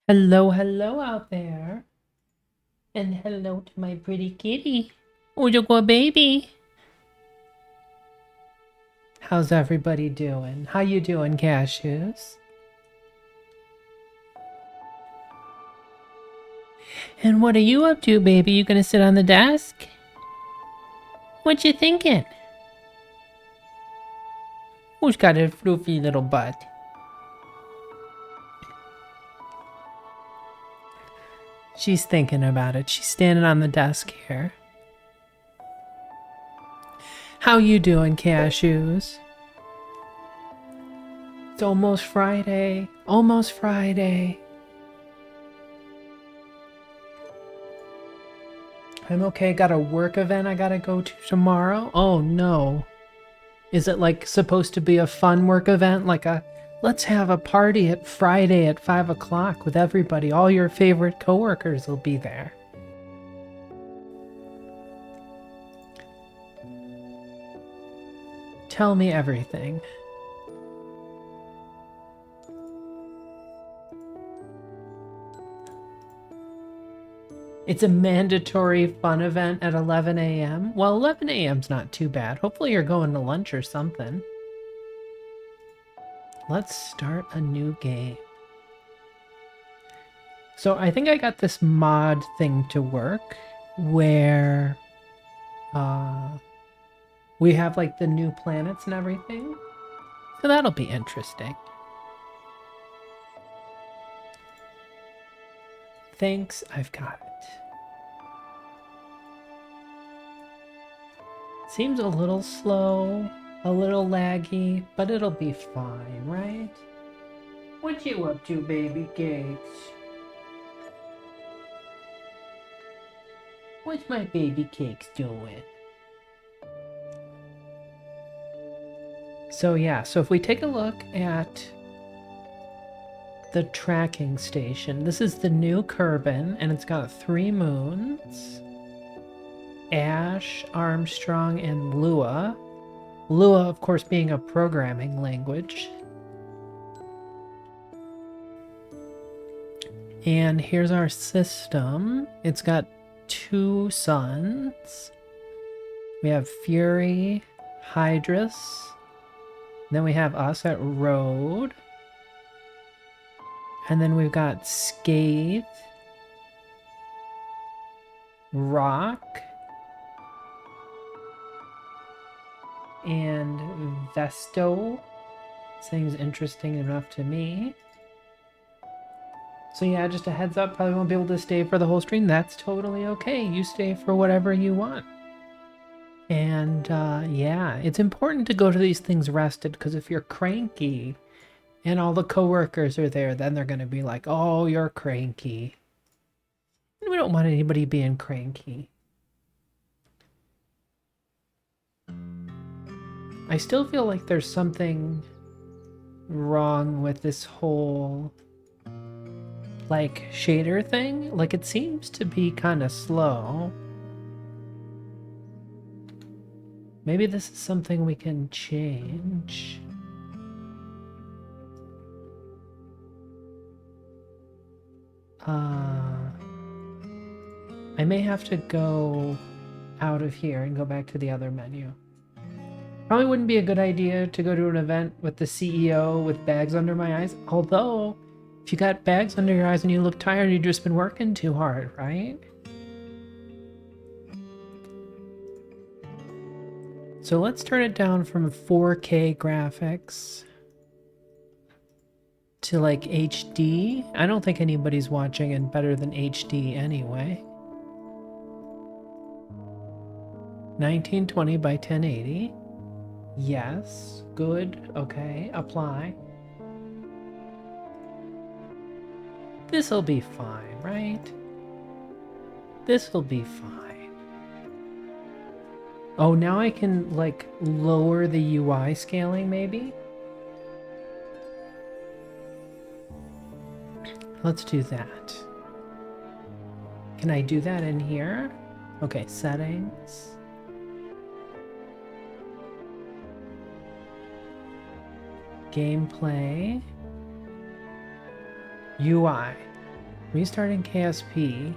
Hello, hello out there. And hello to my pretty kitty. Ojoko baby. How's everybody doing? How you doing, Cashews? And what are you up to, baby? You gonna sit on the desk? What you thinking? Who's got a floofy little butt? She's thinking about it. She's standing on the desk here. How you doing, Cashews? It's almost Friday. Almost Friday. I'm okay. Got a work event I gotta go to tomorrow. Oh no. Is it like supposed to be a fun work event? Like a let's have a party at Friday at 5 o'clock with everybody. All your favorite coworkers will be there. Tell me everything. It's a mandatory fun event at 11 a.m. Well, 11 a.m.'s not too bad. Hopefully you're going to lunch or something. Let's start a new game. So I think I got this mod thing to work where we have like the new planets and everything. So that'll be interesting. Thanks, I've got it. Seems a little slow, a little laggy, but it'll be fine, right? What you up to, baby cakes? What's my baby cakes doing? So yeah, so if we take a look at the tracking station, this is the new Kerbin, and it's got 3 moons. Ash, Armstrong, and Lua. Lua, of course, being a programming language. And here's our system. It's got 2 suns. We have Fury, Hydrus. Then we have us at Road. And then we've got Scathe, Rock, and Vesto. Seems interesting enough to me. So yeah, just a heads up, probably won't be able to stay for the whole stream. That's totally okay. You stay for whatever you want. And yeah, it's important to go to these things rested, because if you're cranky and all the coworkers are there, then they're going to be like, oh, you're cranky. And we don't want anybody being cranky. I still feel like there's something wrong with this whole like shader thing. Like it seems to be kind of slow. Maybe this is something we can change. I may have to go out of here and go back to the other menu. Probably wouldn't be a good idea to go to an event with the CEO with bags under my eyes. Although, if you got bags under your eyes and you look tired, you've just been working too hard, right? So let's turn it down from 4K graphics to like HD. I don't think anybody's watching in better than HD anyway. 1920 by 1080. Yes, good, okay, apply. This'll be fine, right? This'll be fine. Oh, now I can like lower the UI scaling maybe? Let's do that. Can I do that in here? Okay, settings. Gameplay. UI. Restarting KSP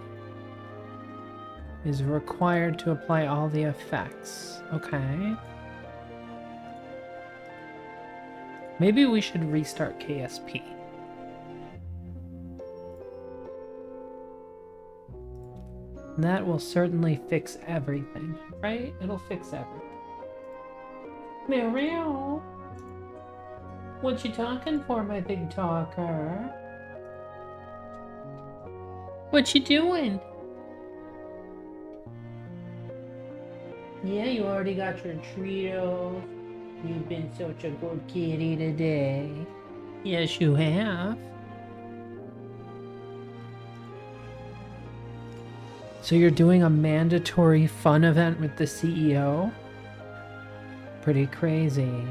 is required to apply all the effects. Okay. Maybe we should restart KSP. That will certainly fix everything, right? It'll fix everything. Meow meow. What you talking for, my big talker? What you doing? Yeah, you already got your Cheetos. You've been such a good kitty today. Yes, you have. So you're doing a mandatory fun event with the CEO? Pretty crazy.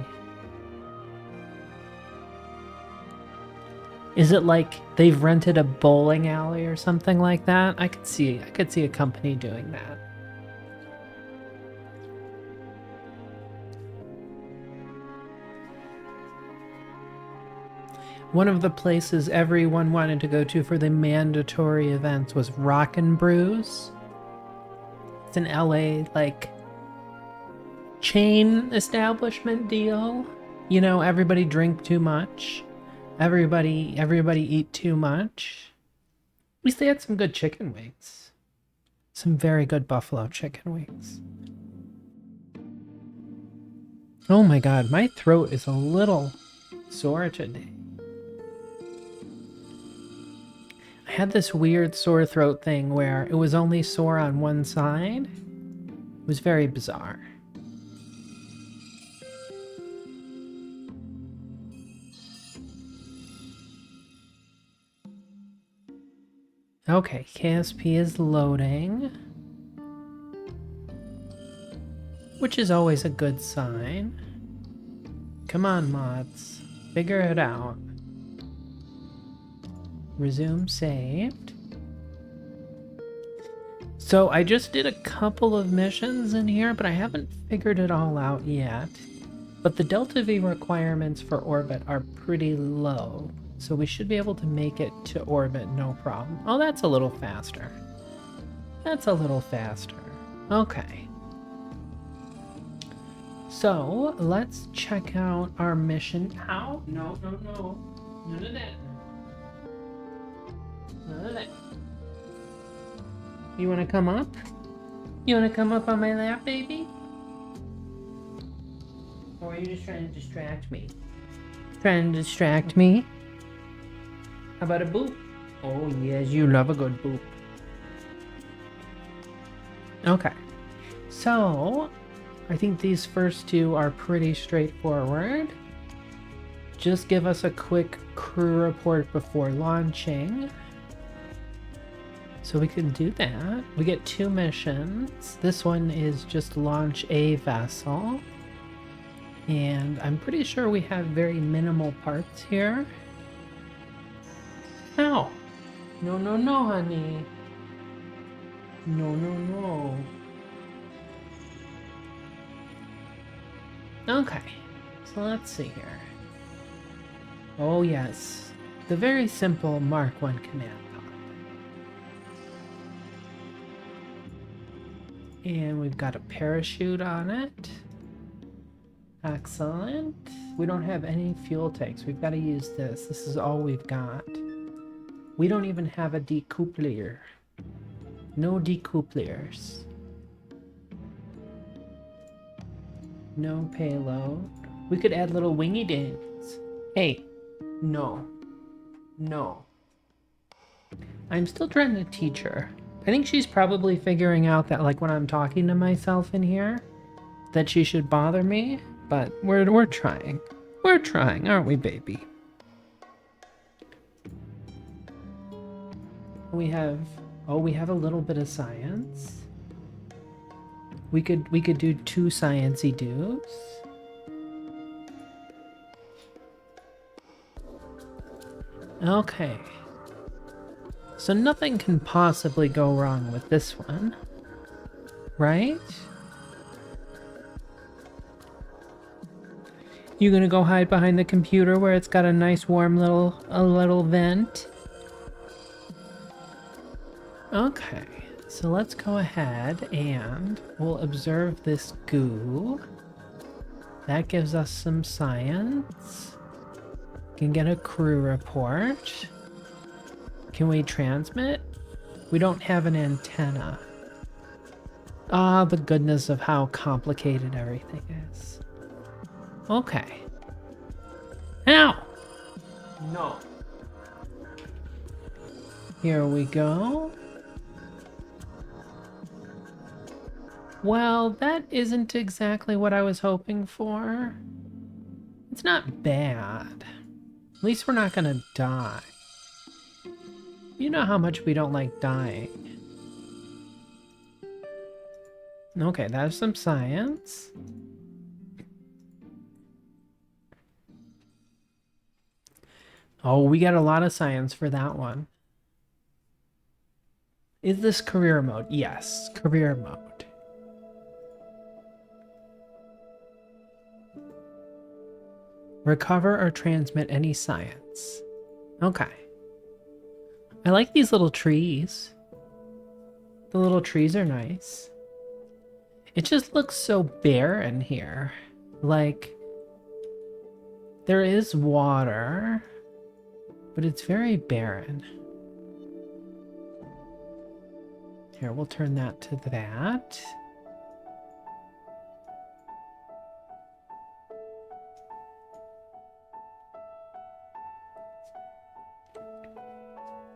Is it like they've rented a bowling alley or something like that? I could see a company doing that. One of the places everyone wanted to go to for the mandatory events was Rockin' Brews. It's an LA, like, chain establishment deal. You know, everybody drink too much. Everybody eat too much. At least they had some good chicken wings. Some very good buffalo chicken wings. Oh my god, my throat is a little sore today. I had this weird sore throat thing where it was only sore on one side. It was very bizarre. Okay, KSP is loading. Which is always a good sign. Come on, mods. Figure it out. Resume saved. So I just did a couple of missions in here, but I haven't figured it all out yet. But the Delta V requirements for orbit are pretty low, so we should be able to make it to orbit no problem. Oh, that's a little faster. That's a little faster. Okay. So let's check out our mission. Ow! No. None of that. None of that. You wanna come up? You wanna come up on my lap, baby? Or are you just trying to distract me? Trying to distract me? How about a boop? Oh yes, you love a good boop. Okay. So, I think these first two are pretty straightforward. Just give us a quick crew report before launching. So we can do that. We get 2 missions. This one is just launch a vessel. And I'm pretty sure we have very minimal parts here. Ow! No, honey. No. Okay, so let's see here. Oh yes, the very simple Mark I command pod. And we've got a parachute on it. Excellent. We don't have any fuel tanks. We've got to use this. This is all we've got. We don't even have a decoupler. No decouplers. No payload. We could add little wingy dings. Hey, no. I'm still trying to teach her. I think she's probably figuring out that, like, when I'm talking to myself in here, that she should bother me, but we're trying. We're trying, aren't we, baby? We have a little bit of science. We could do 2 sciencey do's. Okay. So nothing can possibly go wrong with this one, right? You gonna go hide behind the computer where it's got a nice warm little vent? Okay, so let's go ahead and we'll observe this goo. That gives us some science. Can get a crew report. Can we transmit? We don't have an antenna. Ah, the goodness of how complicated everything is. Okay. Ow! No. Here we go. Well, that isn't exactly what I was hoping for. It's not bad. At least we're not gonna die. You know how much we don't like dying. Okay, that's some science. Oh, we got a lot of science for that one. Is this career mode? Yes, career mode. Recover or transmit any science. Okay. I like these little trees. The little trees are nice. It just looks so barren here. Like, there is water, but it's very barren. Here, we'll turn that to that.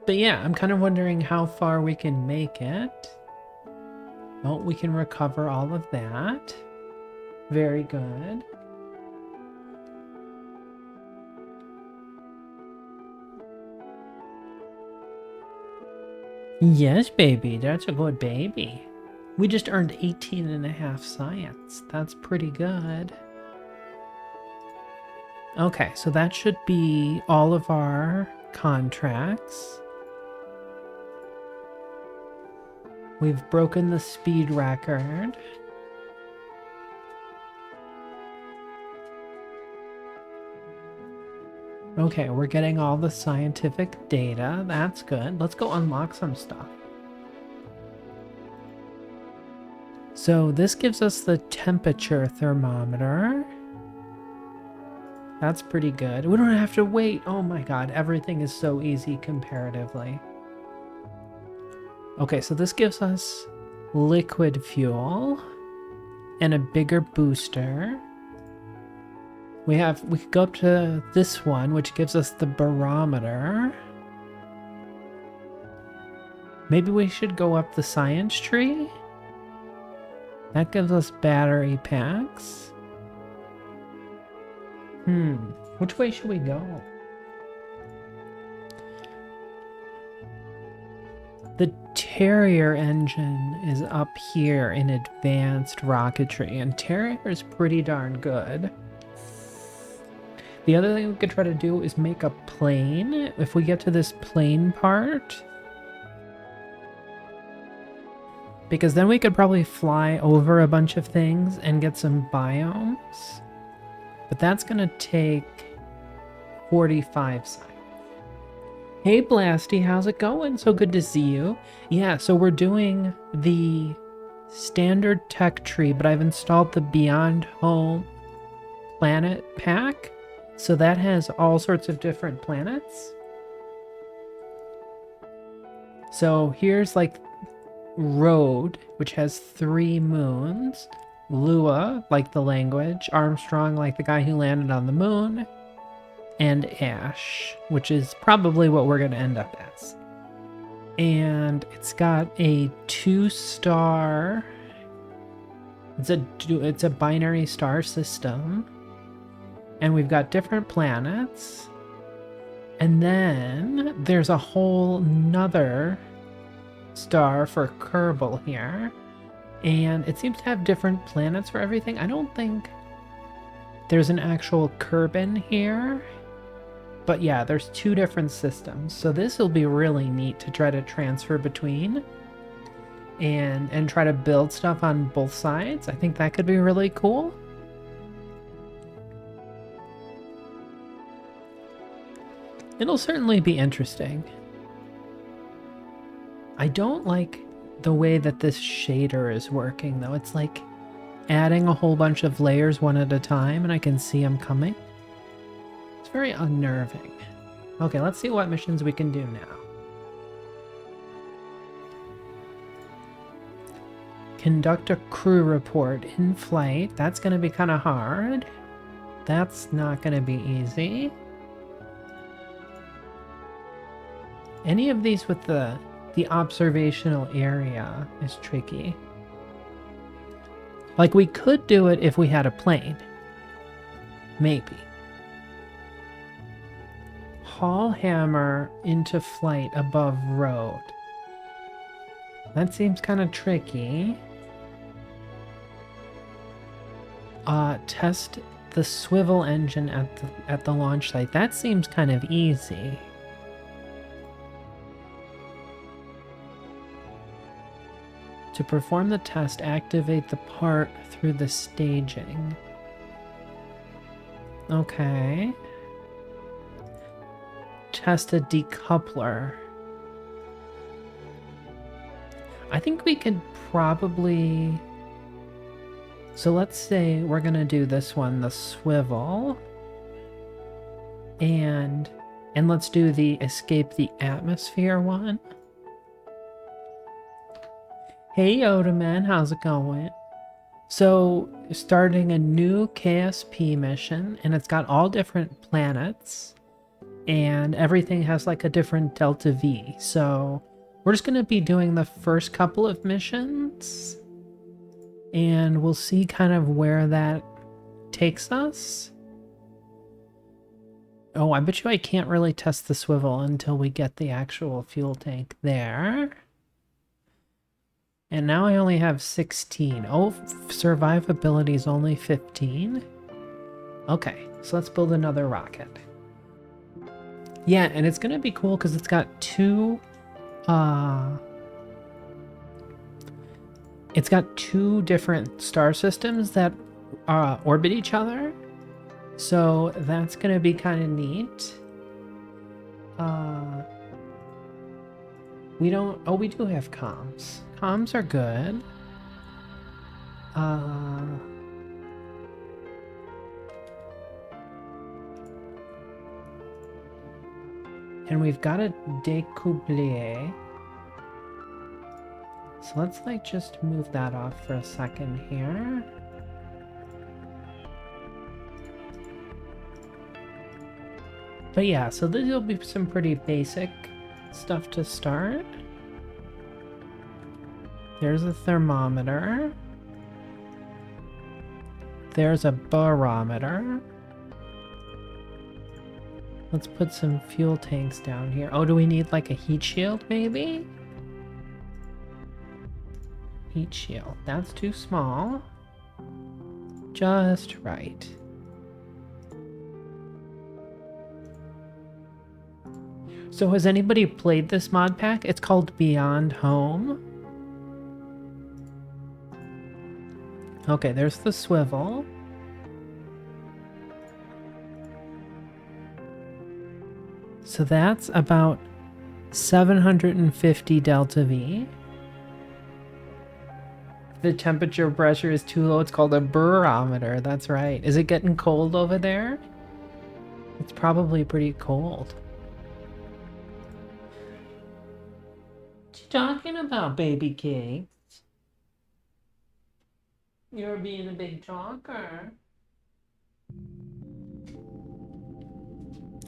But yeah, I'm kind of wondering how far we can make it. Oh, we can recover all of that. Very good. Yes, baby, that's a good baby. We just earned 18.5 science. That's pretty good. Okay, so that should be all of our contracts. We've broken the speed record. Okay, we're getting all the scientific data. That's good. Let's go unlock some stuff. So this gives us the temperature thermometer. That's pretty good. We don't have to wait. Oh my god, everything is so easy comparatively. Okay, so this gives us liquid fuel and a bigger booster. We could go up to this one, which gives us the barometer. Maybe we should go up the science tree. That gives us battery packs. Which way should we go? The Terrier engine is up here in advanced rocketry, and Terrier is pretty darn good. The other thing we could try to do is make a plane. If we get to this plane part, because then we could probably fly over a bunch of things and get some biomes. But that's gonna take 45 science. Hey Blasty, how's it going? So good to see you. Yeah, so we're doing the standard tech tree, but I've installed the Beyond Home Planet pack. So that has all sorts of different planets. So here's like Road, which has 3 moons. Lua, like the language. Armstrong, like the guy who landed on the moon. And Ash, which is probably what we're going to end up as. And it's got a 2-star... It's a binary star system. And we've got different planets. And then there's a whole nother star for Kerbal here. And it seems to have different planets for everything. I don't think there's an actual Kerbin here. But yeah, there's 2 different systems. So this will be really neat to try to transfer between. And try to build stuff on both sides. I think that could be really cool. It'll certainly be interesting. I don't like the way that this shader is working, though. It's like adding a whole bunch of layers one at a time, and I can see them coming. It's very unnerving. Okay, let's see what missions we can do now. Conduct a crew report in flight. That's going to be kind of hard. That's not going to be easy. Any of these with the observational area is tricky. Like, we could do it if we had a plane. Maybe. Haul hammer into flight above road. That seems kind of tricky. Test the swivel engine at the launch site. That seems kind of easy. To perform the test, activate the part through the staging. Okay. Test a decoupler. I think we could probably... So let's say we're going to do this one, the swivel. And let's do the escape the atmosphere one. Hey Yoda Man, how's it going? So, starting a new KSP mission, and it's got all different planets, and everything has like a different Delta V. So, we're just going to be doing the first couple of missions, and we'll see kind of where that takes us. Oh, I bet you I can't really test the swivel until we get the actual fuel tank there. And now I only have 16. Oh, survivability is only 15. Okay, so let's build another rocket. Yeah, and it's gonna be cool because it's got two different star systems that orbit each other. So that's gonna be kind of neat. We do have comms. Comms are good. And we've got a découpler. So let's like just move that off for a second here. But yeah, so this will be some pretty basic stuff to start. There's a thermometer. There's a barometer. Let's put some fuel tanks down here. Oh, do we need like a heat shield maybe? Heat shield. That's too small. Just right. So has anybody played this mod pack? It's called Beyond Home. Okay, there's the swivel. So that's about 750 delta V. The temperature pressure is too low. It's called a barometer. That's right. Is it getting cold over there? It's probably pretty cold. What you talking about, baby cakes? You're being a big talker.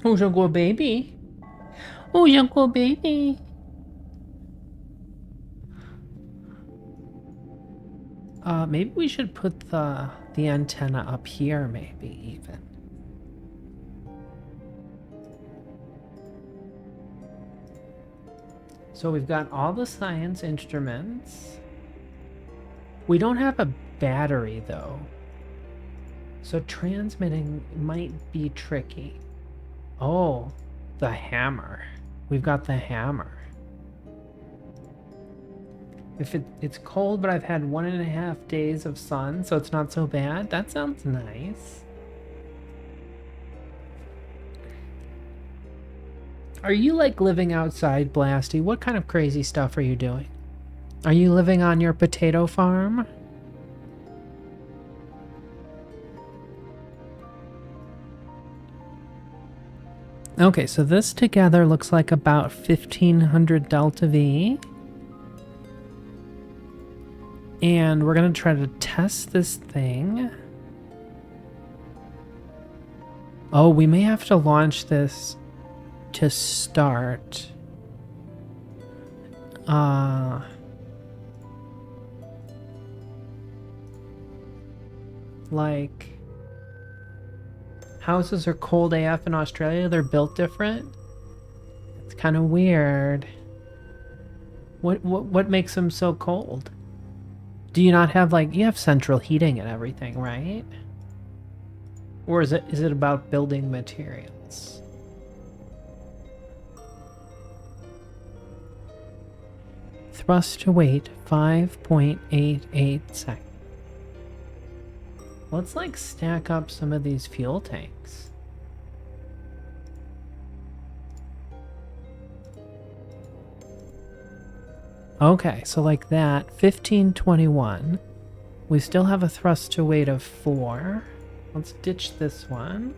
Who's your good baby? Who's your good baby? Maybe we should put the antenna up here, maybe even. So we've got all the science instruments. We don't have a battery though, so transmitting might be tricky. Oh, the hammer. We've got the hammer. If it's cold, but I've had 1.5 days of sun, so it's not so bad. That sounds nice. Are you like living outside, Blasty? What kind of crazy stuff are you doing? Are you living on your potato farm? Okay, so this together looks like about 1500 Delta V. And we're going to try to test this thing. Oh, we may have to launch this to start. Like, houses are cold AF in Australia. They're built different. It's kind of weird. What makes them so cold? Do you not have, like, you have central heating and everything, right? Or is it about building materials? Thrust to weight 5.88 seconds. Let's like stack up some of these fuel tanks. Okay, so like that, 1521. We still have a thrust to weight of 4. Let's ditch this one.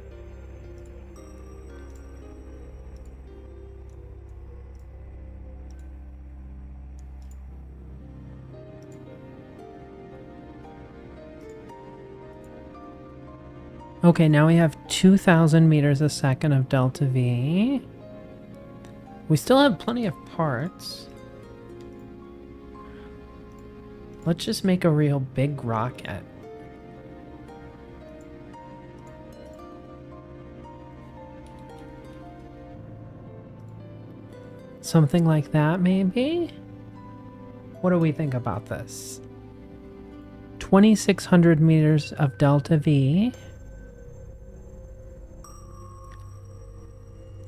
Okay, now we have 2,000 meters a second of Delta V. We still have plenty of parts. Let's just make a real big rocket. Something like that, maybe? What do we think about this? 2,600 meters of Delta V.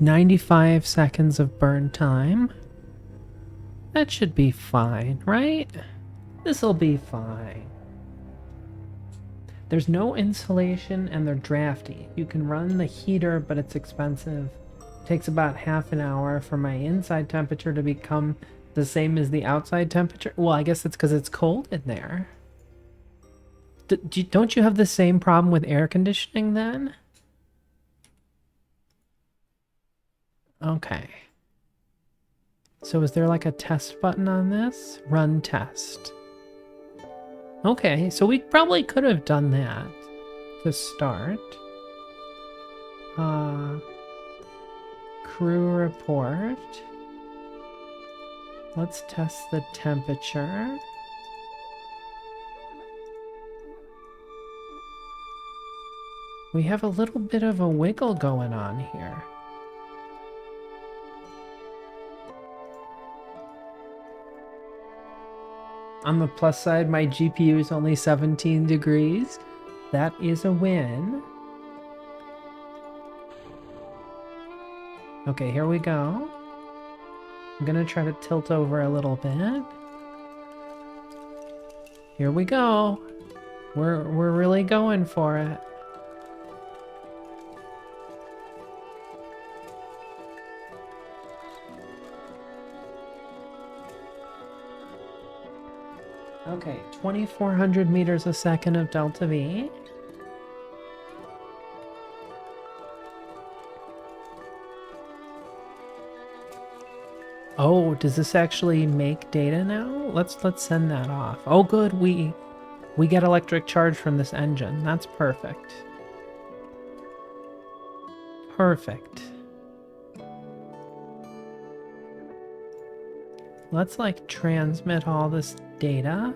95 seconds of burn time. That should be fine, right? This'll be fine. There's no insulation and they're drafty. You can run the heater, but it's expensive. Takes about half an hour for my inside temperature to become the same as the outside temperature. Well, I guess it's because it's cold in there. Don't you have the same problem with air conditioning then? Okay. So is there like a test button on this? Run test. Okay, so we probably could have done that to start. Crew report. Let's test the temperature. We have a little bit of a wiggle going on here. On the plus side, my GPU is only 17 degrees. That is a win. Okay, here we go. I'm gonna try to tilt over a little bit. Here we go. We're really going for it. Okay, 2,400 meters a second of Delta V. Oh, does this actually make data now? Let's send that off. Oh good, we get electric charge from this engine. That's perfect. Perfect. Let's like transmit all this data.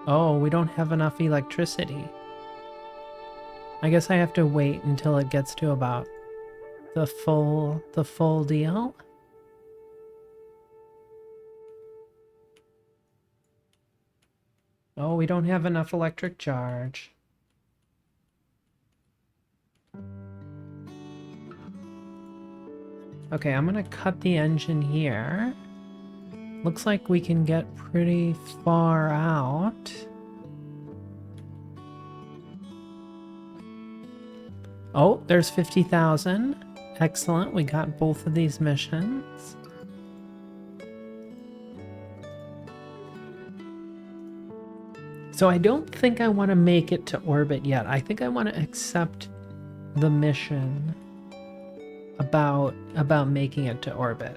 Oh, we don't have enough electricity. I guess I have to wait until it gets to about the full deal. Oh, we don't have enough electric charge. Okay, I'm gonna cut the engine here. Looks like we can get pretty far out. Oh, there's 50,000. Excellent, we got both of these missions. So I don't think I want to make it to orbit yet. I think I want to accept the mission about making it to orbit.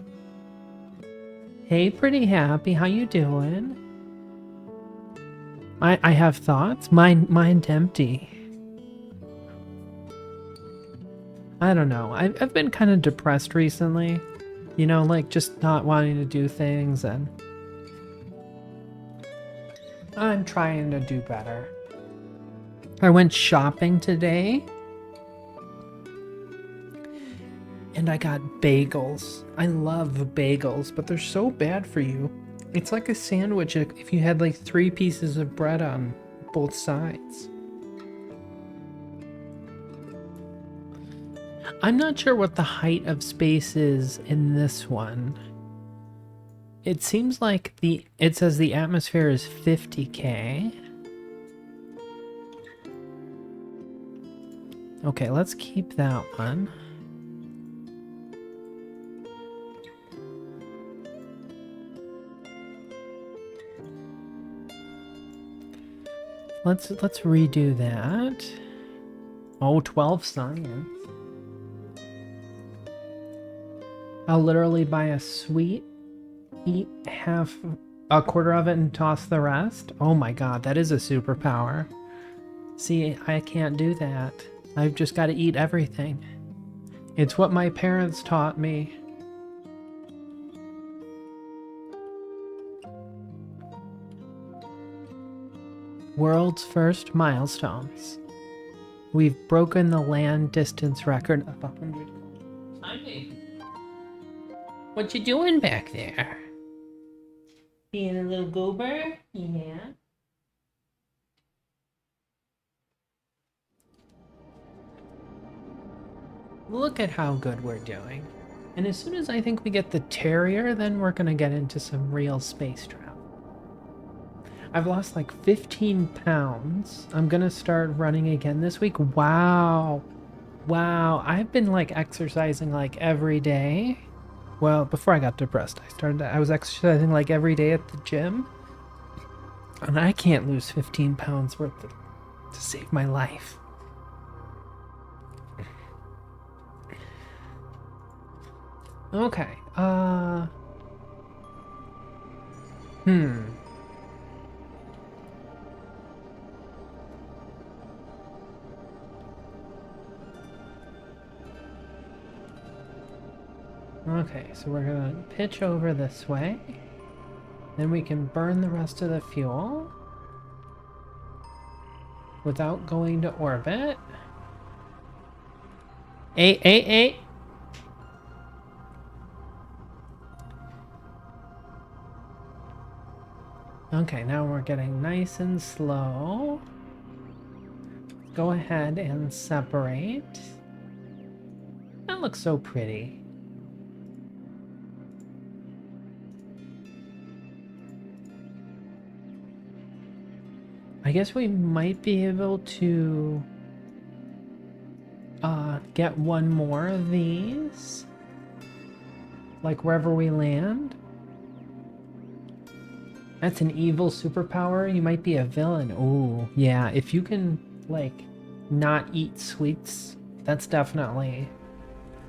Hey, pretty happy, how you doing? I have thoughts. Mind empty. I don't know. I've been kind of depressed recently. You know, like just not wanting to do things, and I'm trying to do better. I went shopping today and I got bagels. I love bagels, but they're so bad for you. It's like a sandwich if you had like 3 pieces of bread on both sides. I'm not sure what the height of space is in this one. It seems like it says the atmosphere is 50K. Okay, let's keep that one. Let's redo that. Oh, 12 science. I'll literally buy a sweet, eat a quarter of it and toss the rest. Oh my god, that is a superpower. See, I can't do that. I've just got to eat everything. It's what my parents taught me. World's first milestones. We've broken the land distance record of 100. Hi. What you doing back there? Being a little goober? Yeah. Look at how good we're doing. And as soon as I think we get the Terrier, then we're gonna get into some real space travel. I've lost like 15 pounds. I'm gonna start running again this week. Wow. Wow. I've been like exercising like every day. Well, before I got depressed, I was exercising like every day at the gym. And I can't lose 15 pounds worth to save my life. Okay, Okay, so we're gonna pitch over this way. Then we can burn the rest of the fuel without going to orbit. Hey. Okay, now we're getting nice and slow. Go ahead and separate. That looks so pretty. I guess we might be able to get one more of these, like wherever we land. That's an evil superpower. You might be a villain. Oh, yeah. If you can, like, not eat sweets, that's definitely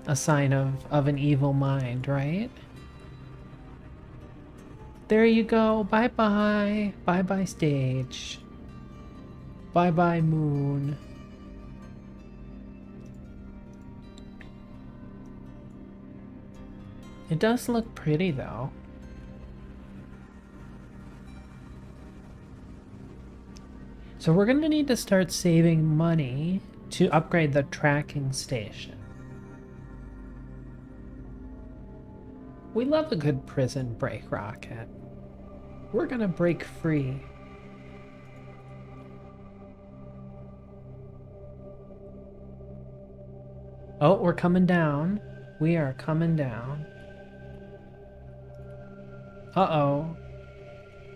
a sign of an evil mind, right? There you go. Bye-bye. Bye-bye stage. Bye-bye moon. It does look pretty, though. So we're going to need to start saving money to upgrade the tracking station. We love a good prison break rocket. We're going to break free. Oh, we're coming down. We are coming down. Uh-oh.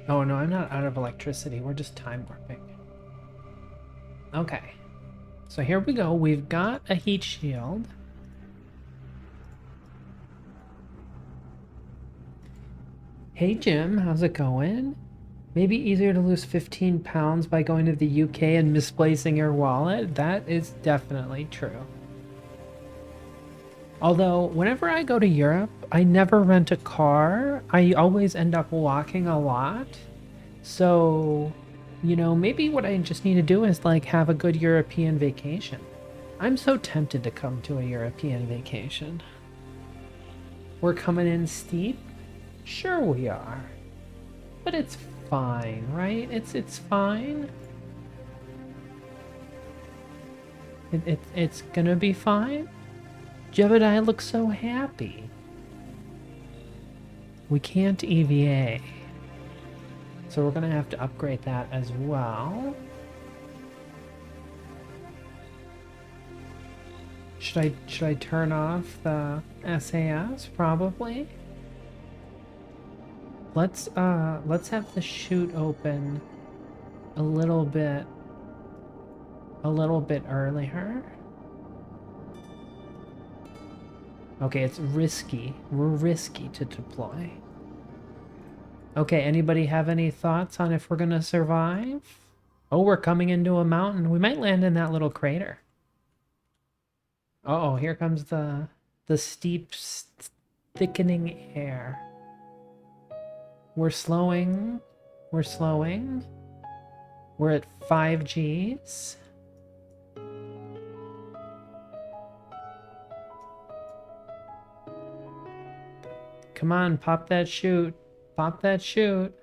Oh, no, I'm not out of electricity. We're just time warping. Okay. So here we go. We've got a heat shield. Hey Jim, how's it going? Maybe easier to lose 15 pounds by going to the UK and misplacing your wallet? That is definitely true. Although, whenever I go to Europe, I never rent a car. I always end up walking a lot. So, you know, maybe what I just need to do is like have a good European vacation. I'm so tempted to come to a European vacation. We're coming in steep? Sure we are. But it's fine, right? It's fine. It's gonna be fine. Jebediah looks so happy. We can't EVA. So we're gonna have to upgrade that as well. Should I turn off the SAS? Probably. Let's have the chute open a little bit earlier. Okay, it's risky. We're risky to deploy. Okay, anybody have any thoughts on if we're gonna survive? Oh, we're coming into a mountain. We might land in that little crater. Uh-oh, here comes the steep, thickening air. We're slowing. We're slowing. We're at 5 Gs. Come on, pop that chute. Pop that chute.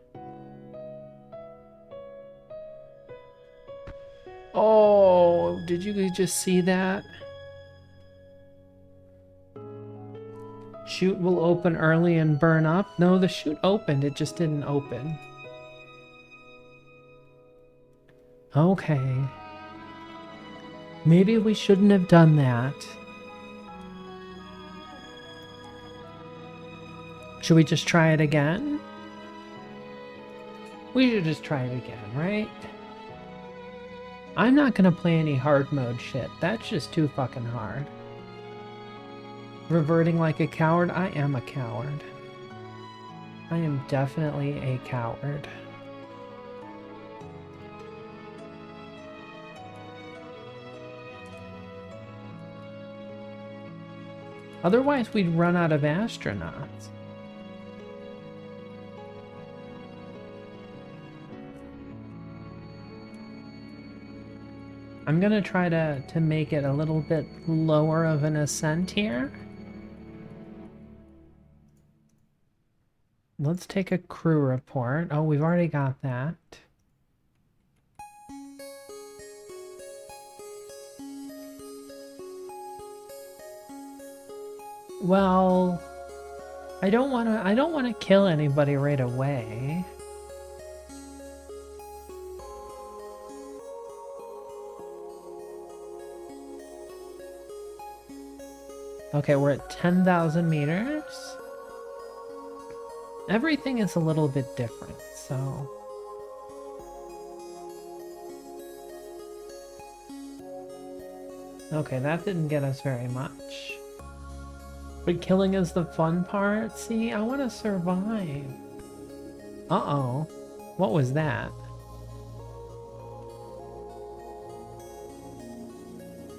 Oh, did you just see that? Chute will open early and burn up. No, the chute opened. It just didn't open. Okay. Maybe we shouldn't have done that. Should we just try it again? We should just try it again, right? I'm not gonna play any hard mode shit. That's just too fucking hard. Reverting like a coward? I am a coward. I am definitely a coward. Otherwise, we'd run out of astronauts. I'm gonna try to make it a little bit lower of an ascent here. Let's take a crew report. Oh, we've already got that. Well, I don't want to kill anybody right away. Okay, we're at 10,000 meters. Everything is a little bit different, so... Okay, that didn't get us very much. But killing is the fun part? See, I want to survive. Uh-oh. What was that?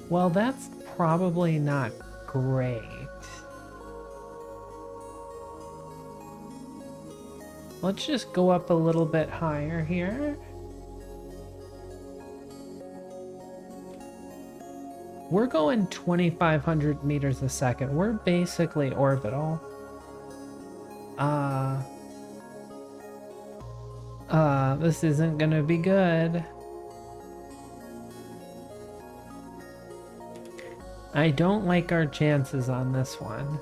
Well, that's probably not great. Let's just go up a little bit higher here. We're going 2,500 meters a second. We're basically orbital. This isn't gonna be good. I don't like our chances on this one.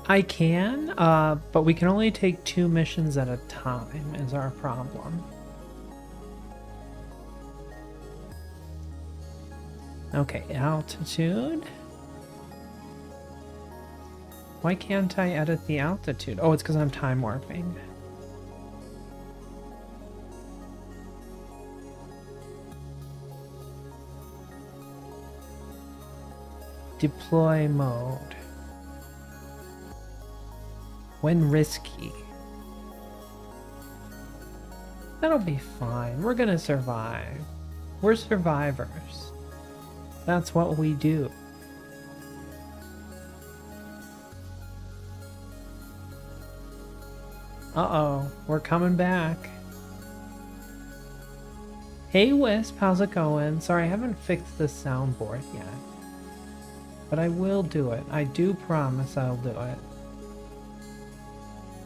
I can, but we can only take 2 missions at a time is our problem. Okay, altitude. Why can't I edit the altitude? Oh, it's because I'm time warping. Deploy mode. When risky. That'll be fine. We're gonna survive. We're survivors. That's what we do. Uh-oh, we're coming back. Hey Wisp, how's it going? Sorry, I haven't fixed the soundboard yet. But I will do it. I do promise I'll do it.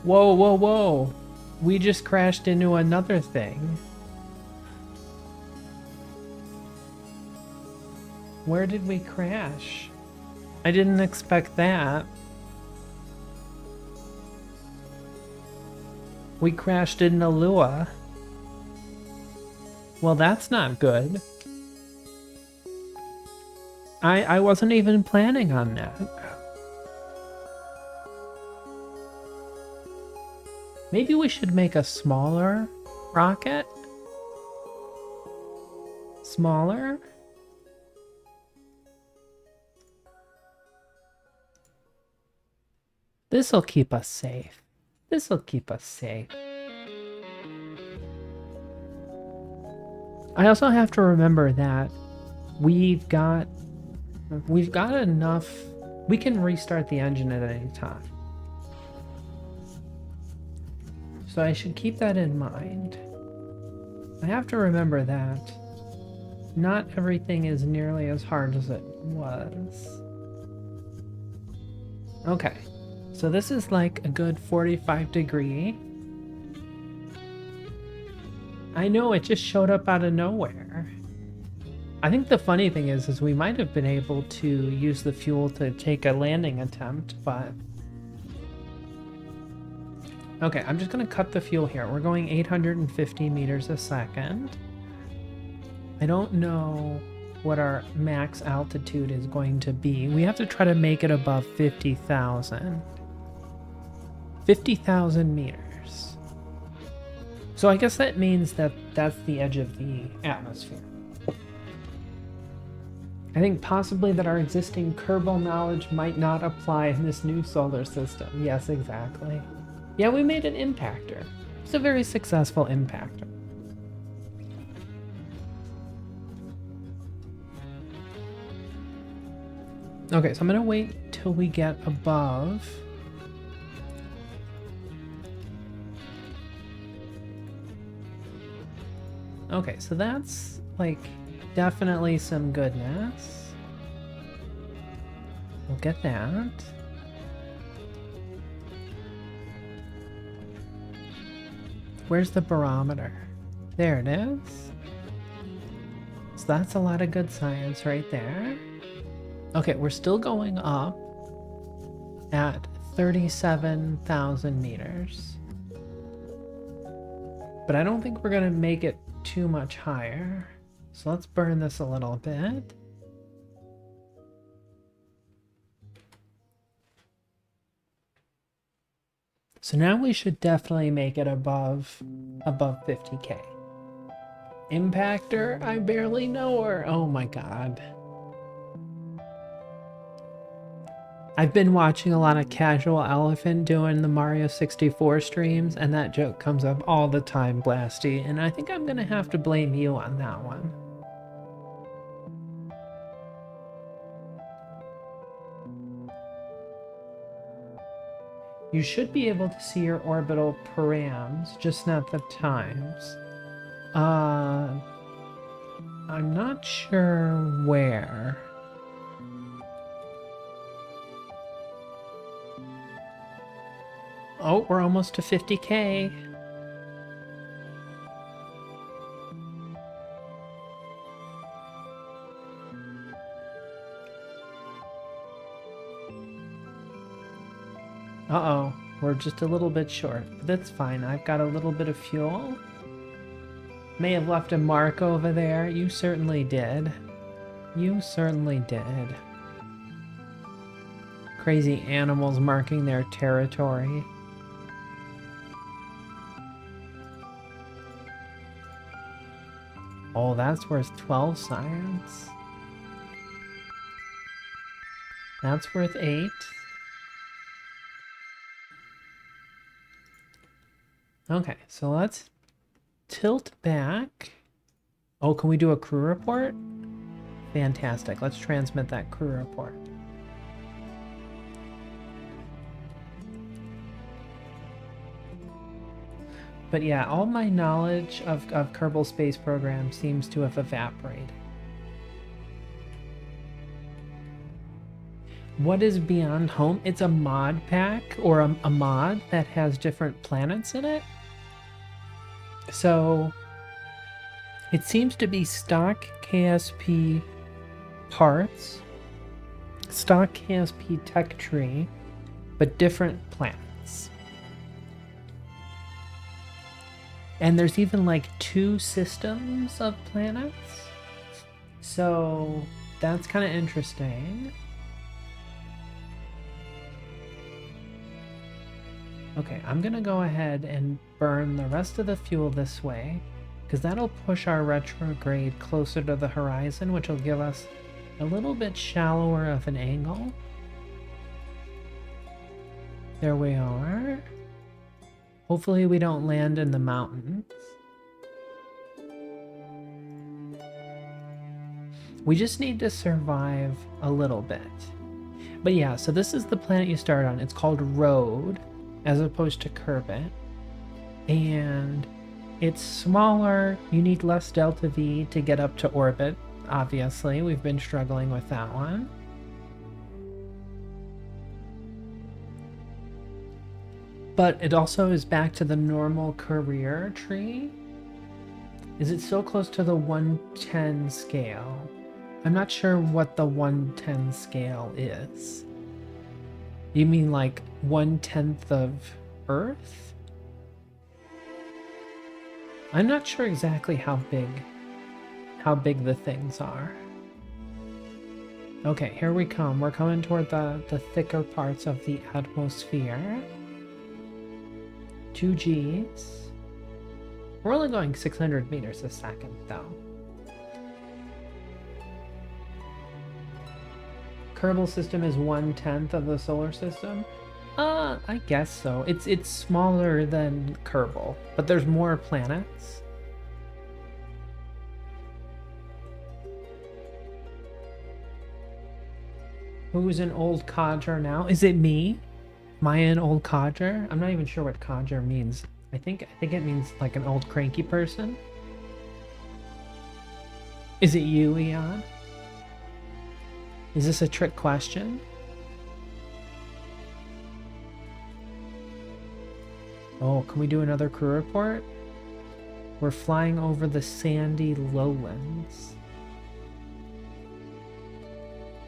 Whoa, whoa, whoa! We just crashed into another thing. Where did we crash? I didn't expect that. We crashed into Lua. Well, that's not good. I wasn't even planning on that. Maybe we should make a smaller rocket? Smaller? This'll keep us safe. This'll keep us safe. I also have to remember that we've got enough. We can restart the engine at any time. So I should keep that in mind. I have to remember that not everything is nearly as hard as it was. Okay, so this is like a good 45 degree. I know, it just showed up out of nowhere. I think the funny thing is we might have been able to use the fuel to take a landing attempt, but... Okay, I'm just going to cut the fuel here. We're going 850 meters a second. I don't know what our max altitude is going to be. We have to try to make it above 50,000. 50,000 meters. So I guess that means that that's the edge of the atmosphere. I think possibly that our existing Kerbal knowledge might not apply in this new solar system. Yes, exactly. Yeah, we made an impactor. It's a very successful impactor. Okay, so I'm gonna wait till we get above. Okay, so that's like definitely some goodness. We'll get that. Where's the barometer? There it is. So that's a lot of good science right there. Okay, we're still going up at 37,000 meters. But I don't think we're gonna make it too much higher. So let's burn this a little bit. So now we should definitely make it above 50K. Impactor? I barely know her. Oh my god. I've been watching a lot of Casual Elephant doing the Mario 64 streams, and that joke comes up all the time, Blasty, and I think I'm gonna have to blame you on that one. You should be able to see your orbital params, just not the times. I'm not sure where. Oh, we're almost to 50K. Uh-oh, we're just a little bit short, but that's fine. I've got a little bit of fuel. May have left a mark over there. You certainly did. You certainly did. Crazy animals marking their territory. Oh, that's worth 12 science. That's worth 8. Okay, so let's tilt back. Oh, can we do a crew report? Fantastic. Let's transmit that crew report. But yeah, all my knowledge of Kerbal Space Program seems to have evaporated. What is Beyond Home? It's a mod pack, or a mod that has different planets in it. So it seems to be stock KSP parts, stock KSP tech tree, but different planets. And there's even like 2 systems of planets. So that's kind of interesting. Okay, I'm gonna go ahead and burn the rest of the fuel this way, because that'll push our retrograde closer to the horizon, which will give us a little bit shallower of an angle. There we are. Hopefully we don't land in the mountains. We just need to survive a little bit. But yeah, so this is the planet you start on. It's called Road, as opposed to Kerbit. And it's smaller. You need less delta V to get up to orbit, obviously. We've been struggling with that one. But it also is back to the normal career tree. Is it still close to the 110 scale? I'm not sure what the 110 scale is. You mean like 1/10 of Earth? I'm not sure exactly how big the things are. Okay, here we come. We're coming toward the thicker parts of the atmosphere. 2 Gs. We're only going 600 meters a second, though. Kerbal system is 1/10 of the solar system? I guess so. It's smaller than Kerbal, but there's more planets. Who's an old codger now? Is it me? Am I an old codger? I'm not even sure what codger means. I think it means like an old cranky person. Is it you, Eon? Is this a trick question? Oh, can we do another crew report? We're flying over the sandy lowlands.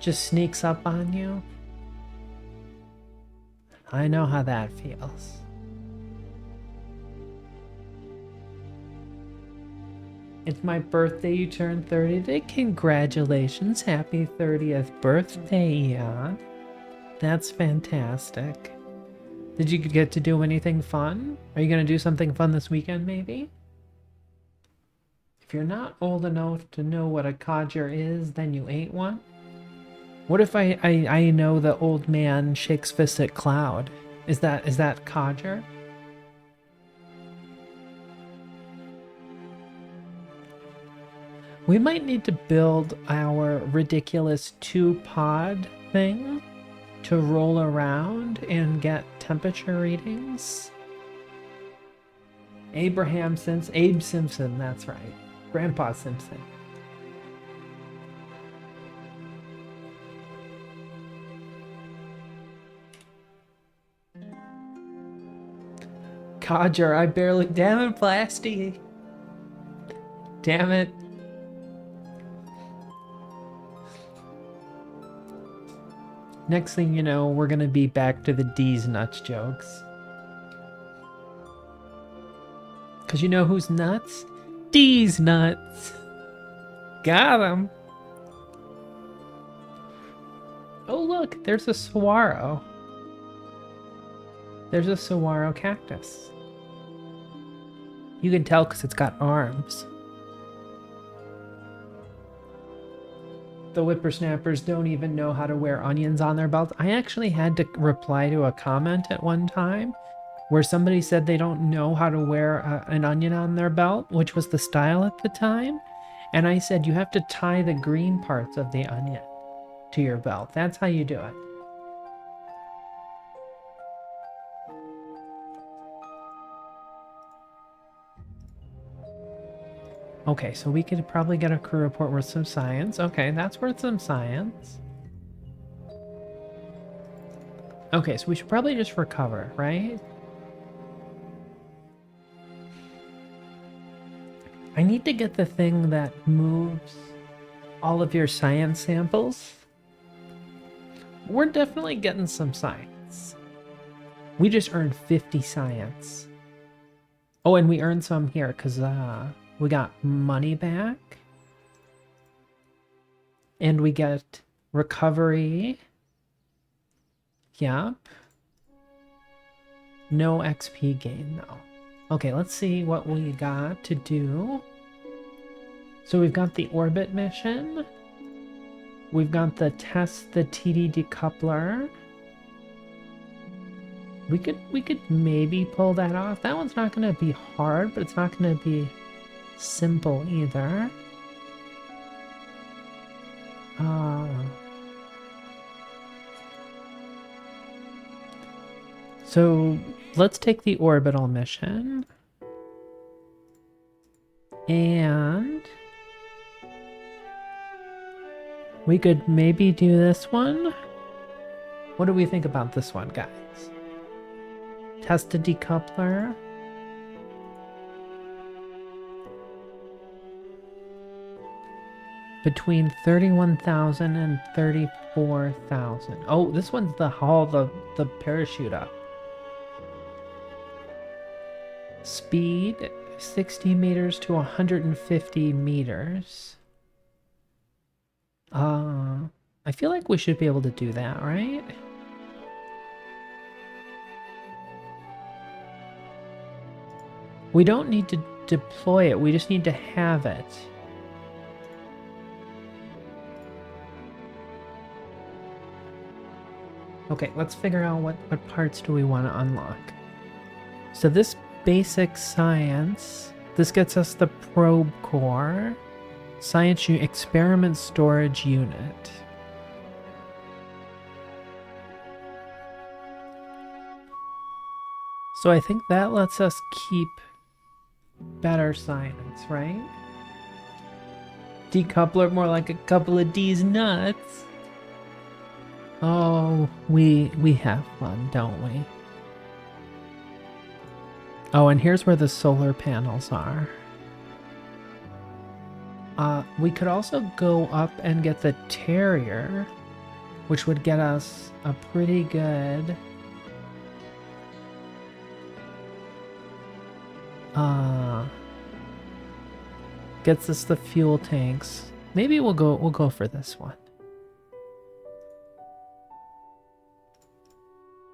Just sneaks up on you? I know how that feels. It's my birthday, you turned 30 today. Congratulations, happy 30th birthday, Eon. That's fantastic. Did you get to do anything fun? Are you going to do something fun this weekend, maybe? If you're not old enough to know what a codger is, then you ain't one. What if I know the old man shakes fist at cloud? Is that codger? We might need to build our ridiculous 2-pod thing to roll around and get temperature readings. Abe Simpson, that's right. Grandpa Simpson. Codger, damn it, Plasty. Damn it. Next thing you know, we're gonna be back to the D's nuts jokes. Cause you know who's nuts? D's nuts. Got him. Oh look, there's a saguaro. There's a saguaro cactus. You can tell because it's got arms. The whippersnappers don't even know how to wear onions on their belts. I actually had to reply to a comment at one time where somebody said they don't know how to wear an onion on their belt, which was the style at the time. And I said, you have to tie the green parts of the onion to your belt. That's how you do it. Okay, so we could probably get a crew report with some science. Okay, that's worth some science. Okay, so we should probably just recover, right? I need to get the thing that moves all of your science samples. We're definitely getting some science. We just earned 50 science. Oh, and we earned some here because we got money back. And we get recovery. Yep. No XP gain, though. Okay, let's see what we got to do. So we've got the orbit mission. We've got the test the TD decoupler. We could maybe pull that off. That one's not going to be hard, but it's not going to be simple either. So let's take the orbital mission. And we could maybe do this one. What do we think about this one, guys? Test a decoupler. Between 31,000 and 34,000. Oh, this one's the haul the parachute up. Speed 60 meters to 150 meters. I feel like we should be able to do that, right? We don't need to deploy it, we just need to have it. Okay, let's figure out what parts do we want to unlock. So this basic science, this gets us the probe core. Science experiment storage unit. So I think that lets us keep better science, right? Decoupler, more like a couple of D's nuts. Oh, we have fun, don't we? Oh, and here's where the solar panels are. We could also go up and get the Terrier, which would get us a pretty good... gets us the fuel tanks. Maybe we'll go for this one.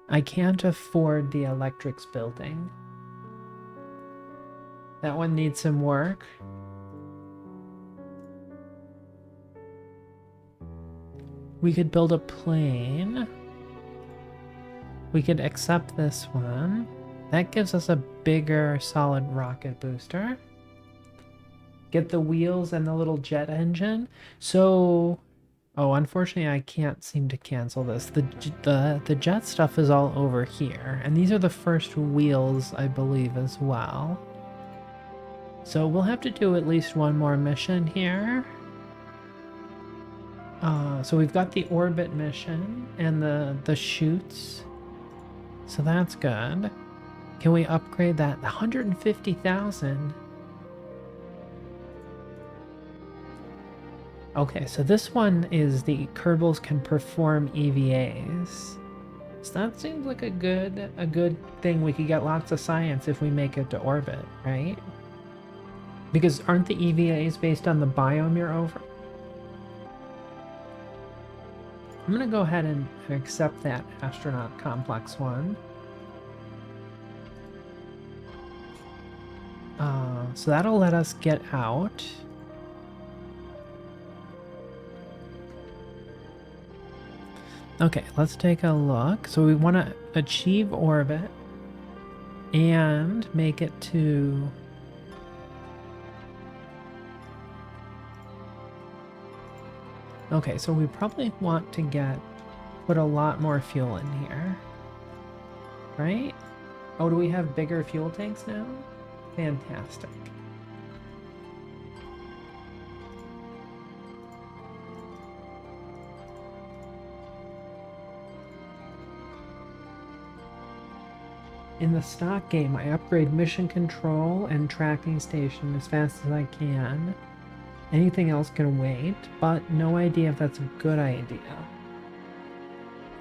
I can't afford the electrics building. That one needs some work. We could build a plane. We could accept this one. That gives us a bigger solid rocket booster. Get the wheels and the little jet engine. So, oh, unfortunately I can't seem to cancel this. The jet stuff is all over here. And these are the first wheels, I believe, as well. So we'll have to do at least one more mission here. So we've got the orbit mission and the chutes. So that's good. Can we upgrade that? 150,000. Okay, so this one is the Kerbals can perform EVAs. So that seems like a good thing. We could get lots of science if we make it to orbit, right? Because aren't the EVAs based on the biome you're over? I'm gonna go ahead and accept that astronaut complex one. So that'll let us get out. Okay, let's take a look. So we want to achieve orbit and make it to... Okay, so we probably want to put a lot more fuel in here. Right? Oh, do we have bigger fuel tanks now? Fantastic. In the stock game, I upgrade mission control and tracking station as fast as I can. Anything else can wait, but no idea if that's a good idea.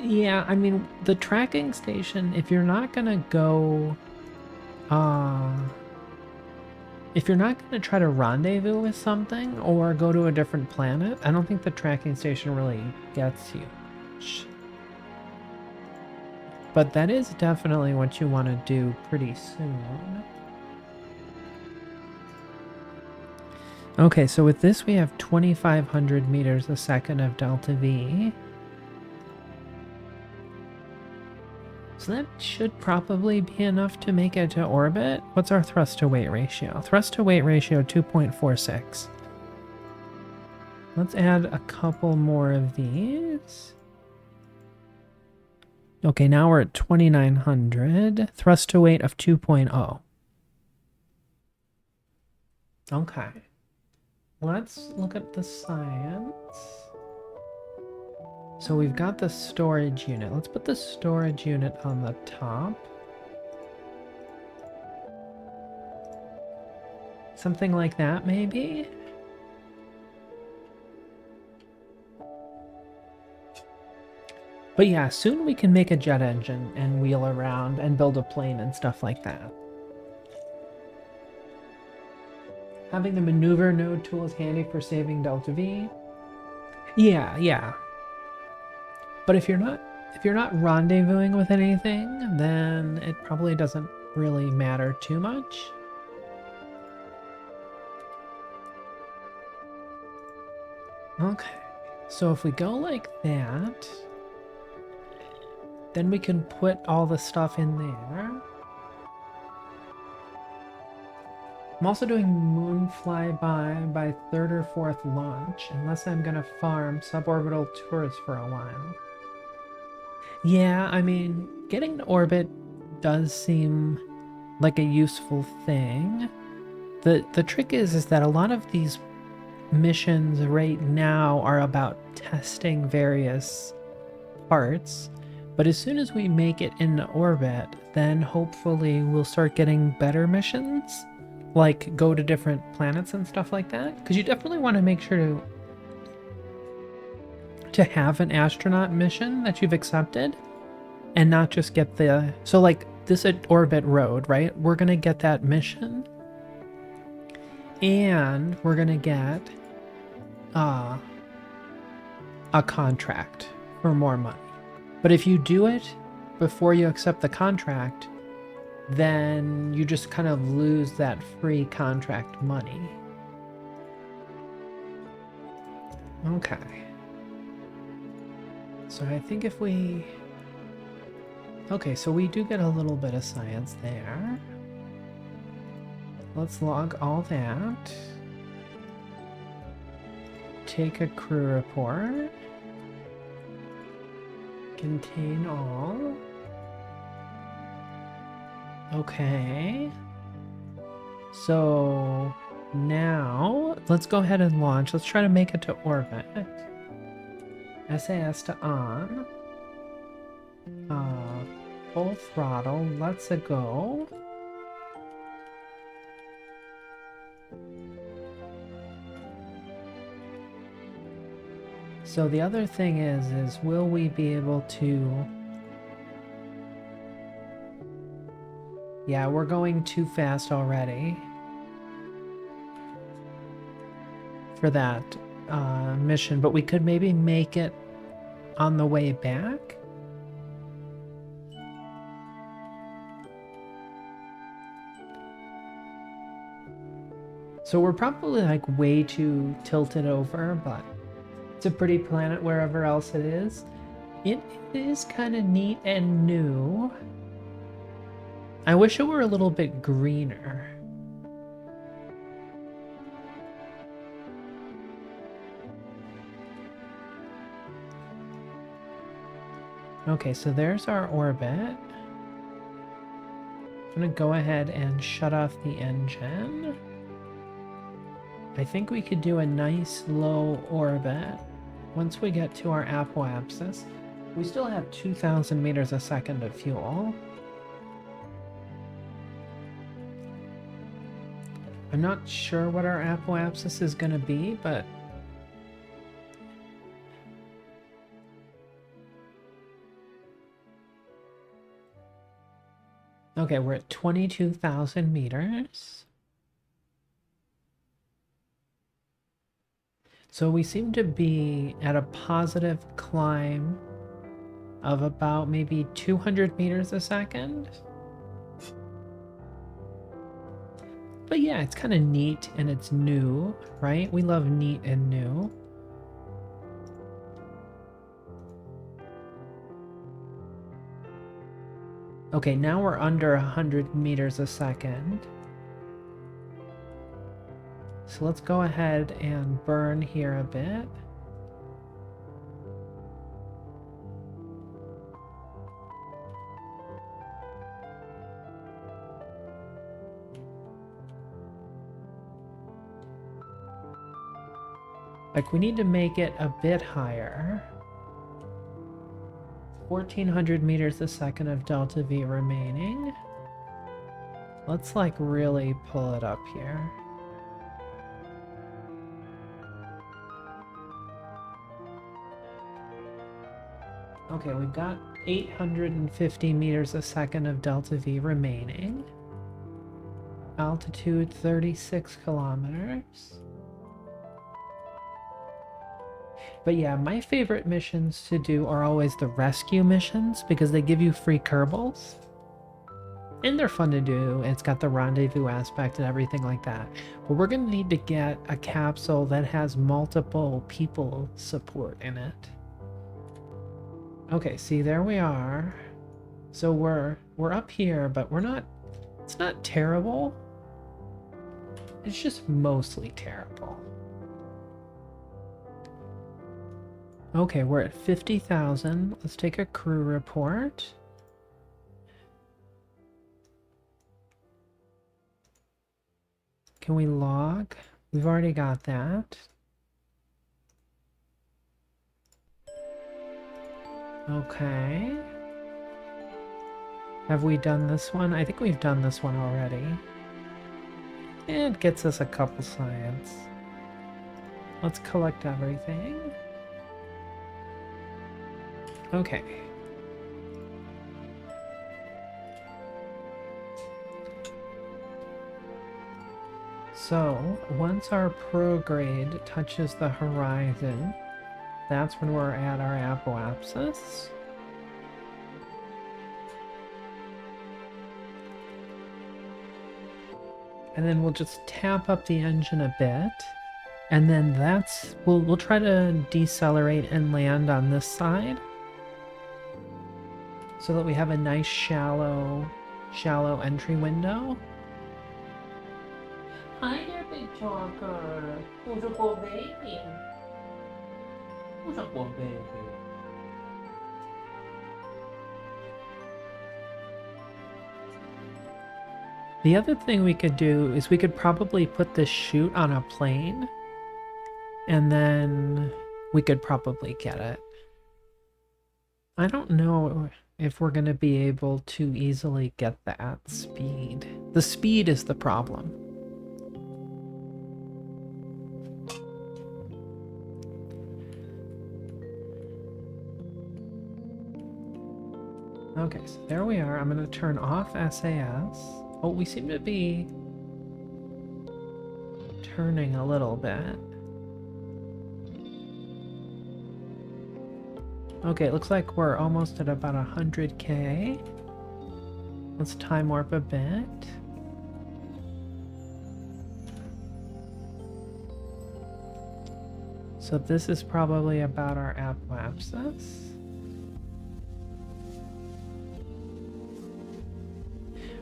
Yeah, I mean, the tracking station, if you're not gonna go... if you're not gonna try to rendezvous with something or go to a different planet, I don't think the tracking station really gets you much. But that is definitely what you want to do pretty soon. Okay, so with this we have 2,500 meters a second of delta V. So that should probably be enough to make it to orbit. What's our thrust to weight ratio? Thrust to weight ratio 2.46. Let's add a couple more of these. Okay, now we're at 2,900. Thrust to weight of 2.0. Okay. Let's look at the science. So we've got the storage unit. Let's put the storage unit on the top. Something like that, maybe? But yeah, soon we can make a jet engine and wheel around and build a plane and stuff like that. Having the maneuver node tool is handy for saving delta V. Yeah. But if you're not rendezvousing with anything, then it probably doesn't really matter too much. Okay. So if we go like that, then we can put all the stuff in there. I'm also doing moon flyby by 3rd or 4th launch, unless I'm gonna farm suborbital tourists for a while. Yeah, I mean, getting to orbit does seem like a useful thing. The trick is that a lot of these missions right now are about testing various parts. But as soon as we make it into orbit, then hopefully we'll start getting better missions, like go to different planets and stuff like that. Because you definitely want to make sure to have an astronaut mission that you've accepted, and not just get the... So like this orbit road, right? We're going to get that mission, and we're going to get a contract for more money. But if you do it before you accept the contract, then you just kind of lose that free contract money. Okay. So I think if we... Okay, so we do get a little bit of science there. Let's log all that. Take a crew report. Contain all. Okay. So now let's go ahead and launch. Let's try to make it to orbit. SAS to on. Full throttle. Let's go. So the other thing is will we be able to... Yeah, we're going too fast already for that mission, but we could maybe make it on the way back. So we're probably like way too tilted over, but it's a pretty planet wherever else it is. It is kind of neat and new. I wish it were a little bit greener. Okay, so there's our orbit. I'm gonna go ahead and shut off the engine. I think we could do a nice low orbit once we get to our apoapsis. We still have 2,000 meters a second of fuel. I'm not sure what our apoapsis is going to be, but okay, we're at 22,000 meters. So we seem to be at a positive climb of about maybe 200 meters a second. But yeah, it's kind of neat and it's new, right? We love neat and new. Okay, now we're under 100 meters a second. So let's go ahead and burn here a bit. Like, we need to make it a bit higher. 1,400 meters a second of delta V remaining. Let's like really pull it up here. Okay, we've got 850 meters a second of delta V remaining. Altitude 36 kilometers. But yeah, my favorite missions to do are always the rescue missions because they give you free Kerbals. And they're fun to do. It's got the rendezvous aspect and everything like that. But we're going to need to get a capsule that has multiple people support in it. Okay, see, there we are. So we're up here, but we're not... It's not terrible. It's just mostly terrible. Okay, we're at 50,000. Let's take a crew report. Can we log? We've already got that. Okay. Have we done this one? I think we've done this one already. It gets us a couple science. Let's collect everything. Okay. So, once our prograde touches the horizon, that's when we're at our apoapsis. And then we'll just tap up the engine a bit. And then we'll try to decelerate and land on this side. So that we have a nice shallow entry window. Hi there, big talker. Who's a poor baby? Who's a poor baby? The other thing we could do is we could probably put this chute on a plane. And then we could probably get it. I don't know if we're going to be able to easily get that speed. The speed is the problem. Okay, so there we are. I'm going to turn off SAS. Oh, we seem to be turning a little bit. Okay, it looks like we're almost at about 100K. Let's time warp a bit. So this is probably about our apoapsis.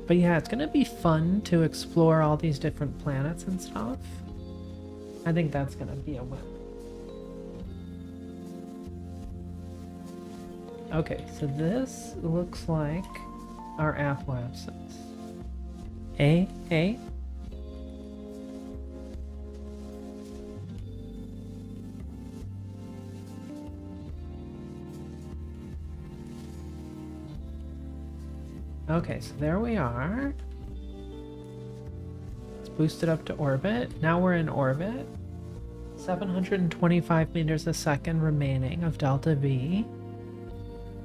But yeah, it's gonna be fun to explore all these different planets and stuff. I think that's gonna be a win. Okay, so this looks like our apoapsis. A. Okay, so there we are. Let's boost it up to orbit. Now we're in orbit. 725 meters a second remaining of delta V.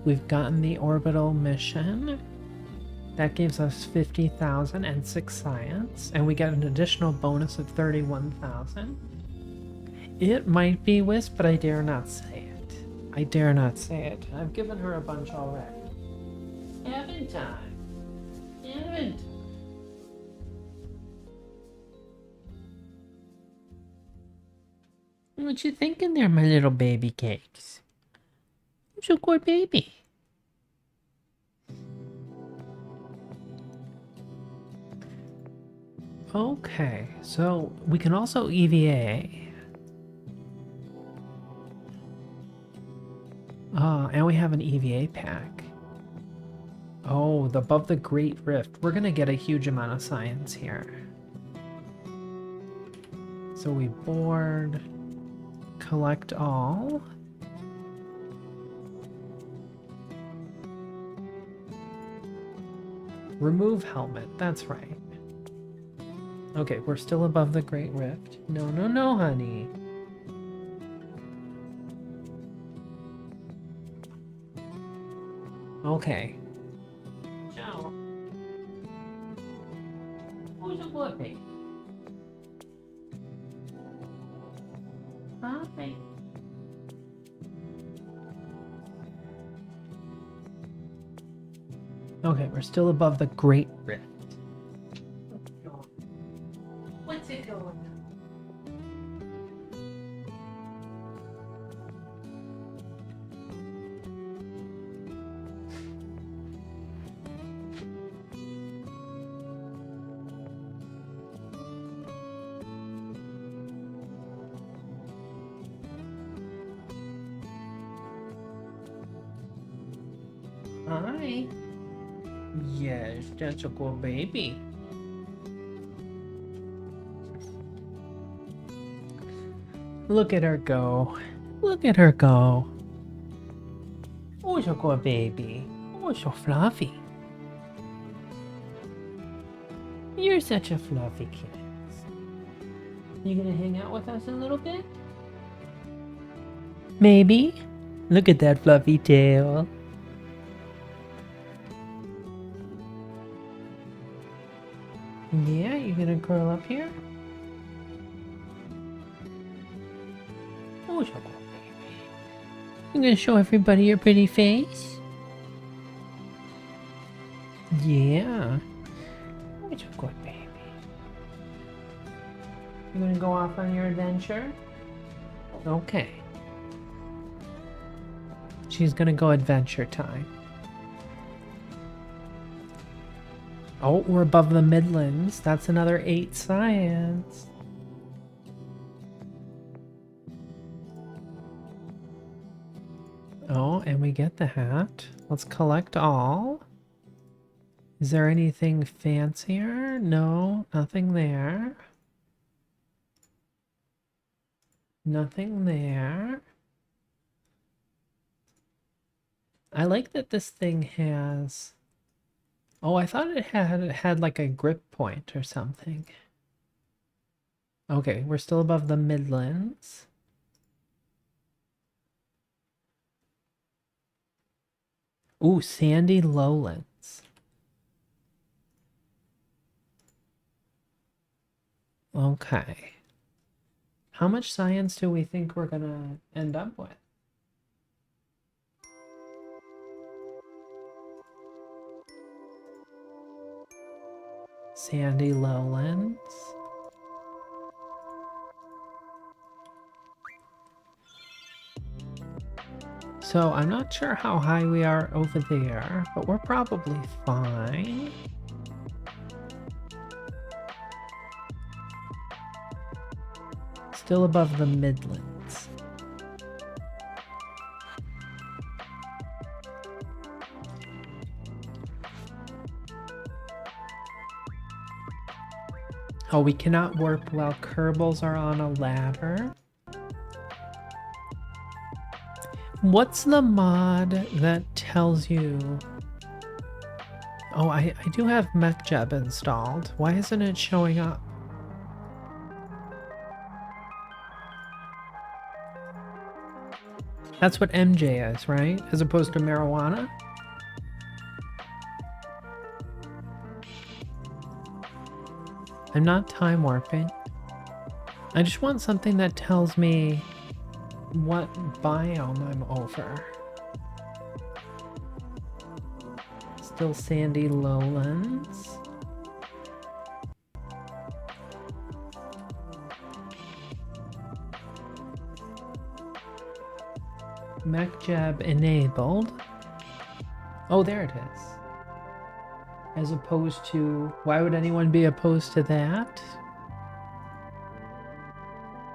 We've gotten the orbital mission. That gives us 50,000 and 6 science, and we get an additional bonus of 31,000. It might be Wisp, but I dare not say it. I dare not say it. I've given her a bunch already. Haven't I? Haven't I? What you thinking there, my little baby cakes? I'm so good baby. Okay, so we can also EVA. And we have an EVA pack. Oh, above the Great Rift. We're gonna get a huge amount of science here. So we board, collect all. Remove helmet, that's right. Okay, we're still above the Great Rift. No, honey. Okay. Ciao. Who's a puppy? Hi. Okay, we're still above the Great Rift. What's it going on? Hi. Yes, that's a good baby. Look at her go. Look at her go. Oh, so good baby. Oh, so fluffy. You're such a fluffy kid. You gonna hang out with us a little bit? Maybe. Look at that fluffy tail. Yeah, you gonna curl up here? Oh, so good baby. You gonna show everybody your pretty face? Yeah. Oh, so good baby. You gonna go off on your adventure? Okay. She's gonna go adventure time. Oh, we're above the Midlands. That's another 8 science. Oh, and we get the hat. Let's collect all. Is there anything fancier? No, nothing there. Nothing there. I like that this thing has... Oh, I thought it had like a grip point or something. Okay, we're still above the Midlands. Ooh, sandy lowlands. Okay. How much science do we think we're gonna end up with? Sandy lowlands. So I'm not sure how high we are over there, but we're probably fine. Still above the Midlands. Oh, we cannot warp while Kerbals are on a ladder. What's the mod that tells you... Oh, I do have MechJeb installed. Why isn't it showing up? That's what MJ is, right? As opposed to marijuana? I'm not time warping. I just want something that tells me what biome I'm over. Still sandy lowlands. MechJab enabled. Oh, there it is. As opposed to, why would anyone be opposed to that?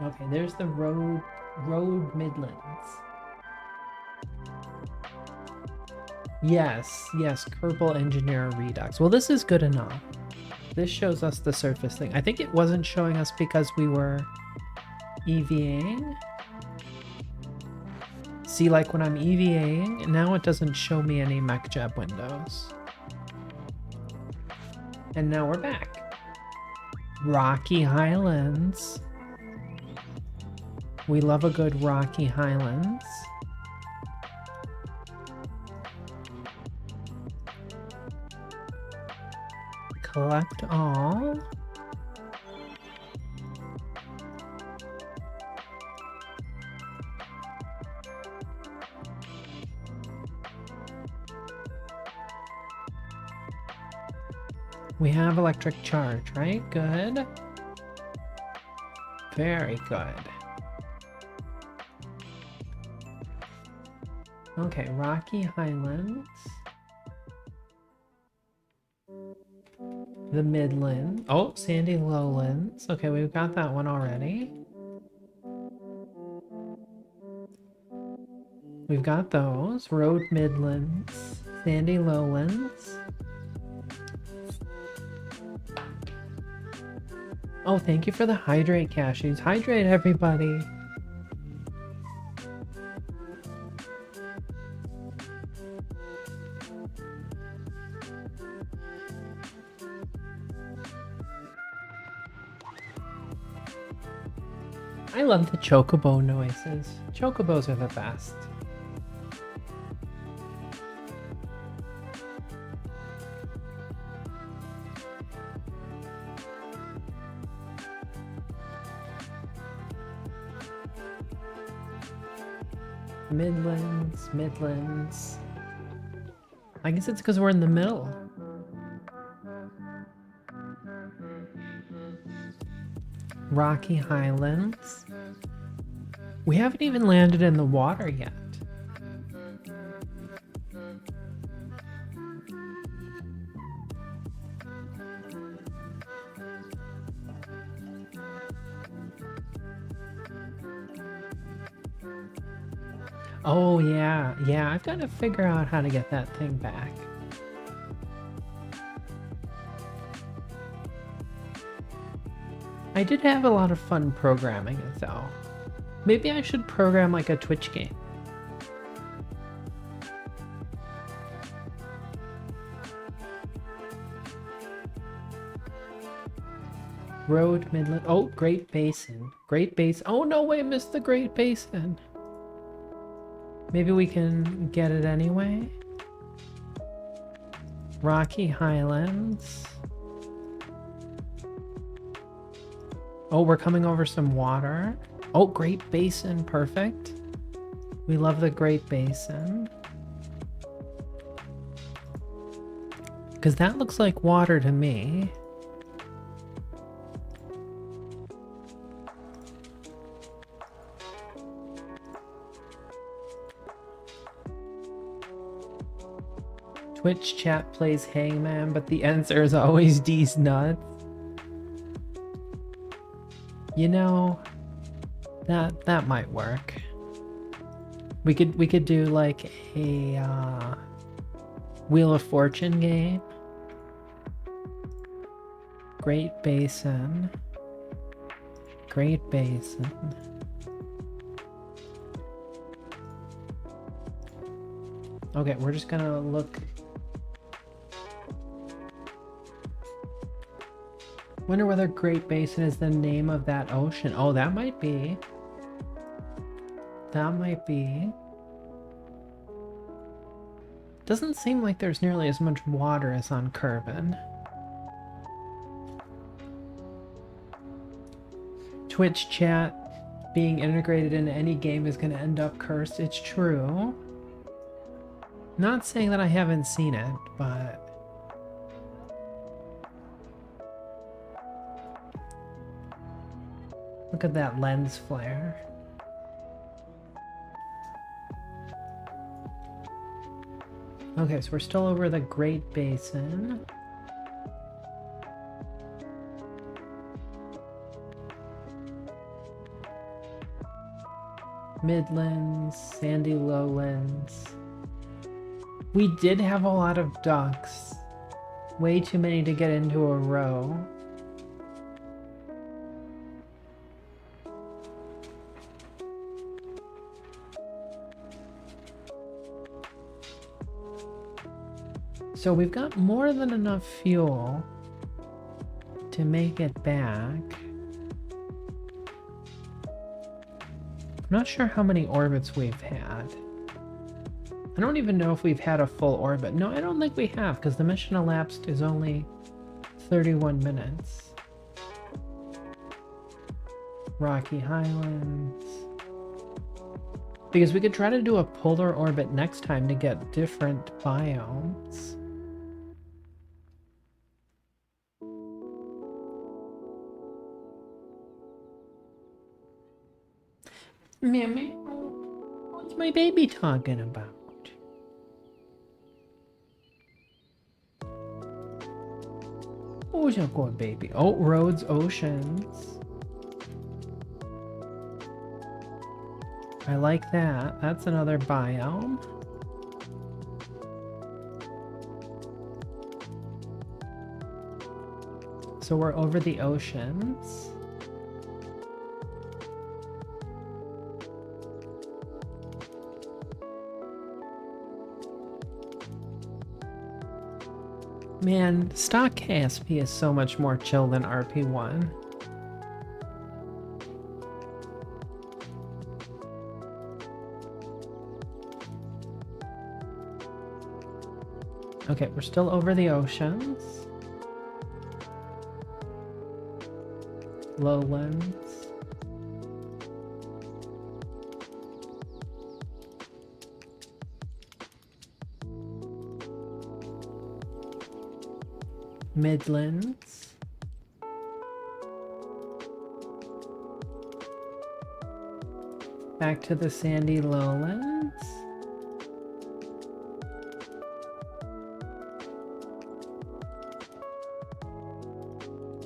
Okay, there's the road Midlands. Yes, Kerbal Engineer Redux. Well, this is good enough. This shows us the surface thing. I think it wasn't showing us because we were EVAing. See, like when I'm EVAing, now it doesn't show me any MechJab windows. And now we're back. Rocky Highlands. We love a good Rocky Highlands. Collect all. We have electric charge, right? Good. Very good. Okay, Rocky Highlands. The Midlands. Oh, Sandy Lowlands. Okay, we've got that one already. We've got those. Road Midlands. Sandy Lowlands. Oh, thank you for the hydrate cashews. Hydrate, everybody. I love the chocobo noises. Chocobos are the best. Midlands. I guess it's because we're in the middle. Rocky Highlands. We haven't even landed in the water yet. Oh, yeah, I've got to figure out how to get that thing back. I did have a lot of fun programming it, though. Maybe I should program like a Twitch game. Road Midland. Oh, Great Basin. Great Basin. Oh, no way, missed the Great Basin. Maybe we can get it anyway. Rocky Highlands. Oh, we're coming over some water. Oh, Great Basin. Perfect. We love the Great Basin. Because that looks like water to me. Twitch chat plays Hangman, but the answer is always D's nuts. You know, that might work. We could do like a Wheel of Fortune game. Great Basin. Great Basin. Okay, we're just gonna look. Wonder whether Great Basin is the name of that ocean. Oh, that might be. That might be. Doesn't seem like there's nearly as much water as on Kerbin. Twitch chat being integrated into any game is going to end up cursed. It's true. Not saying that I haven't seen it, but... Look at that lens flare. Okay, so we're still over the Great Basin. Midlands, sandy lowlands. We did have a lot of ducks. Way too many to get into a row. So we've got more than enough fuel to make it back. I'm not sure how many orbits we've had. I don't even know if we've had a full orbit. No, I don't think we have, because the mission elapsed is only 31 minutes. Rocky Highlands. Because we could try to do a polar orbit next time to get different biomes. Mammy, what's my baby talking about? Who's your good baby? Oh, roads, oceans. I like that. That's another biome. So we're over the oceans. Man, stock KSP is so much more chill than RP1. Okay, we're still over the oceans. Lowlands. Midlands. Back to the sandy lowlands.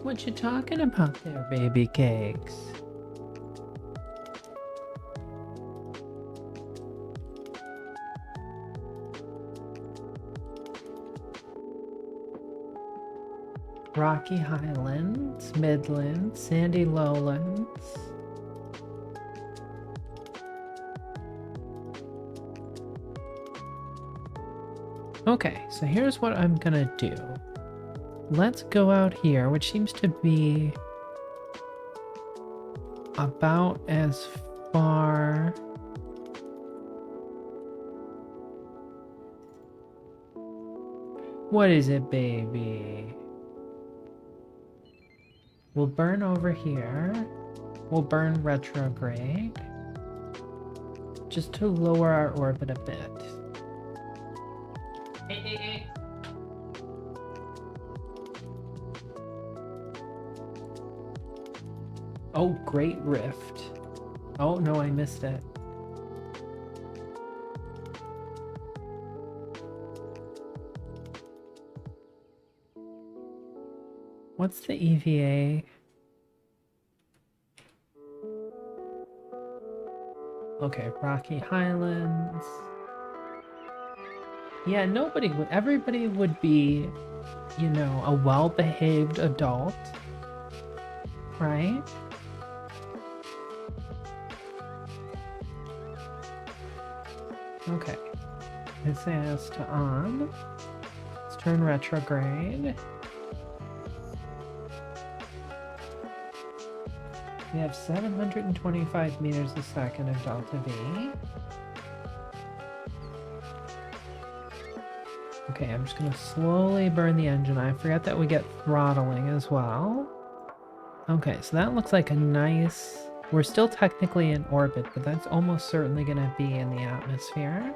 What you talking about there, baby cakes? Rocky Highlands, Midlands, sandy lowlands. Okay, so here's what I'm gonna do. Let's go out here, which seems to be about as far... What is it, baby? We'll burn over here. We'll burn retrograde. Just to lower our orbit a bit. Oh, Great Rift. Oh, no, I missed it. What's the EVA? Okay, Rocky Highlands. Yeah, everybody would be, you know, a well-behaved adult, right? Okay. Advance to on. Let's turn retrograde. We have 725 meters a second of delta V. Okay, I'm just gonna slowly burn the engine. I forget that we get throttling as well. Okay, so that looks like a nice... We're still technically in orbit, but that's almost certainly gonna be in the atmosphere.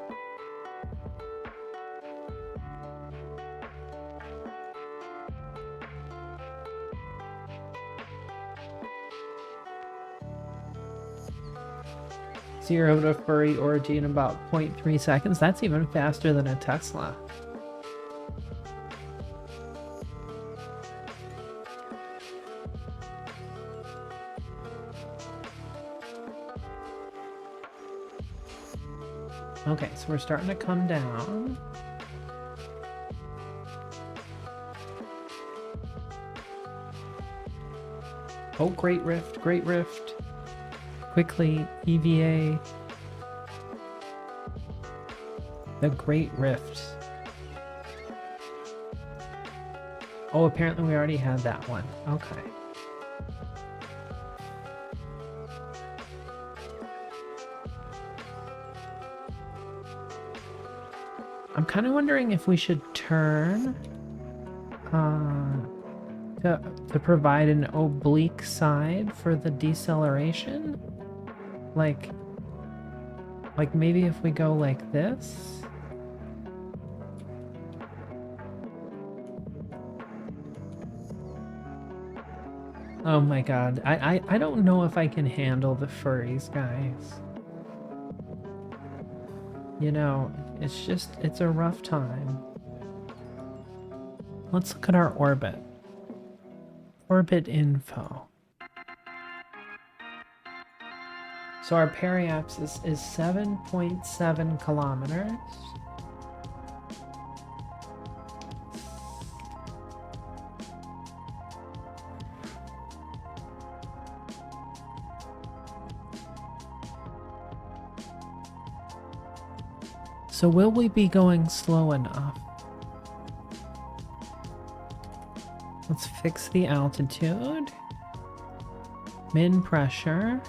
Zero to furry origin in about 0.3 seconds. That's even faster than a Tesla. Okay, so we're starting to come down. Oh, Great Rift, Great Rift. Quickly, EVA. The Great Rift. Oh, apparently we already had that one. Okay. I'm kind of wondering if we should turn to provide an oblique side for the deceleration. Like maybe if we go like this. Oh my god, I don't know if I can handle the furries, guys. You know, it's a rough time. Let's look at our orbit. Orbit info. So our periapsis is 7.7 kilometers. So will we be going slow enough? Let's fix the altitude. Min pressure.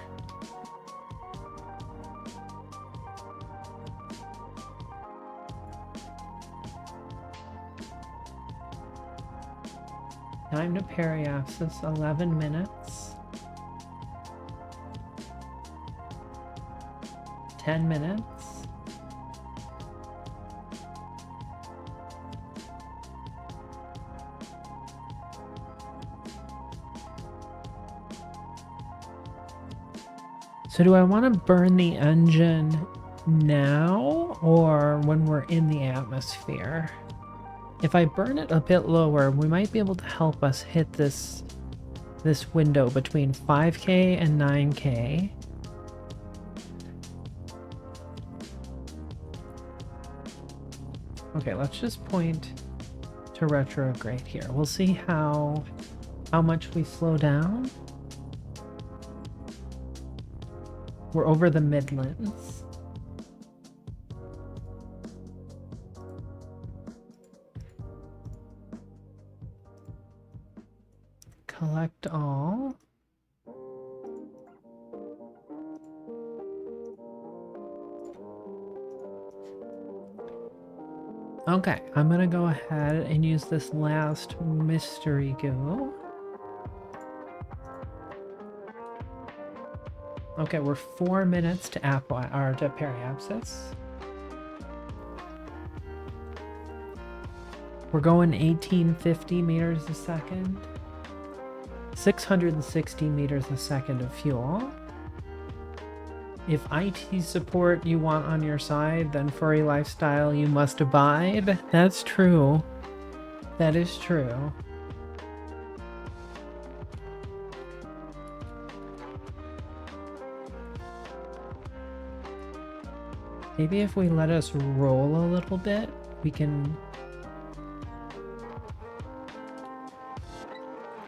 Time to periapsis, 11 minutes. 10 minutes. So do I want to burn the engine now or when we're in the atmosphere? If I burn it a bit lower, we might be able to help us hit this window between 5K and 9K. Okay, let's just point to retrograde here. We'll see how much we slow down. We're over the Midlands. Collect all. Okay, I'm gonna go ahead and use this last mystery goo. Okay, we're 4 minutes to periapsis. We're going 1850 meters a second. 660 meters a second of fuel. If IT support you want on your side, then furry lifestyle you must abide. That's true. That is true. Maybe if we let us roll a little bit, we can...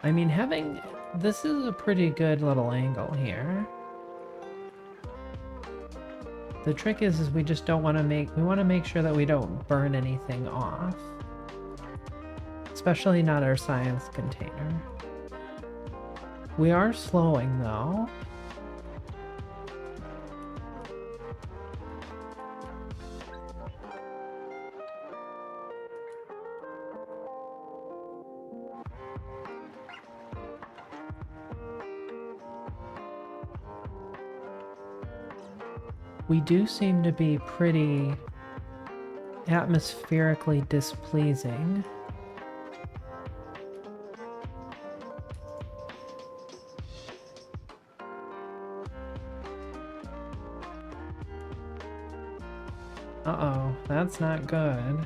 I mean, having... This is a pretty good little angle here. The trick is we just don't want to make... We want to make sure that we don't burn anything off. Especially not our science container. We are slowing, though. We do seem to be pretty atmospherically displeasing. Uh-oh, that's not good.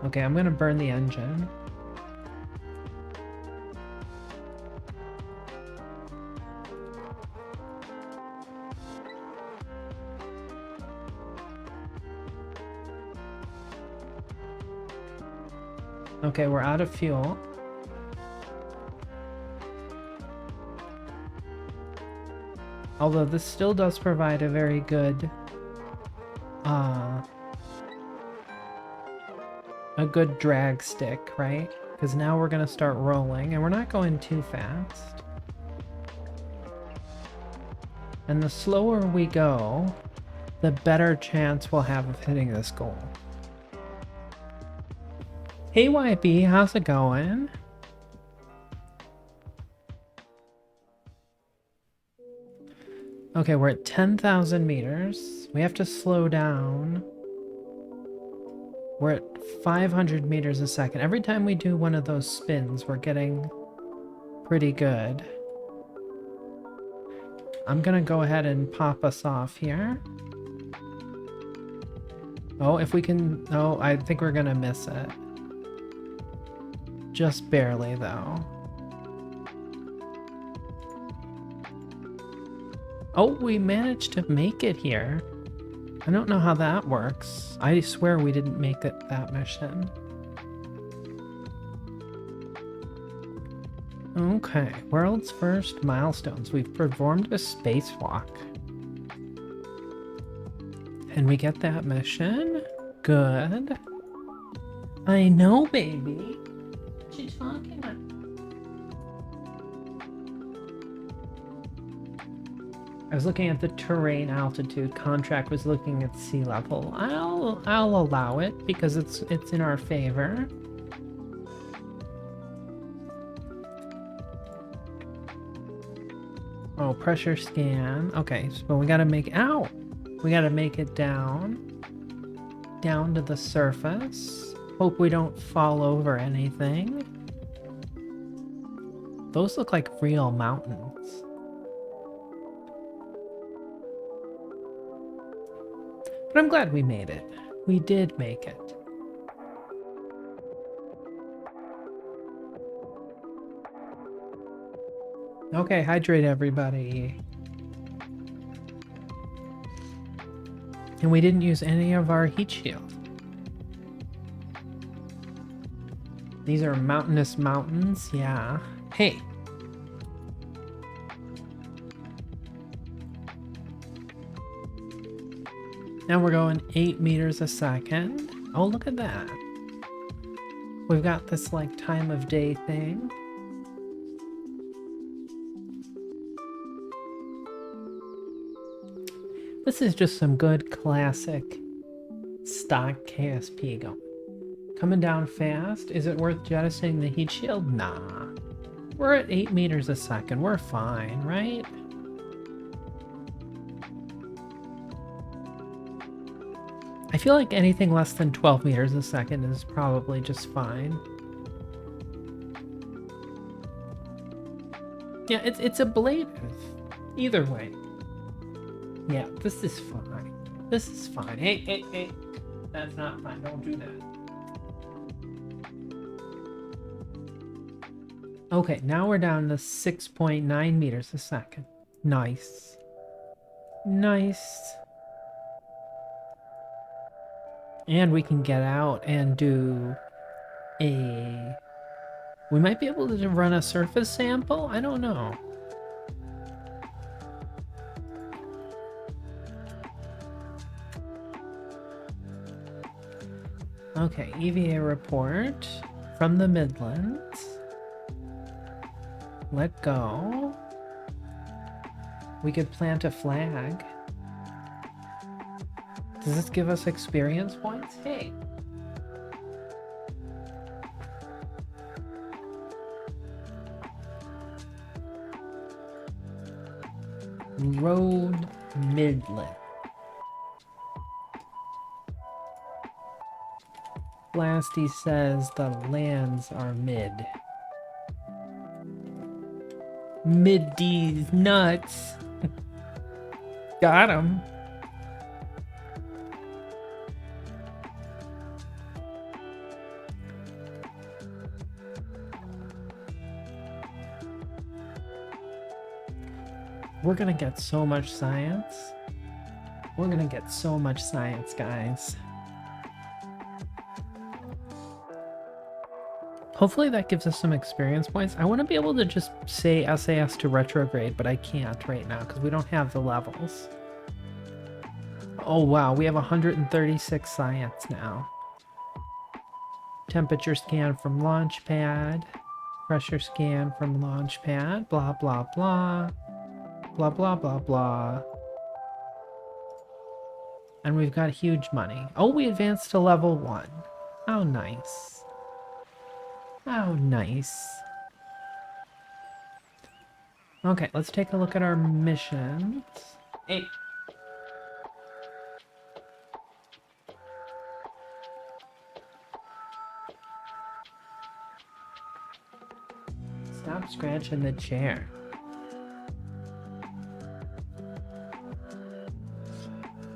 Okay, I'm gonna burn the engine. Okay, we're out of fuel. Although this still does provide a very good, a good drag stick, right? Because now we're gonna start rolling, and we're not going too fast. And the slower we go, the better chance we'll have of hitting this goal. Hey YB, how's it going? Okay, we're at 10,000 meters. We have to slow down. We're at 500 meters a second. Every time we do one of those spins, we're getting pretty good. I'm gonna go ahead and pop us off here. Oh, if we can... Oh, I think we're gonna miss it. Just barely, though. Oh, we managed to make it here. I don't know how that works. I swear we didn't make it that mission. Okay, world's first milestones. We've performed a spacewalk. And we get that mission. Good. I know, baby. What you talking about? I was looking at the terrain altitude. Contract was looking at sea level. I'll allow it because it's in our favor. Oh, pressure scan. Okay, so we gotta make we gotta make it down to the surface. Hope we don't fall over anything. Those look like real mountains. But I'm glad we made it. We did make it. Okay, hydrate everybody. And we didn't use any of our heat shield. These are mountainous mountains, yeah. Hey. Now we're going 8 meters a second. Oh, look at that. We've got this like time of day thing. This is just some good classic stock KSP going. Coming down fast. Is it worth jettisoning the heat shield? Nah. We're at 8 meters a second. We're fine, right? I feel like anything less than 12 meters a second is probably just fine. Yeah, it's ablative. Either way. Yeah, this is fine. This is fine. Hey. That's not fine. Don't do that. Okay, now we're down to 6.9 meters a second. Nice. Nice. And we can get out and do a... We might be able to run a surface sample? I don't know. Okay, EVA report from the Midlands. Let go. We could plant a flag. Does this give us experience points? Hey. Road Midland. Blasty says the lands are mid. Mid-D's nuts. Got him. We're gonna get so much science. We're gonna get so much science, guys. Hopefully that gives us some experience points. I want to be able to just say SAS to retrograde, but I can't right now because we don't have the levels. Oh wow, we have 136 science now. Temperature scan from launch pad. Pressure scan from launch pad. Blah, blah, blah. Blah, blah, blah, blah. And we've got huge money. Oh, we advanced to level 1. How nice. How nice. Okay, let's take a look at our missions. Hey. Stop scratching the chair.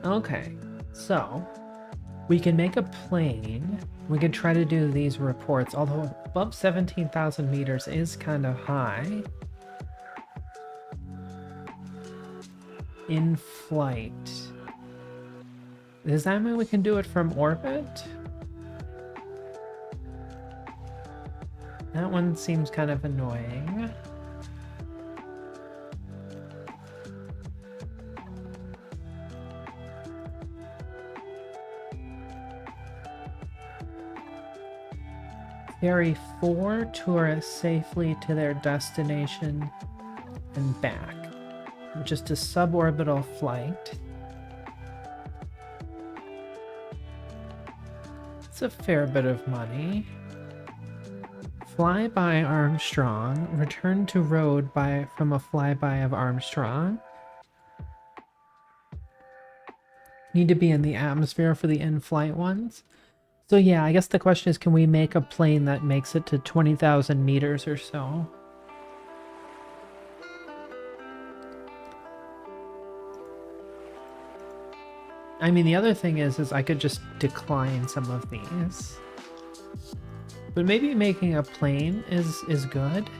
Okay, so we can make a plane. We could try to do these reports, although above 17,000 meters is kind of high. In flight. Does that mean we can do it from orbit? That one seems kind of annoying. Ferry 4 tourists safely to their destination and back. Just a suborbital flight. It's a fair bit of money. Flyby Armstrong. Return to road from a flyby of Armstrong. Need to be in the atmosphere for the in-flight ones. So yeah, I guess the question is, can we make a plane that makes it to 20,000 meters or so? I mean, the other thing is I could just decline some of these. But maybe making a plane is good.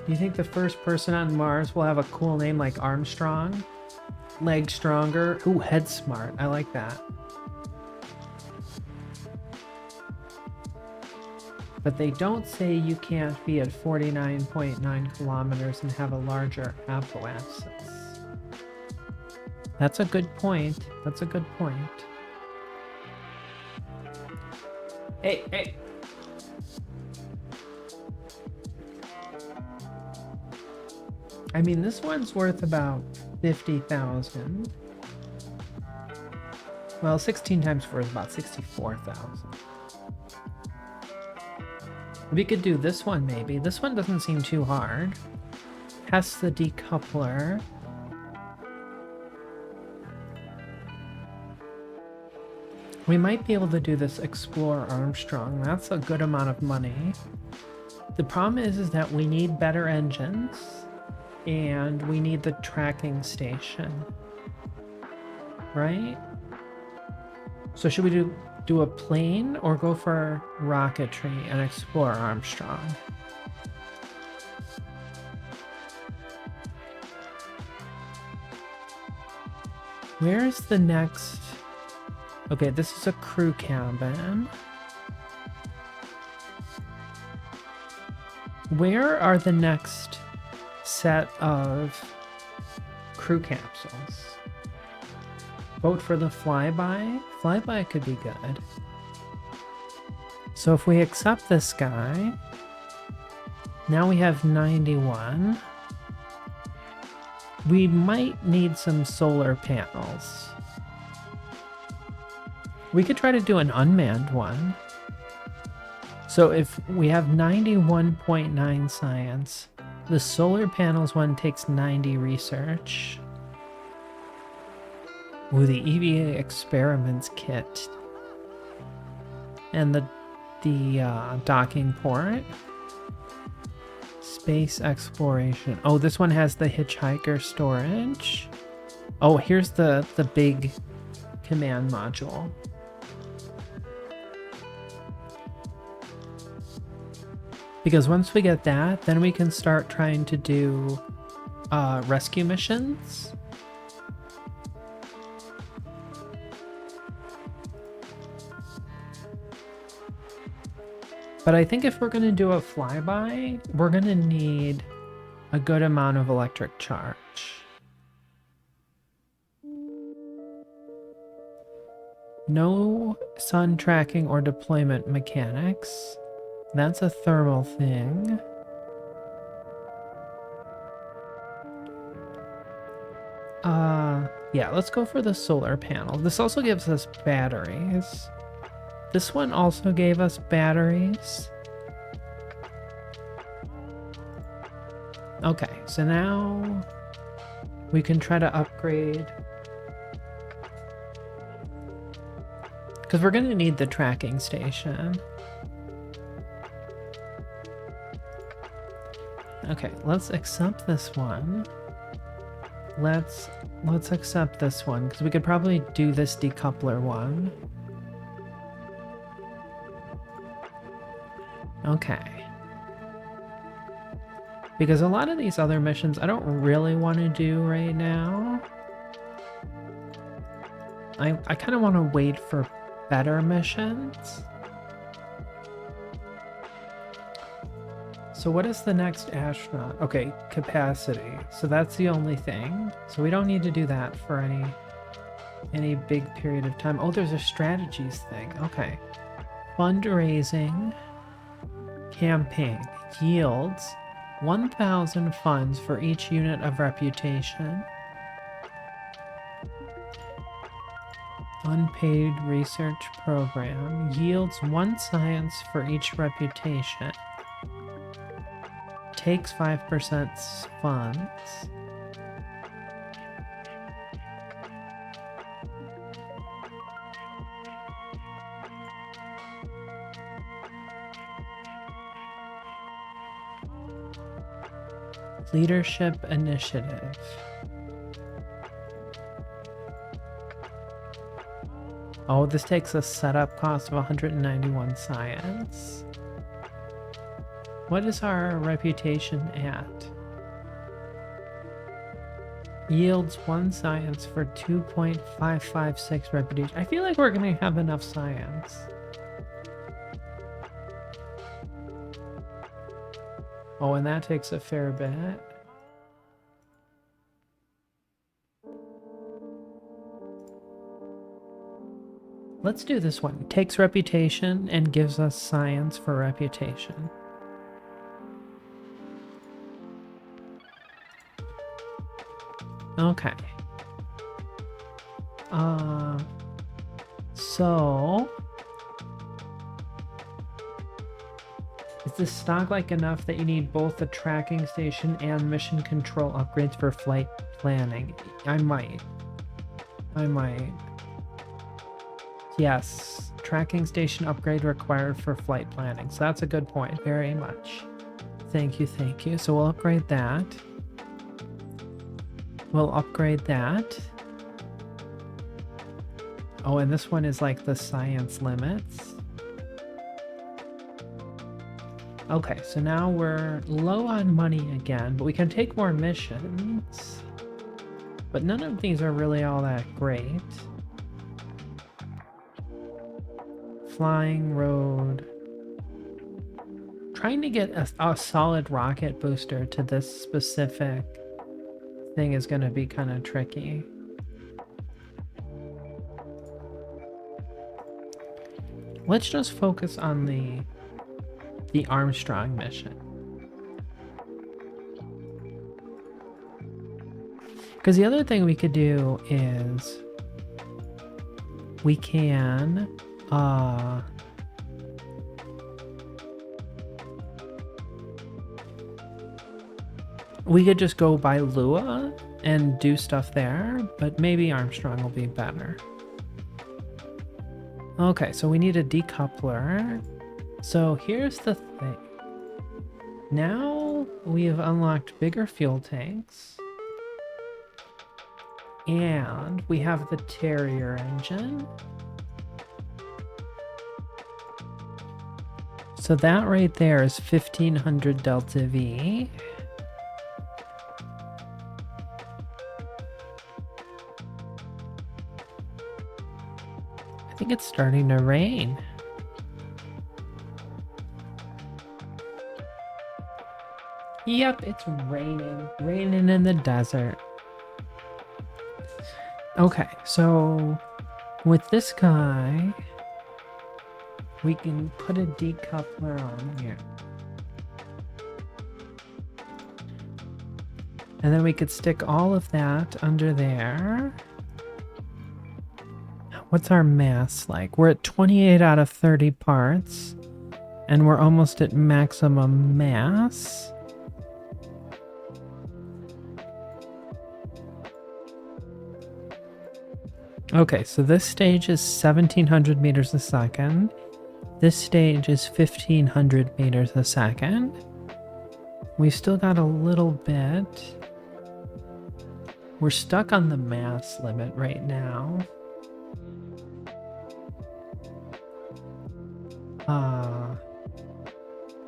Do you think the first person on Mars will have a cool name like Armstrong? Leg stronger. Ooh, head smart. I like that. But they don't say you can't be at 49.9 kilometers and have a larger apoapsis. That's a good point. That's a good point. Hey, hey. I mean, this one's worth about 50,000. Well, 16 times 4 is about 64,000. We could do this one maybe. This one doesn't seem too hard. Test the decoupler. We might be able to do this Explore Armstrong. That's a good amount of money. The problem is that we need better engines and we need the tracking station, right? So should we do a plane or go for rocketry and Explore Armstrong? Where's the next? Okay, this is a crew cabin. Where are the next set of crew capsules? Vote for the flyby. Flyby could be good. So if we accept this guy, now we have 91. We might need some solar panels. We could try to do an unmanned one. So if we have 91.9 science, the solar panels one takes 90 research. Ooh, the EVA experiments kit. And the docking port. Space exploration. Oh, this one has the hitchhiker storage. Oh, here's the big command module. Because once we get that, then we can start trying to do rescue missions. But I think if we're going to do a flyby, we're going to need a good amount of electric charge. No sun tracking or deployment mechanics. That's a thermal thing. Yeah, let's go for the solar panel. This also gives us batteries. This one also gave us batteries. Okay, so now we can try to upgrade. Because we're going to need the tracking station. Okay, let's accept this one. Let's accept this one, because we could probably do this decoupler one. Okay. Because a lot of these other missions I don't really want to do right now. I kind of want to wait for better missions. So what is the next astronaut? Okay, capacity. So that's the only thing. So we don't need to do that for any big period of time. Oh, there's a strategies thing. Okay. Fundraising campaign yields 1,000 funds for each unit of reputation. Unpaid research program yields 1 science for each reputation. Takes 5% funds. Leadership initiative. Oh, this takes a setup cost of 191 science. What is our reputation at? Yields 1 science for 2.556 reputation. I feel like we're going to have enough science. Oh, and that takes a fair bit. Let's do this one. Takes reputation and gives us science for reputation. Okay. So is this stock like enough that you need both the tracking station and mission control upgrades for flight planning? I might. Yes, tracking station upgrade required for flight planning. So that's a good point. Very much. Thank you, thank you. So we'll upgrade that. We'll upgrade that. Oh, and this one is like the science limits. Okay, so now we're low on money again, but we can take more missions. but none of these are really all that great. Flying road. Trying to get a solid rocket booster to this specific thing is going to be kind of tricky. Let's just focus on the Armstrong mission. Because the other thing we could do is we can we could just go by Lua and do stuff there, but maybe Armstrong will be better. Okay, so we need a decoupler. So here's the thing. Now we have unlocked bigger fuel tanks. And we have the Terrier engine. So that right there is 1500 Delta V. I think it's starting to rain. Yep, it's raining. Raining in the desert. Okay, so with this guy, we can put a decoupler on here. And then we could stick all of that under there. What's our mass like? We're at 28 out of 30 parts, and we're almost at maximum mass. Okay, so this stage is 1700 meters a second. This stage is 1500 meters a second. We've still got a little bit. We're stuck on the mass limit right now.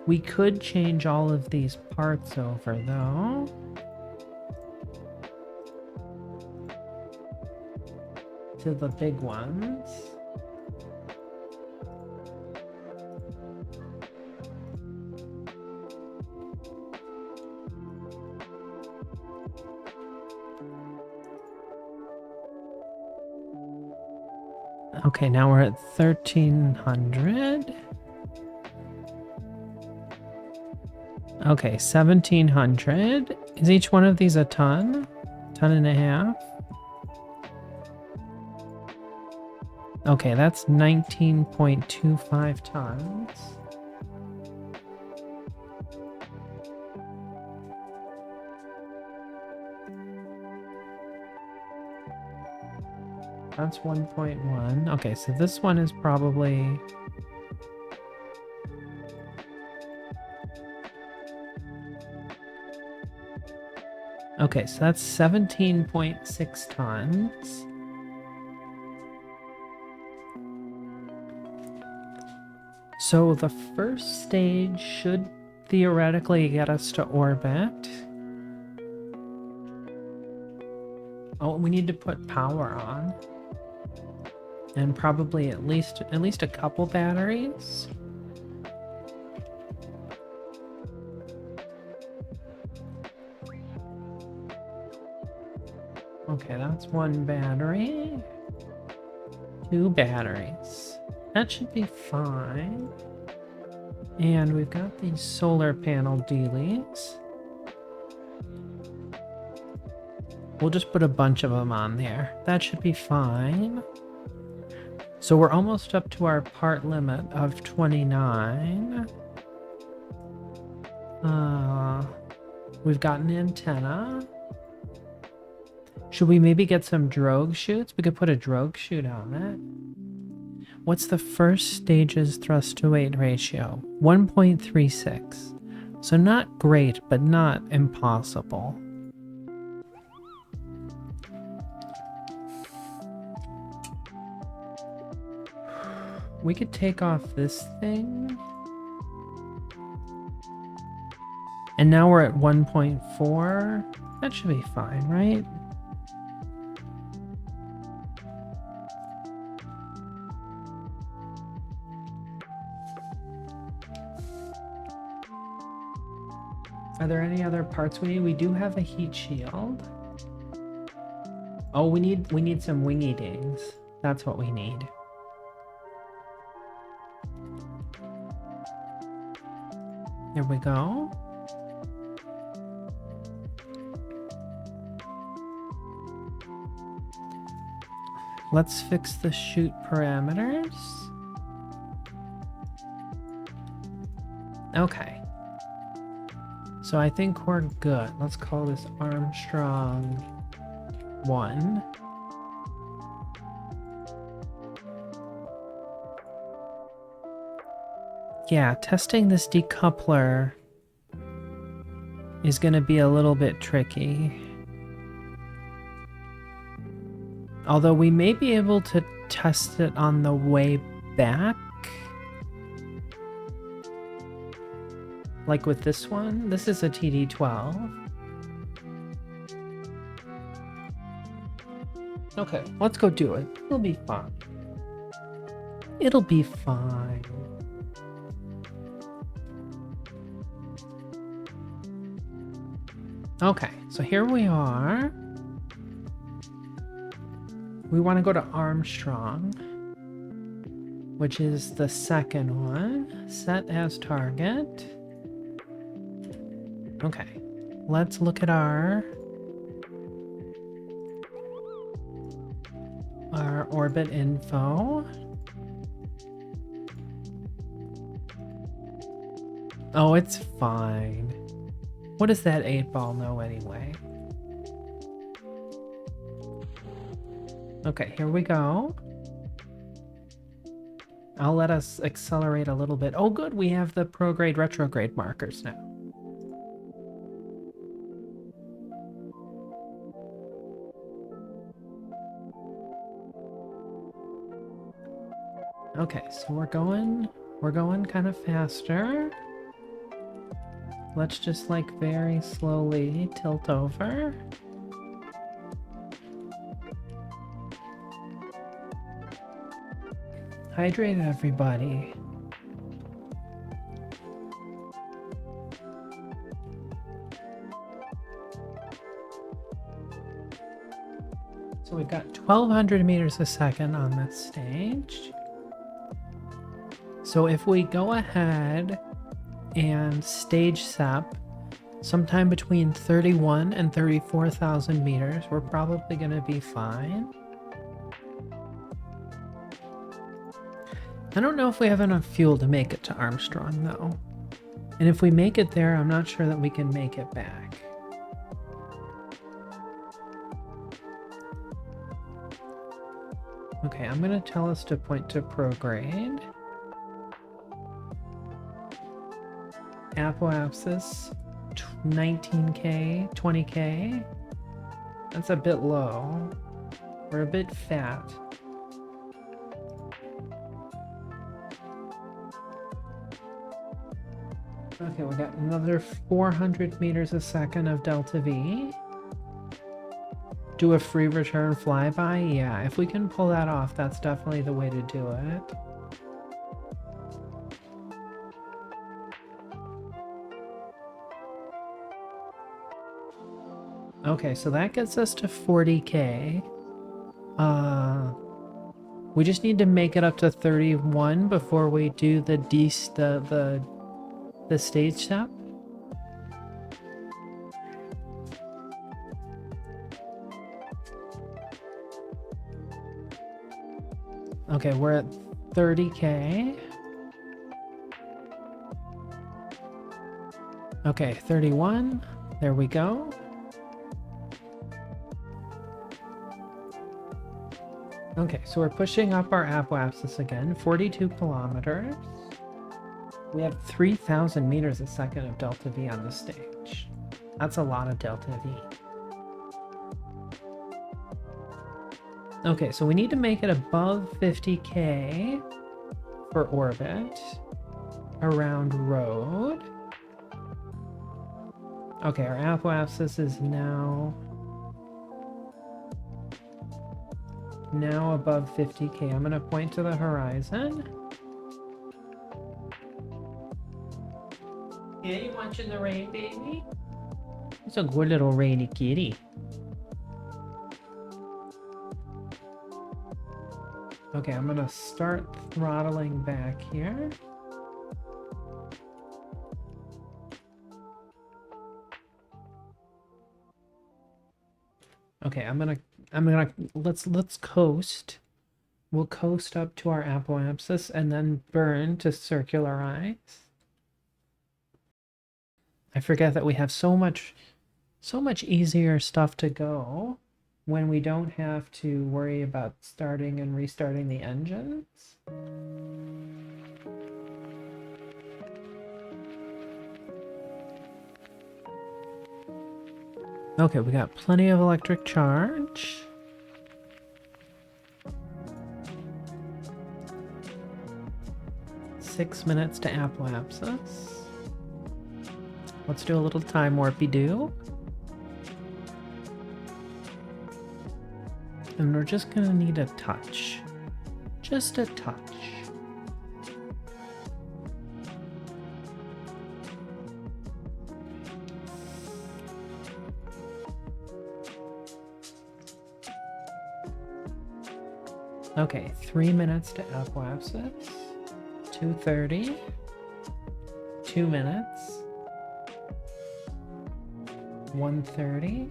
We could change all of these parts over though. To the big ones. Okay, now we're at 1300. Okay, 1700. Is each one of these a ton? Ton and a half? Okay, that's 19.25 tons. That's 1.1. Okay, so this one is probably... Okay, so that's 17.6 tons. So the first stage should theoretically get us to orbit. Oh, we need to put power on. And probably at least a couple batteries. Okay, that's one battery. 2 batteries. That should be fine. And we've got these solar panel dealies. We'll just put a bunch of them on there. That should be fine. So we're almost up to our part limit of 29. We've got an antenna. Should we maybe get some drogue chutes? We could put a drogue chute on it. What's the first stage's thrust to weight ratio? 1.36. So not great, but not impossible. We could take off this thing. And now we're at 1.4. That should be fine, right? Are there any other parts we need? We do have a heat shield. Oh, we need some wingy dings. That's what we need. There we go. Let's fix the chute parameters. Okay. So I think we're good. Let's call this Armstrong 1. Yeah, testing this decoupler is going to be a little bit tricky. Although we may be able to test it on the way back. Like with this one. This is a TD12. Okay, let's go do it. It'll be fine. It'll be fine. Okay, so here we are. We want to go to Armstrong, which is the second one. Set as target. Okay, let's look at our orbit info. Oh, it's fine. What does that 8-ball know anyway? Okay, here we go. I'll let us accelerate a little bit. Oh good, we have the prograde retrograde markers now. Okay, so we're going kind of faster. Let's just like very slowly tilt over. Hydrate everybody. So we've got 1200 meters a second on this stage. So if we go ahead and stage sep sometime between 31 and 34,000 meters, we're probably going to be fine. I don't know if we have enough fuel to make it to Armstrong though. And if we make it there, I'm not sure that we can make it back. Okay, I'm going to tell us to point to prograde. Apoapsis 19K, 20K. That's a bit low. We're a bit fat. Okay, we got another 400 meters a second of delta V. Do a free return flyby? Yeah, if we can pull that off, that's definitely the way to do it. Okay, so that gets us to 40K. We just need to make it up to 31 before we do the stage step. Okay, we're at 30K. Okay, 31. There we go. Okay, so we're pushing up our apoapsis again, 42 kilometers. We have 3,000 meters a second of delta V on the stage. That's a lot of delta V. Okay, so we need to make it above 50K for orbit around road. Okay, our apoapsis is now above 50K. I'm going to point to the horizon. Yeah, you watching the rain, baby? It's a good little rainy kitty. Okay, I'm gonna start throttling back here. Okay, let's coast. We'll coast up to our apoapsis and then burn to circularize. I forget that we have so much easier stuff to go when we don't have to worry about starting and restarting the engines. Okay, we got plenty of electric charge. Six minutes to apoapsis. Let's do a little time warpy-doo. And we're just gonna need a touch. Just a touch. Okay, 3 minutes to apoapsis. 2:30. 2 minutes. 1:30.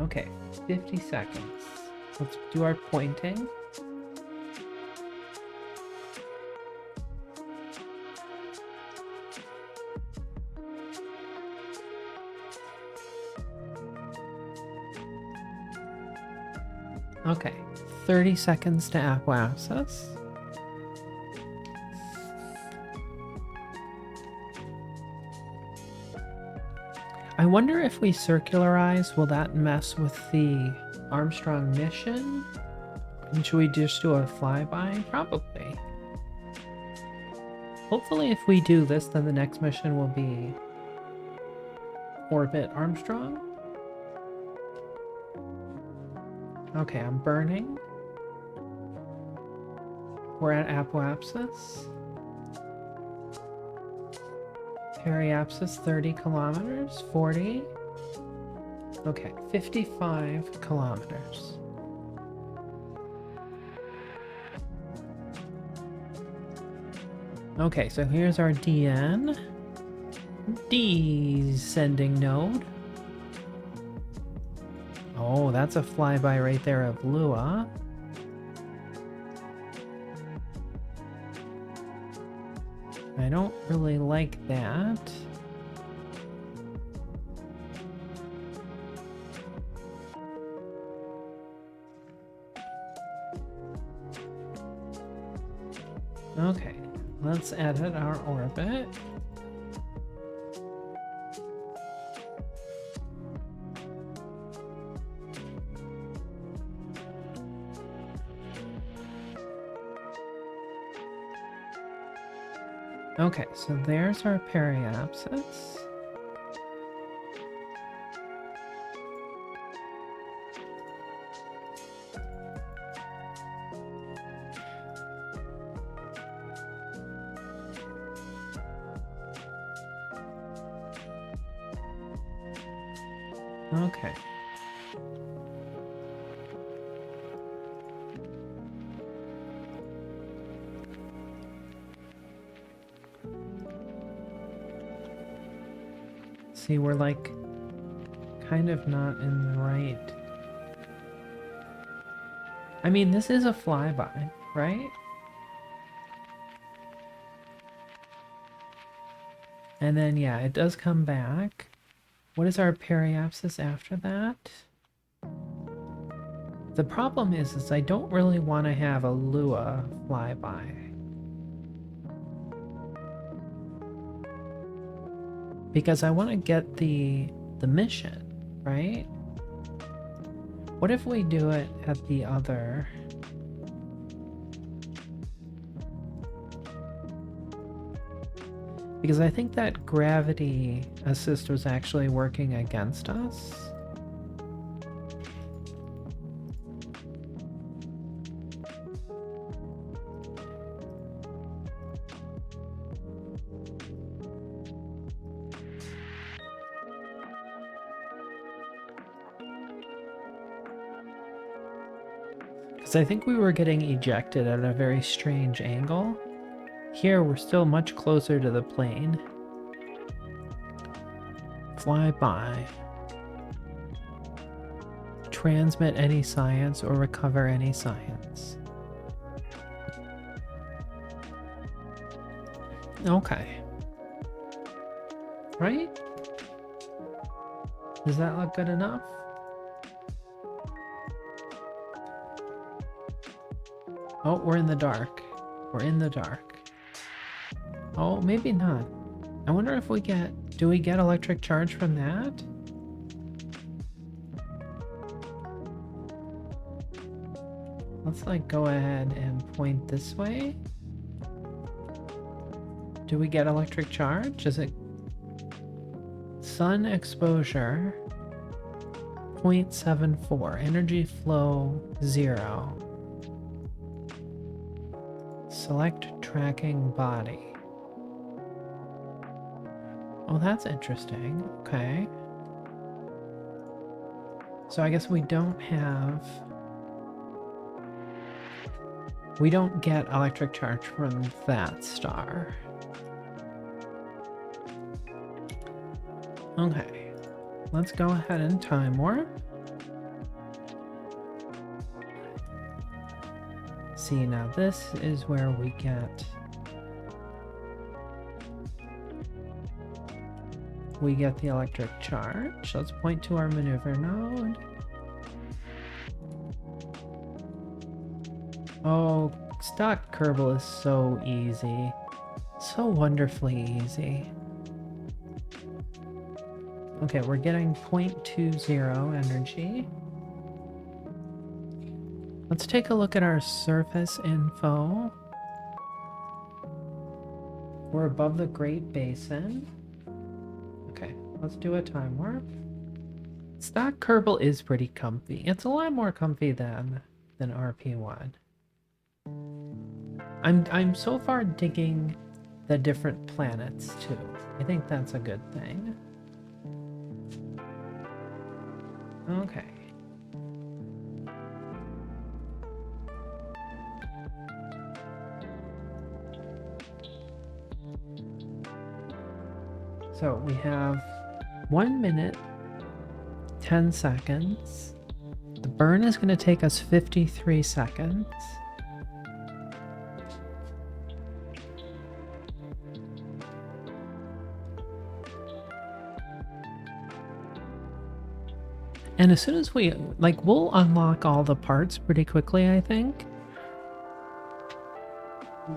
Okay, 50 seconds. Let's do our pointing. Okay, 30 seconds to apoapsis. I wonder if we circularize, will that mess with the Armstrong mission? And should we just do a flyby? Probably. Hopefully if we do this, then the next mission will be orbit Armstrong. Okay, I'm burning. We're at apoapsis. Periapsis 30 kilometers, 40. Okay, 55 kilometers. Okay, so here's our DN. Descending node. Oh, that's a flyby right there of Lua. I don't really like that. Okay, let's edit our orbit. Okay, so there's our periapsis. Okay. See, we're like kind of not in the right. I mean, this is a flyby, right? And then, yeah, it does come back. What is our periapsis after that? The problem is I don't really want to have a Lua flyby. Because I want to get the mission, right? What if we do it at the other? Because I think that gravity assist was actually working against us. Because I think we were getting ejected at a very strange angle. Here, we're still much closer to the plane. Fly by. Transmit any science or recover any science. Okay. Right? Does that look good enough? Oh, we're in the dark. We're in the dark. Oh, maybe not. I wonder if we get... Do we get electric charge from that? Let's like go ahead and point this way. Do we get electric charge? Is it sun exposure 0.74, energy flow 0. Select tracking body. Oh, that's interesting. Okay. So I guess we don't get electric charge from that star. Okay, let's go ahead and time warp. See, now this is where we get the electric charge. Let's point to our maneuver node. Oh, stock Kerbal is so easy. So wonderfully easy. Okay, we're getting 0.20 energy. Let's take a look at our surface info. We're above the Great Basin. Okay, let's do a time warp. Stock Kerbal is pretty comfy. It's a lot more comfy than RP1. I'm so far digging the different planets too. I think that's a good thing. Okay. So we have 1 minute, 10 seconds. The burn is going to take us 53 seconds. And as soon as we'll unlock all the parts pretty quickly, I think.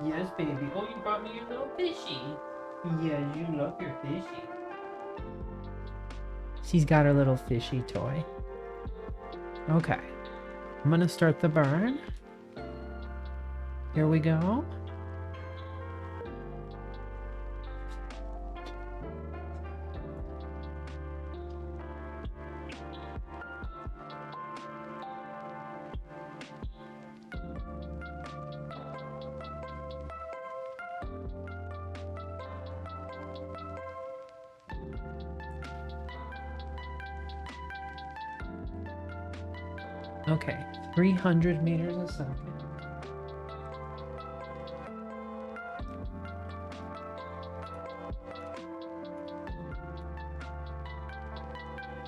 Yes, baby. Oh, you brought me your little fishy. Yeah, you love your fishy. She's got her little fishy toy. Okay. I'm gonna start the burn. Here we go. Okay, 300 meters a second.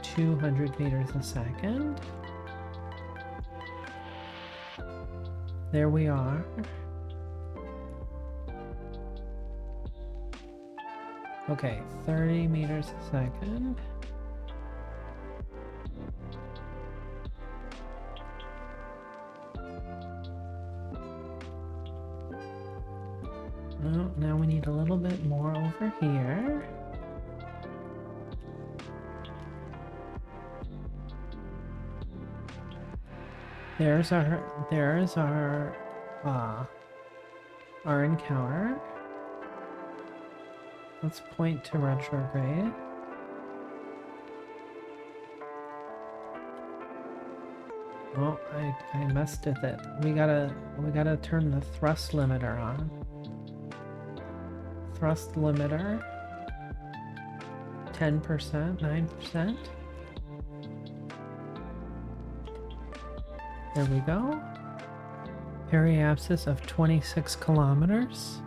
$200 meters a second. There we are. Okay, 30 meters a second. Oh, now we need a little bit more over here. There's our encounter. Let's point to retrograde. Oh, I messed with it. We gotta turn the thrust limiter on. Thrust limiter. 10%, 9%. There we go. Periapsis of 26 kilometers.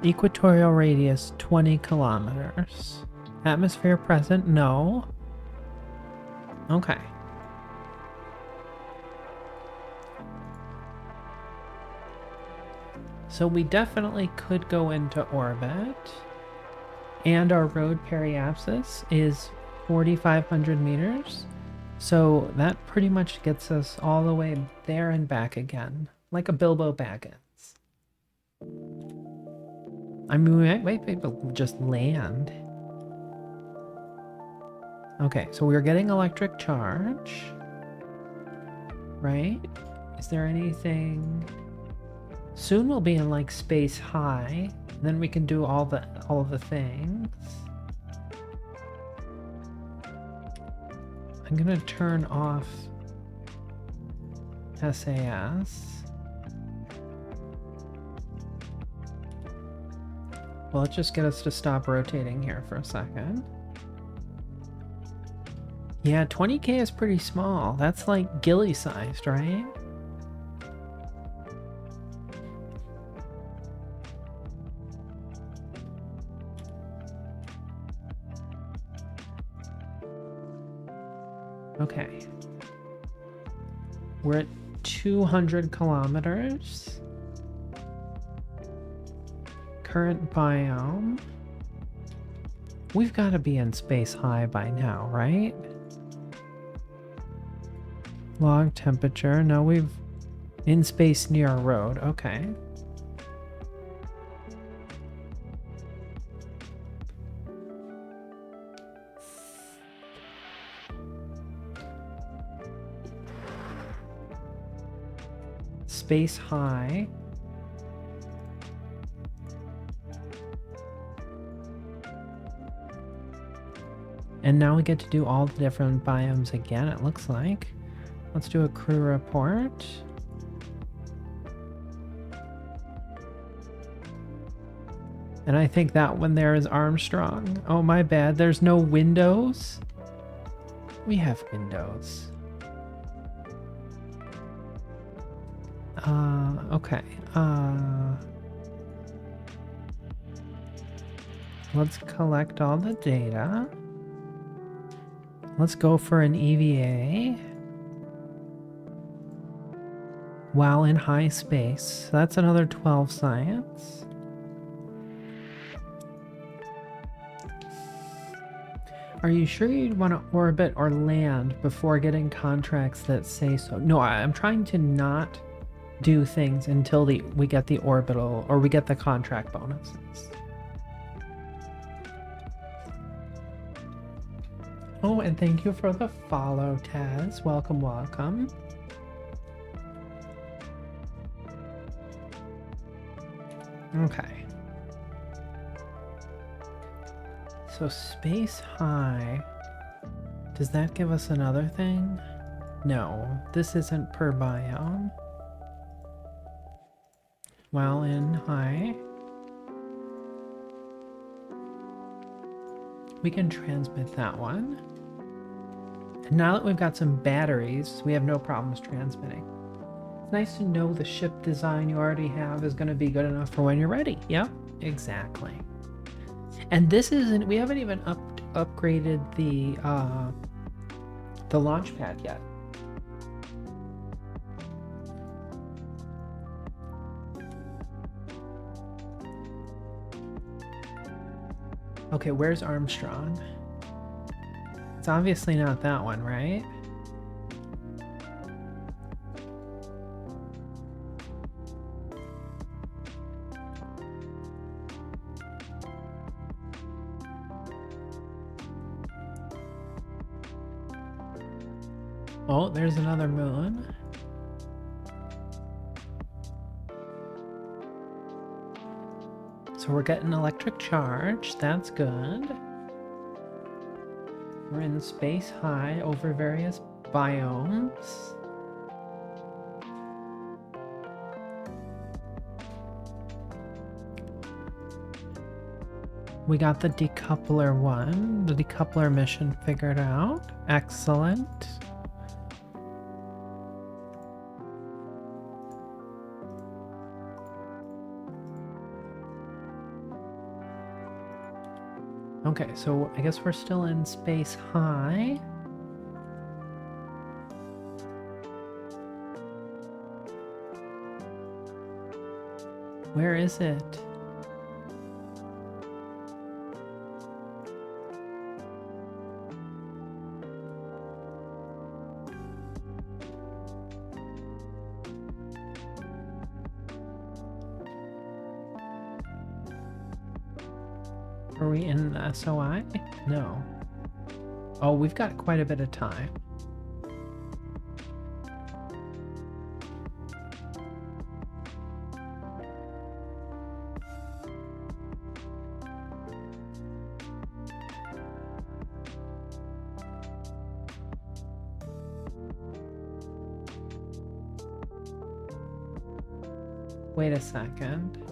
Equatorial radius 20 kilometers. Atmosphere present? No. Okay. So we definitely could go into orbit. And our road periapsis is 4,500 meters. So that pretty much gets us all the way there and back again. Like a Bilbo Baggins. I mean, we might be able to just land. Okay, so we're getting electric charge. Right? Is there anything... Soon we'll be in like space high. Then we can do all of the things. I'm gonna turn off SAS. Well, let's just get us to stop rotating here for a second. Yeah, 20K is pretty small. That's like ghillie sized, right? Okay. We're at 200 kilometers. Current biome. We've got to be in space high by now, right? Log temperature. No, we've in space near a road. Okay. Space high. And now we get to do all the different biomes again, it looks like. Let's do a crew report. And I think that one there is Armstrong. Oh, my bad. There's no windows. We have windows. Okay. Let's collect all the data. Let's go for an EVA. While in high space. So that's another 12 science. Are you sure you'd want to orbit or land before getting contracts that say so? No, I'm trying to not do things until we get the orbital or we get the contract bonuses. Oh, and thank you for the follow, Taz. Welcome, welcome. Okay. So space high, does that give us another thing? No, this isn't per biome. While in high, we can transmit that one. And now that we've got some batteries, we have no problems transmitting. It's nice to know the ship design you already have is going to be good enough for when you're ready. Yep, exactly. And this isn't, we haven't even upgraded the launch pad yet. Okay, where's Armstrong? It's obviously not that one, right? Oh, there's another moon. So we're getting electric charge, that's good. We're in space high over various biomes. We got the decoupler one, the decoupler mission figured out. Excellent. Okay, so I guess we're still in space high. Where is it? Are we in the SOI? No. Oh, we've got quite a bit of time. Wait a second.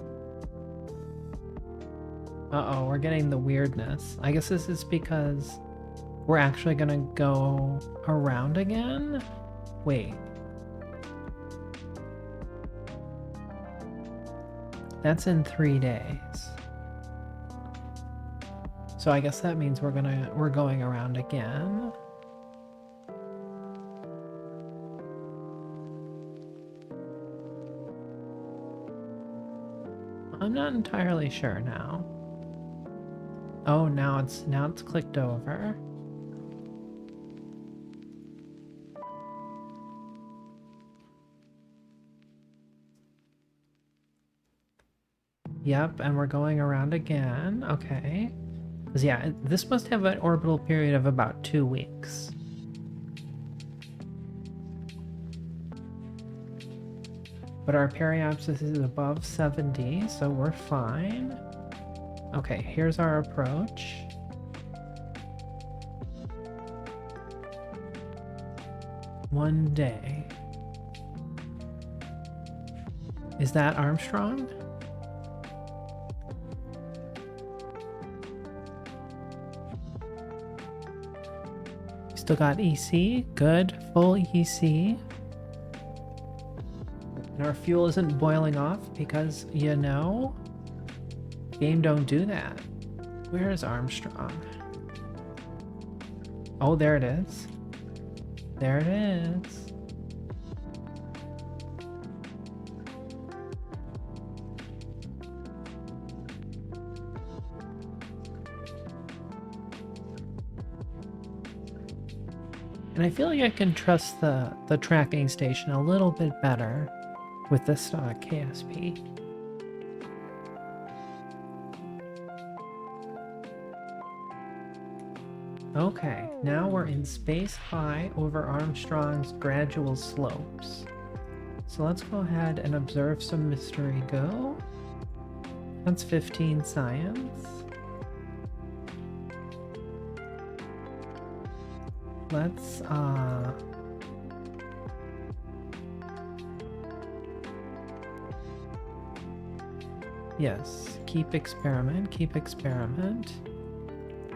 Uh-oh, we're getting the weirdness. I guess this is because we're actually gonna go around again? Wait. That's in 3 days. So I guess that means we're going around again. I'm not entirely sure now. Oh, now it's clicked over. Yep, and we're going around again. Okay. Because yeah, this must have an orbital period of about 2 weeks. But our periapsis is above 70, so we're fine. Okay, here's our approach. One day. Is that Armstrong? Still got EC. Good. Full EC. And our fuel isn't boiling off because, you know, game don't do that. Where is Armstrong? Oh, there it is. There it is. And I feel like I can trust the tracking station a little bit better with this KSP. Okay, now we're in space high over Armstrong's gradual slopes. So let's go ahead and observe some mystery go. That's 15 science. Let's yes, keep experiment,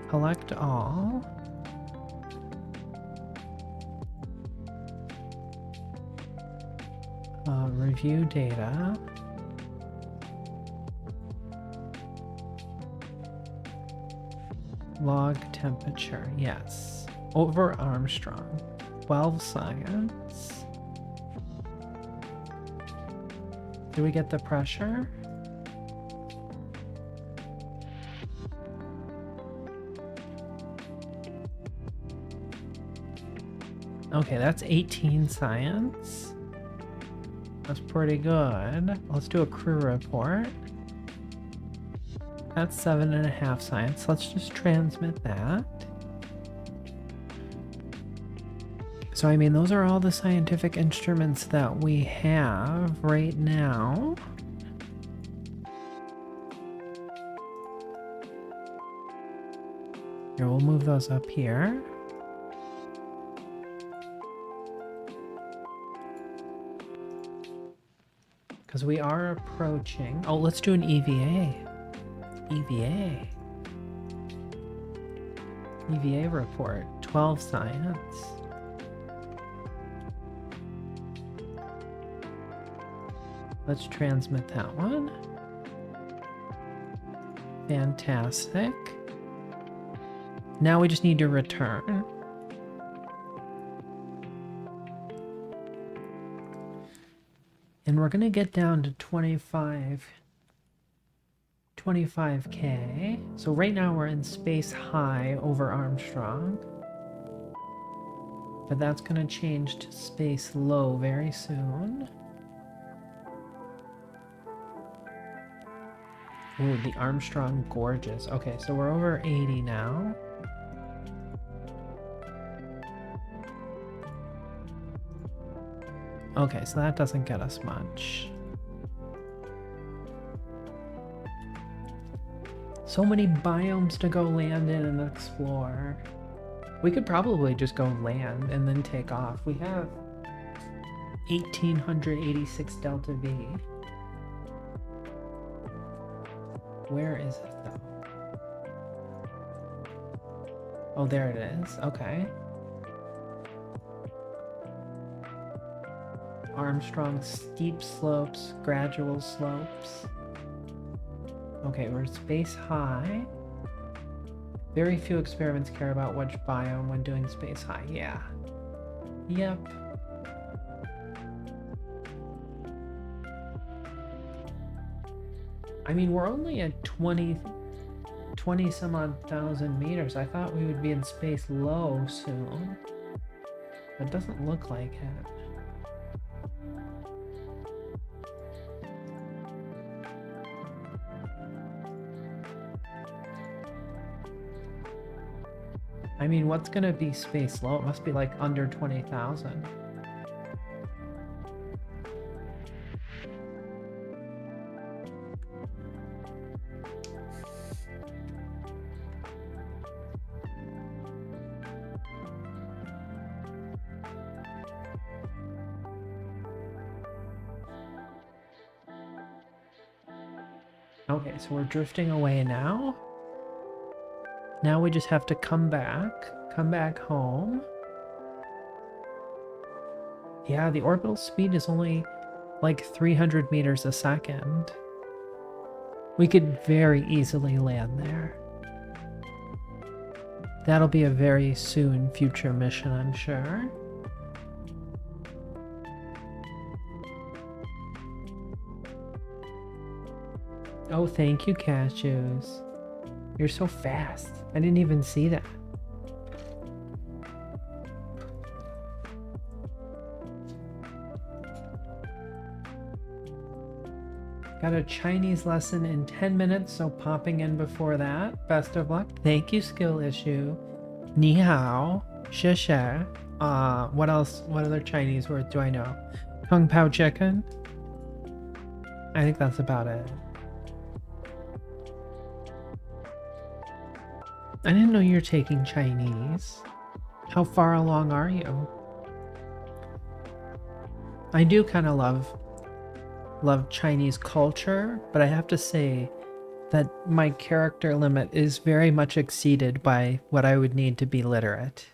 collect all. Review data. Log temperature, yes. Over Armstrong. 12 science. Do we get the pressure? Okay, that's 18 science. That's pretty good. Let's do a crew report. That's 7.5 science. Let's just transmit that. So, I mean, those are all the scientific instruments that we have right now. Here, we'll move those up here. Because we are approaching... Oh, let's do an EVA. EVA report. 12 science. Let's transmit that one. Fantastic. Now we just need to return. And we're gonna get down to 25K. So right now we're in space high over Armstrong. But that's gonna change to space low very soon. Ooh, the Armstrong gorgeous. Okay, so we're over 80 now. Okay, so that doesn't get us much. So many biomes to go land in and explore. We could probably just go land and then take off. We have 1886 Delta V. Where is it though? Oh, there it is. Okay. Armstrong, steep slopes, gradual slopes. Okay, we're space high. Very few experiments care about which biome when doing space high. Yeah. Yep. I mean, we're only at 20 some odd thousand meters. I thought we would be in space low soon. But it doesn't look like it. I mean, what's gonna be space low? It must be like under 20,000. Okay, so we're drifting away now. Now we just have to come back home. Yeah, the orbital speed is only like 300 meters a second. We could very easily land there. That'll be a very soon future mission, I'm sure. Oh, thank you, Cashews. You're so fast. I didn't even see that. Got a Chinese lesson in 10 minutes, so popping in before that. Best of luck. Thank you, Skill Issue. Ni hao. Xie xie. What else? What other Chinese words do I know? Kung Pao Chicken. I think that's about it. I didn't know you're taking Chinese. How far along are you? I do kind of love Chinese culture, but I have to say that my character limit is very much exceeded by what I would need to be literate.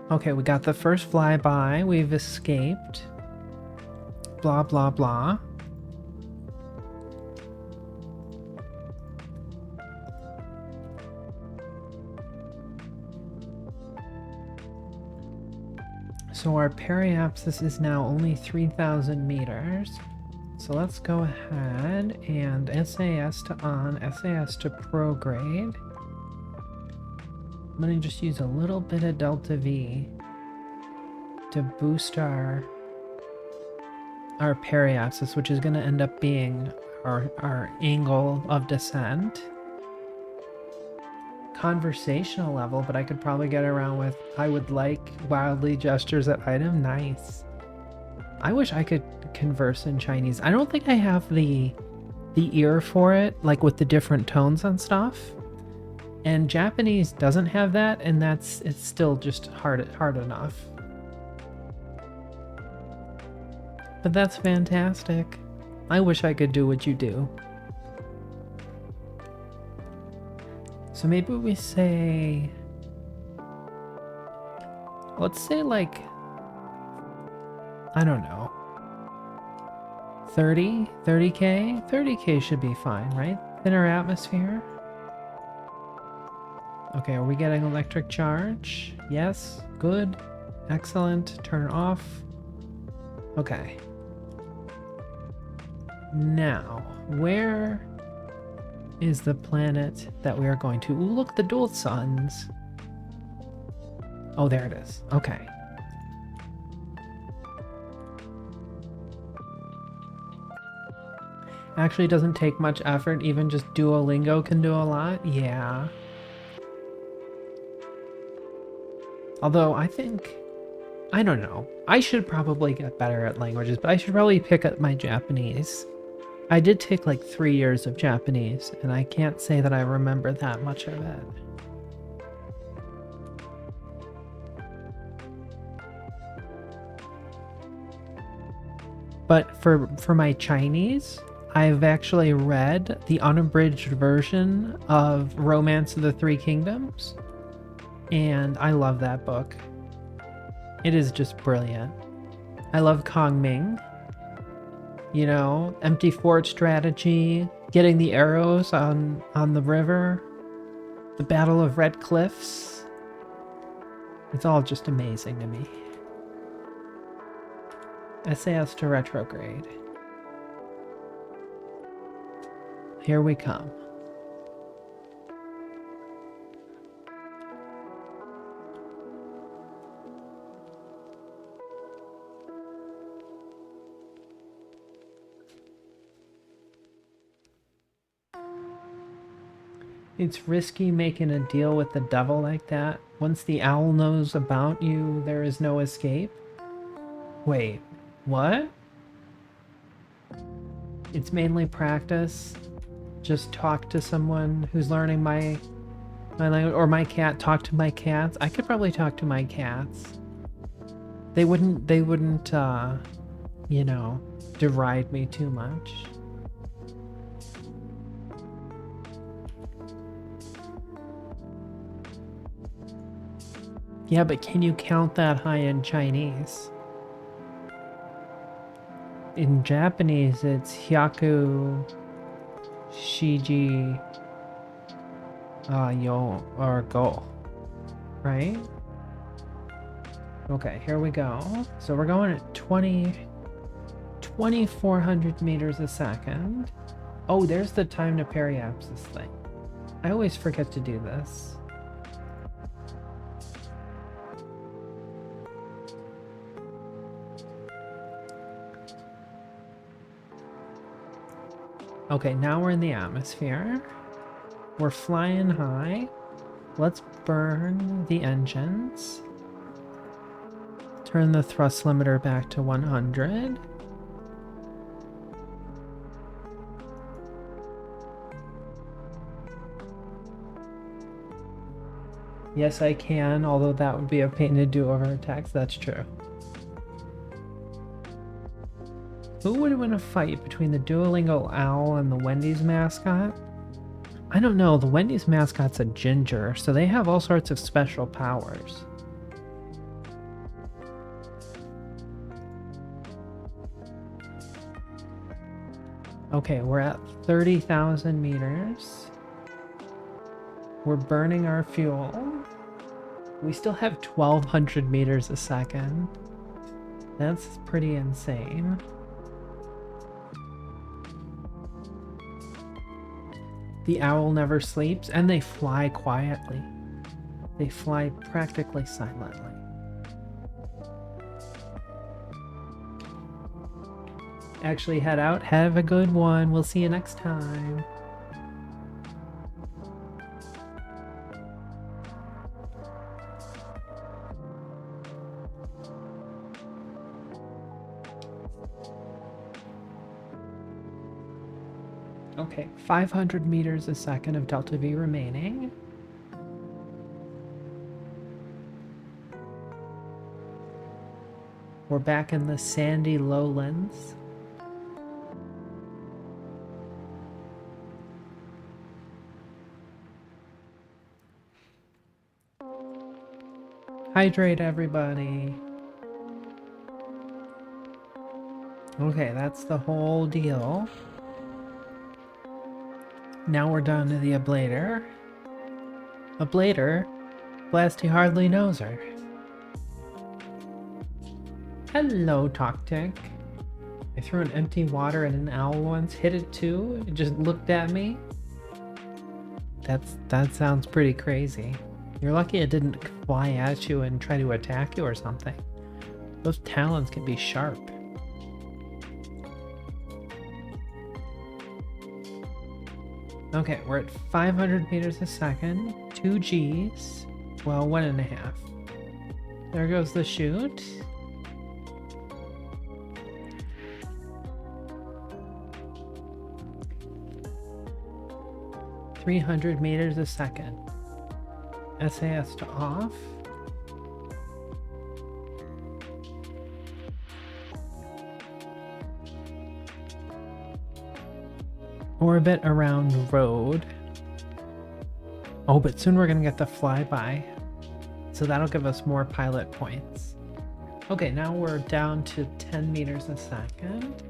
Okay, we got the first flyby. We've escaped. Blah, blah, blah. So our periapsis is now only 3,000 meters. So let's go ahead and SAS to on, SAS to prograde. I'm gonna just use a little bit of Delta V to boost our periapsis, which is gonna end up being our angle of descent. Conversational level, but I could probably get around with I would like wildly gestures at item. Nice. I wish I could converse in Chinese. I don't think I have the ear for it, like with the different tones and stuff. And Japanese doesn't have that, and it's still just hard enough. But that's fantastic. I wish I could do what you do. So maybe we say Let's say like, I don't know, 30k? 30k should be fine, right? Thinner atmosphere. Okay, are we getting electric charge? Yes, good, excellent, turn off. Okay. Now, where is the planet that we are going to? Ooh, look, the dual suns. Oh, there it is. Okay. Actually, it doesn't take much effort. Even just Duolingo can do a lot. Yeah. Although, I don't know. I should probably get better at languages, but I should probably pick up my Japanese. I did take like 3 years of Japanese, and I can't say that I remember that much of it. But for my Chinese, I've actually read the unabridged version of Romance of the Three Kingdoms, and I love that book. It is just brilliant. I love Kong Ming. You know, empty fort strategy, getting the arrows on the river, the Battle of Red Cliffs. It's all just amazing to me. SAS to retrograde. Here we come. It's risky making a deal with the devil like that. Once the owl knows about you, there is no escape. Wait, what? It's mainly practice. Just talk to someone who's learning my language, or my cat. Talk to my cats. I could probably talk to my cats. They wouldn't, you know, deride me too much. Yeah, but can you count that high in Chinese? In Japanese, it's hyaku shiji yo or go, right? Okay, here we go. So we're going at 2,400 meters a second. Oh, there's the time to periapsis thing. I always forget to do this. Okay, now we're in the atmosphere. We're flying high. Let's burn the engines. Turn the thrust limiter back to 100. Yes, I can, although that would be a pain to do over text. That's true. Who would win a fight between the Duolingo owl and the Wendy's mascot? I don't know. The Wendy's mascot's a ginger, so they have all sorts of special powers. Okay, we're at 30,000 meters. We're burning our fuel. We still have 1,200 meters a second. That's pretty insane. The owl never sleeps, and they fly quietly. They fly practically silently. Actually, head out. Have a good one. We'll see you next time. Okay, 500 meters a second of delta V remaining. We're back in the sandy lowlands. Hydrate, everybody. Okay, that's the whole deal. Now we're down to the ablator. Ablator? Blasty hardly knows her. Hello, Toktik. I threw an empty water at an owl once, hit it too, it just looked at me. That sounds pretty crazy. You're lucky it didn't fly at you and try to attack you or something. Those talons can be sharp. Okay, we're at 500 meters a second, 2 Gs, well, 1.5. There goes the chute. .300 meters a second. SAS to off. Orbit around road. Oh, but soon we're gonna get the flyby. So that'll give us more pilot points. Okay, now we're down to 10 meters a second.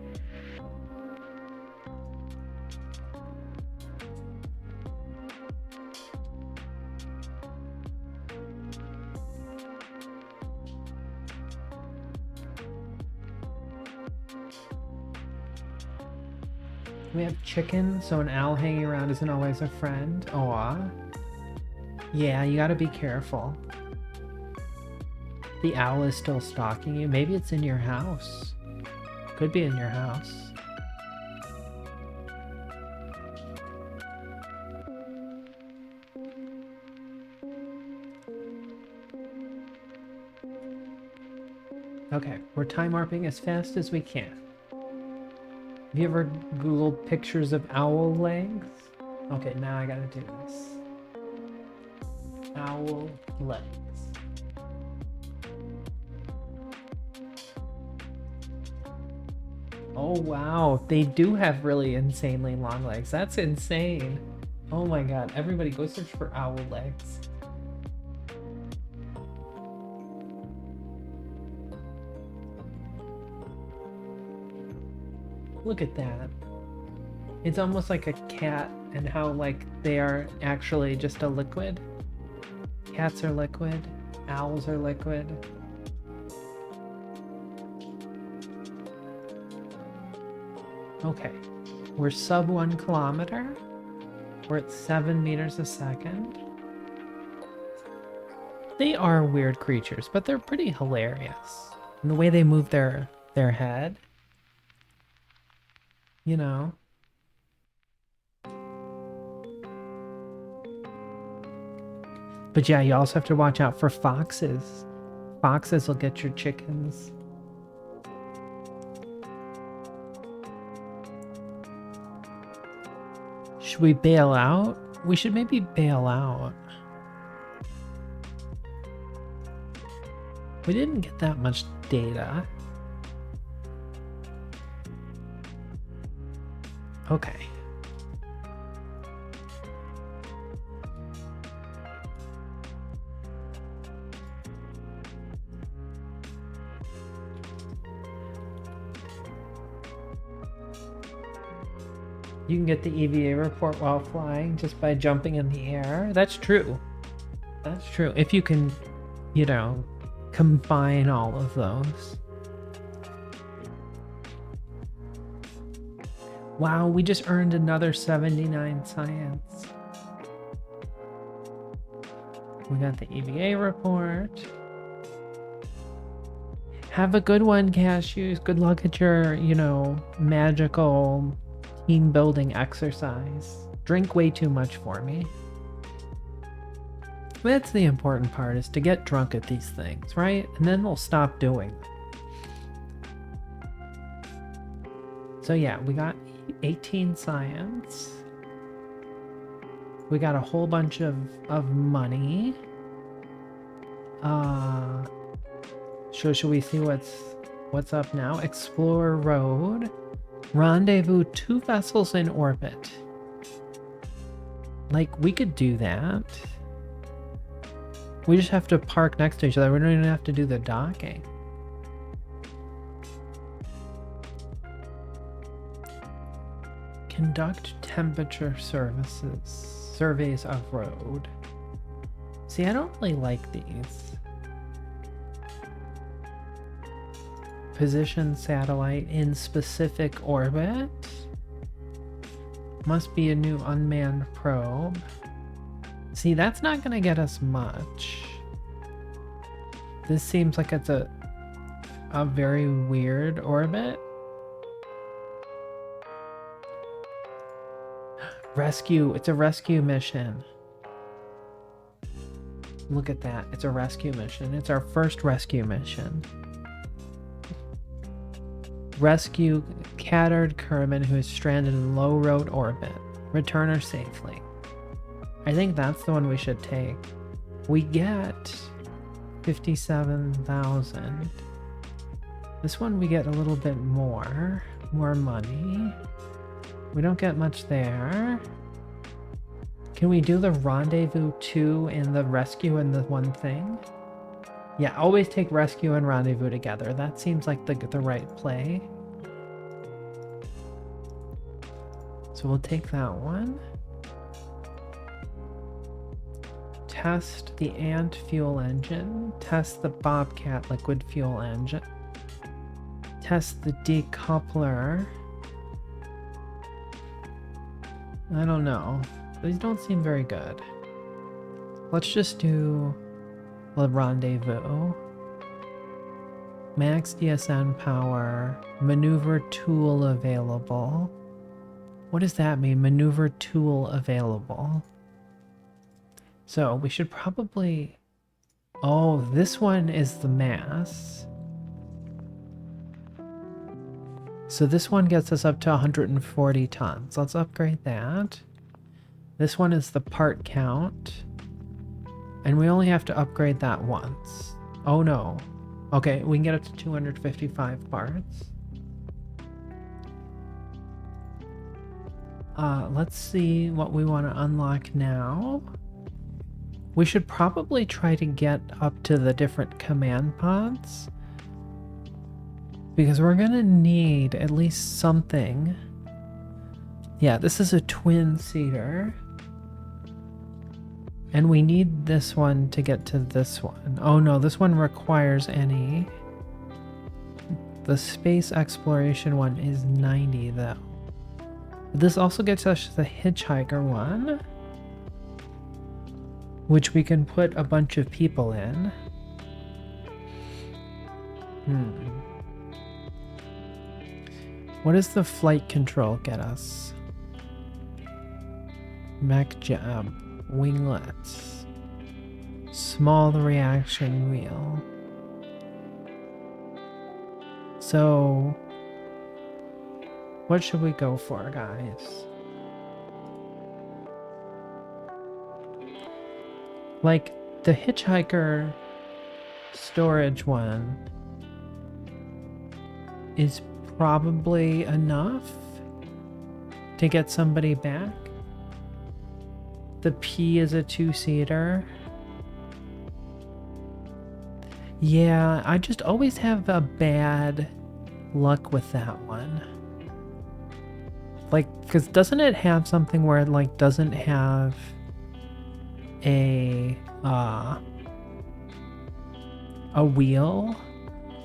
We have chicken, so an owl hanging around isn't always a friend. Aw. Yeah, you gotta be careful. The owl is still stalking you. Maybe it's in your house. Could be in your house. Okay, we're time warping as fast as we can. Have you ever Googled pictures of owl legs? Okay, now I gotta do this. Owl legs. Oh wow, they do have really insanely long legs. That's insane. Oh my god, everybody go search for owl legs. Look at that. It's almost like a cat and how like they are actually just a liquid. Cats are liquid. Owls are liquid. Okay. We're sub 1 kilometer. We're at 7 meters a second. They are weird creatures, but they're pretty hilarious. And the way they move their head. You know. But yeah, you also have to watch out for foxes. Foxes will get your chickens. Should we bail out? We should maybe bail out. We didn't get that much data. Okay. You can get the EVA report while flying just by jumping in the air. That's true. That's true. If you can, you know, combine all of those. Wow, we just earned another 79 science. We got the EVA report. Have a good one, Cashews. Good luck at your, you know, magical team building exercise. Drink way too much for me. That's the important part, is to get drunk at these things, right? And then we'll stop doing them. So yeah, we got 18 science. We got a whole bunch of money. So should we see what's up now? Explore road. Rendezvous 2 vessels in orbit. Like, we could do that. We just have to park next to each other. We don't even have to do the docking. Conduct temperature surveys of road. See, I don't really like these. Position satellite in specific orbit. Must be a new unmanned probe. See, that's not gonna get us much. This seems like it's a very weird orbit. Rescue, it's a rescue mission. Look at that, it's a rescue mission. It's our first rescue mission. Rescue Cattered Kerman who is stranded in low road orbit. Return her safely. I think that's the one we should take. We get 57,000. This one we get a little bit more money. We don't get much there. Can we do the rendezvous 2 and the rescue in the one thing? Yeah, always take rescue and rendezvous together. That seems like the right play. So we'll take that one. Test the Ant fuel engine. Test the Bobcat liquid fuel engine. Test the decoupler. I don't know. These don't seem very good. Let's just do the rendezvous. Max DSN power. Maneuver tool available. What does that mean? Maneuver tool available. So we should probably... Oh, this one is the mass. So this one gets us up to 140 tons. Let's upgrade that. This one is the part count. And we only have to upgrade that once. Oh no. Okay, we can get up to 255 parts. Let's see what we want to unlock now. We should probably try to get up to the different command pods. Because we're gonna need at least something. Yeah, this is a twin-seater. And we need this one to get to this one. Oh no, this one requires any. The space exploration one is 90 though. But this also gets us the hitchhiker one. Which we can put a bunch of people in. What does the flight control get us? Mech jab, winglets, small reaction wheel. So, what should we go for, guys? Like, the hitchhiker storage one is probably enough to get somebody back. The P is a two-seater. Yeah, I just always have a bad luck with that one. Like, because doesn't it have something where it, like, doesn't have a wheel?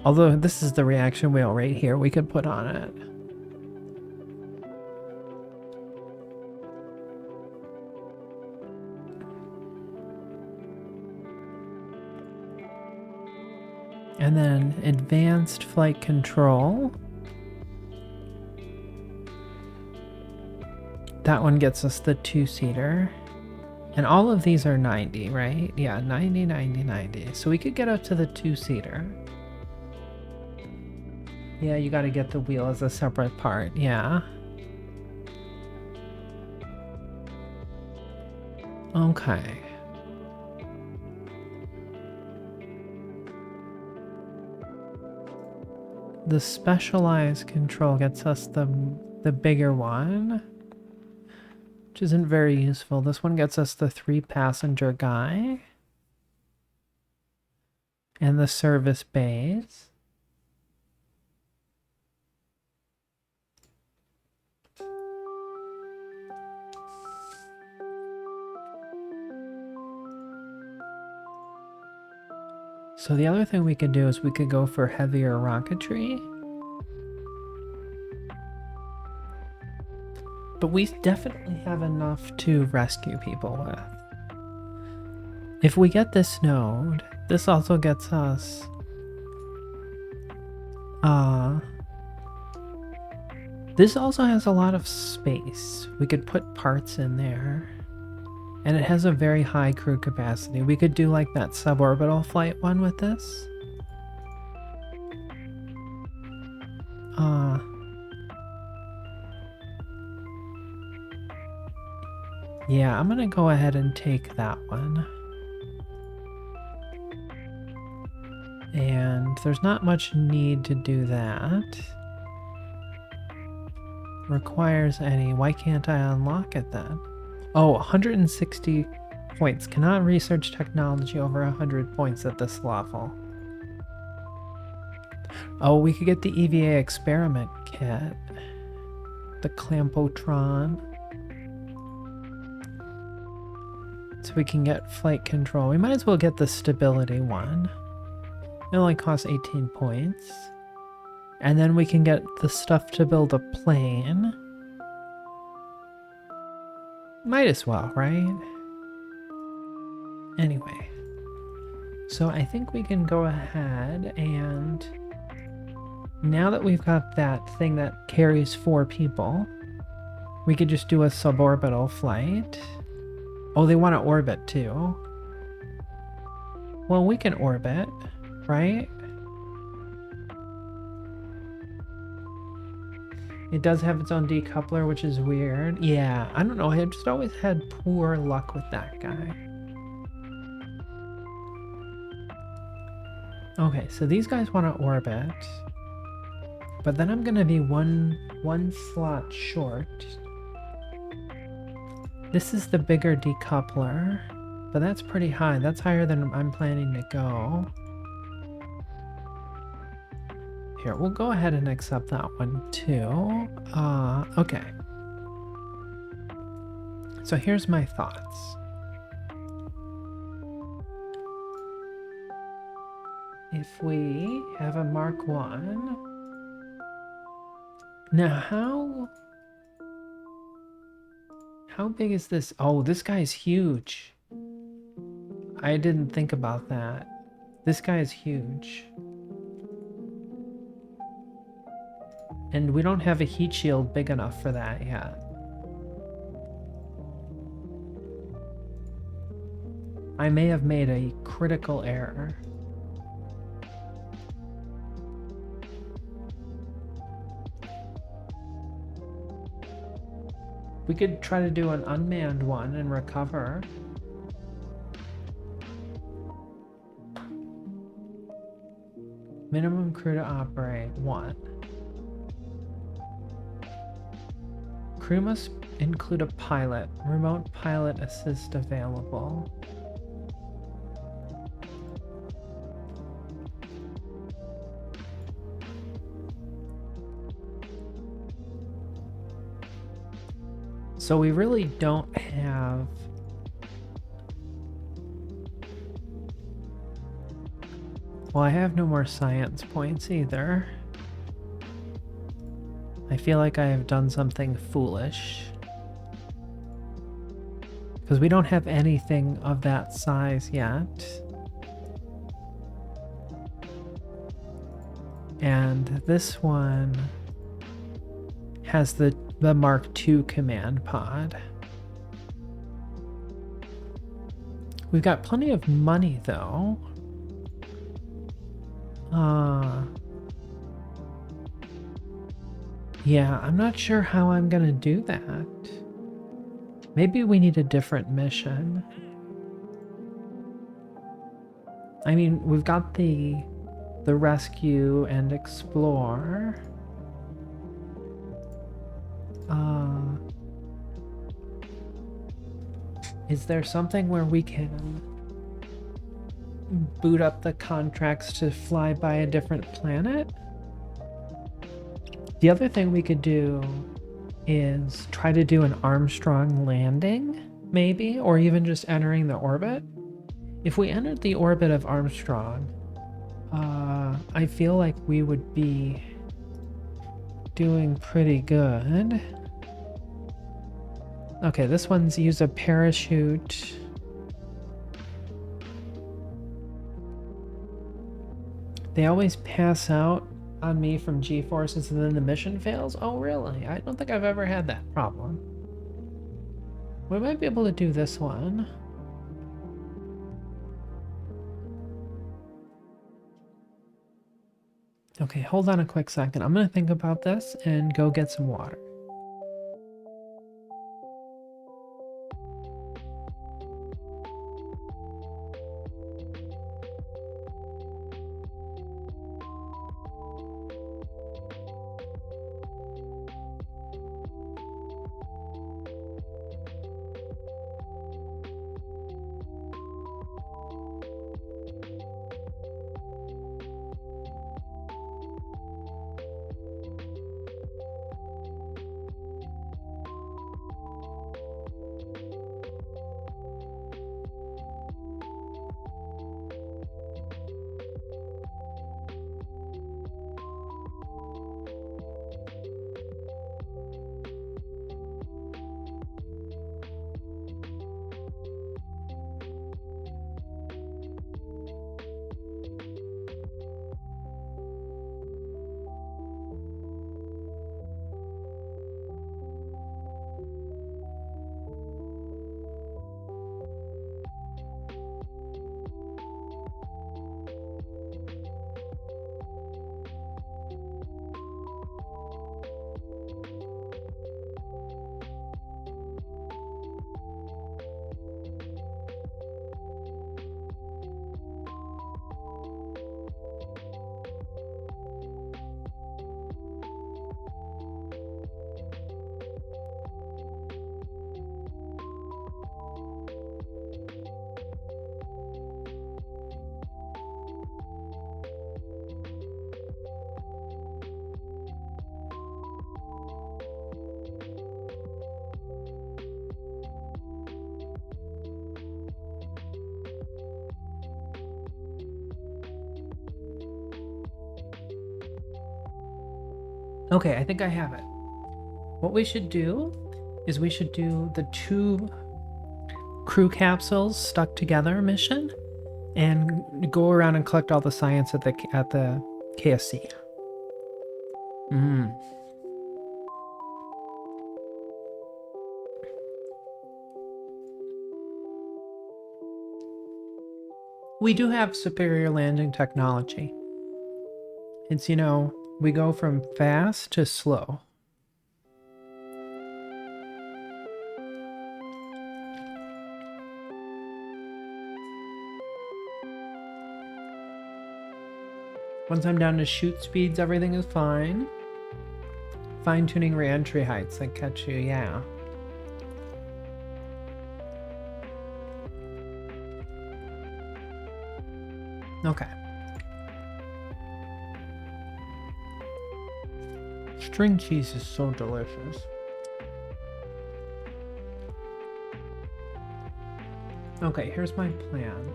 Although this is the reaction wheel right here we could put on it. And then advanced flight control. That one gets us the two-seater. And all of these are 90, right? Yeah, 90, 90, 90. So we could get up to the two-seater. Yeah, you gotta get the wheel as a separate part, yeah. Okay. The specialized control gets us the bigger one, which isn't very useful. This one gets us the 3-passenger guy. and the service bays. So the other thing we could do is we could go for heavier rocketry. But we definitely have enough to rescue people with. If we get this node, this also gets us this also has a lot of space. We could put parts in there. And it has a very high crew capacity. We could do like that suborbital flight one with this. Yeah, I'm gonna go ahead and take that one. And there's not much need to do that. Requires any. Why can't I unlock it then? Oh, 160 points. Cannot research technology over 100 points at this level. Oh, we could get the EVA experiment kit. The Clampotron. So we can get flight control. We might as well get the stability one. It only costs 18 points. And then we can get the stuff to build a plane. Might as well, right? Anyway. So I think we can go ahead and... Now that we've got that thing that carries 4 people, we could just do a suborbital flight. Oh, they want to orbit too. Well, we can orbit, right? It does have its own decoupler, which is weird. Yeah, I don't know. I just always had poor luck with that guy. Okay, so these guys want to orbit. But then I'm going to be one slot short. This is the bigger decoupler, but that's pretty high. That's higher than I'm planning to go. Here, we'll go ahead and accept that one too. Okay. So here's my thoughts. If we have a Mark 1... Now how big is this? Oh, this guy's huge. I didn't think about that. This guy is huge. And we don't have a heat shield big enough for that yet. I may have made a critical error. We could try to do an unmanned one and recover. Minimum crew to operate, 1. Crew must include a pilot. Remote pilot assist available. So we really don't have... Well, I have no more science points either. I feel like I have done something foolish. Because we don't have anything of that size yet. And this one has the Mark II command pod. We've got plenty of money though. Yeah, I'm not sure how I'm gonna do that. Maybe we need a different mission. I mean, we've got the rescue and explore. Is there something where we can boot up the contracts to fly by a different planet. The other thing we could do is try to do an Armstrong landing, maybe, or even just entering the orbit. If we entered the orbit of Armstrong, I feel like we would be doing pretty good. Okay, this one's use a parachute. They always pass out on me from G-forces and then the mission fails? Oh, really? I don't think I've ever had that problem. We might be able to do this one. Okay, hold on a quick second. I'm going to think about this and go get some water. Okay, I think I have it. What we should do is we should do the 2 crew capsules stuck together mission and go around and collect all the science at the KSC. We do have superior landing technology. It's, you know, we go from fast to slow. Once I'm down to shoot speeds, everything is fine. Fine-tuning re-entry heights that catch you, yeah. Okay. String cheese is so delicious. Okay, here's my plan.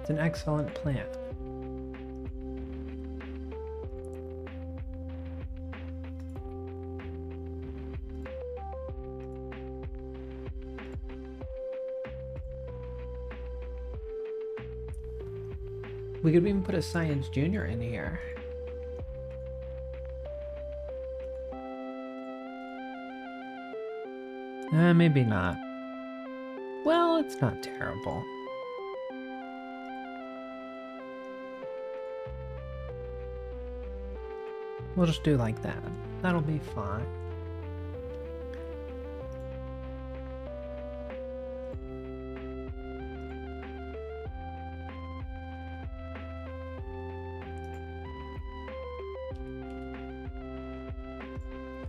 It's an excellent plan. We could even put a Science Junior in here. Maybe not. Well, it's not terrible. We'll just do like that. That'll be fine.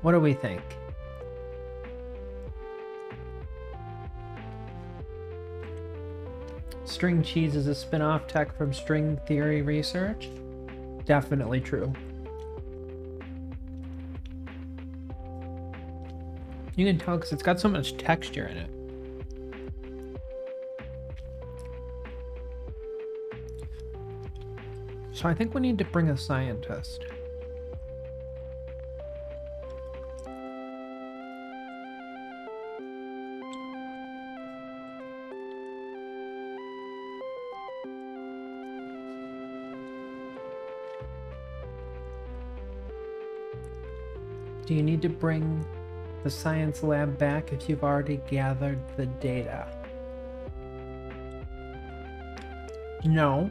What do we think? String cheese is a spin-off tech from string theory research. Definitely true. You can tell because it's got so much texture in it. So I think we need to bring a scientist. Do you need to bring the science lab back if you've already gathered the data? No.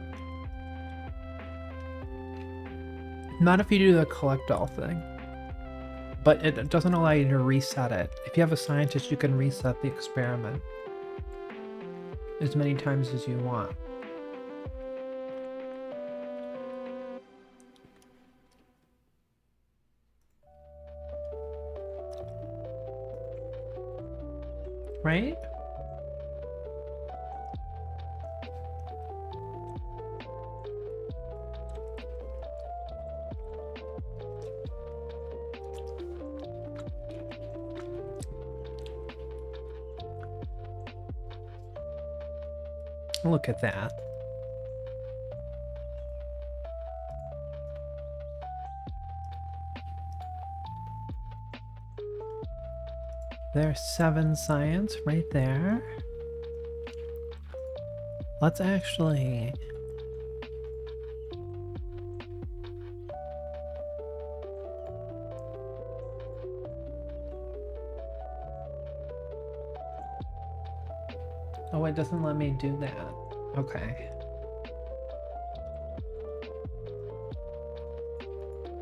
Not if you do the collect all thing. But it doesn't allow you to reset it. If you have a scientist, you can reset the experiment as many times as you want. Right? Look at that. There's 7 science right there. Let's actually... Oh, it doesn't let me do that. Okay.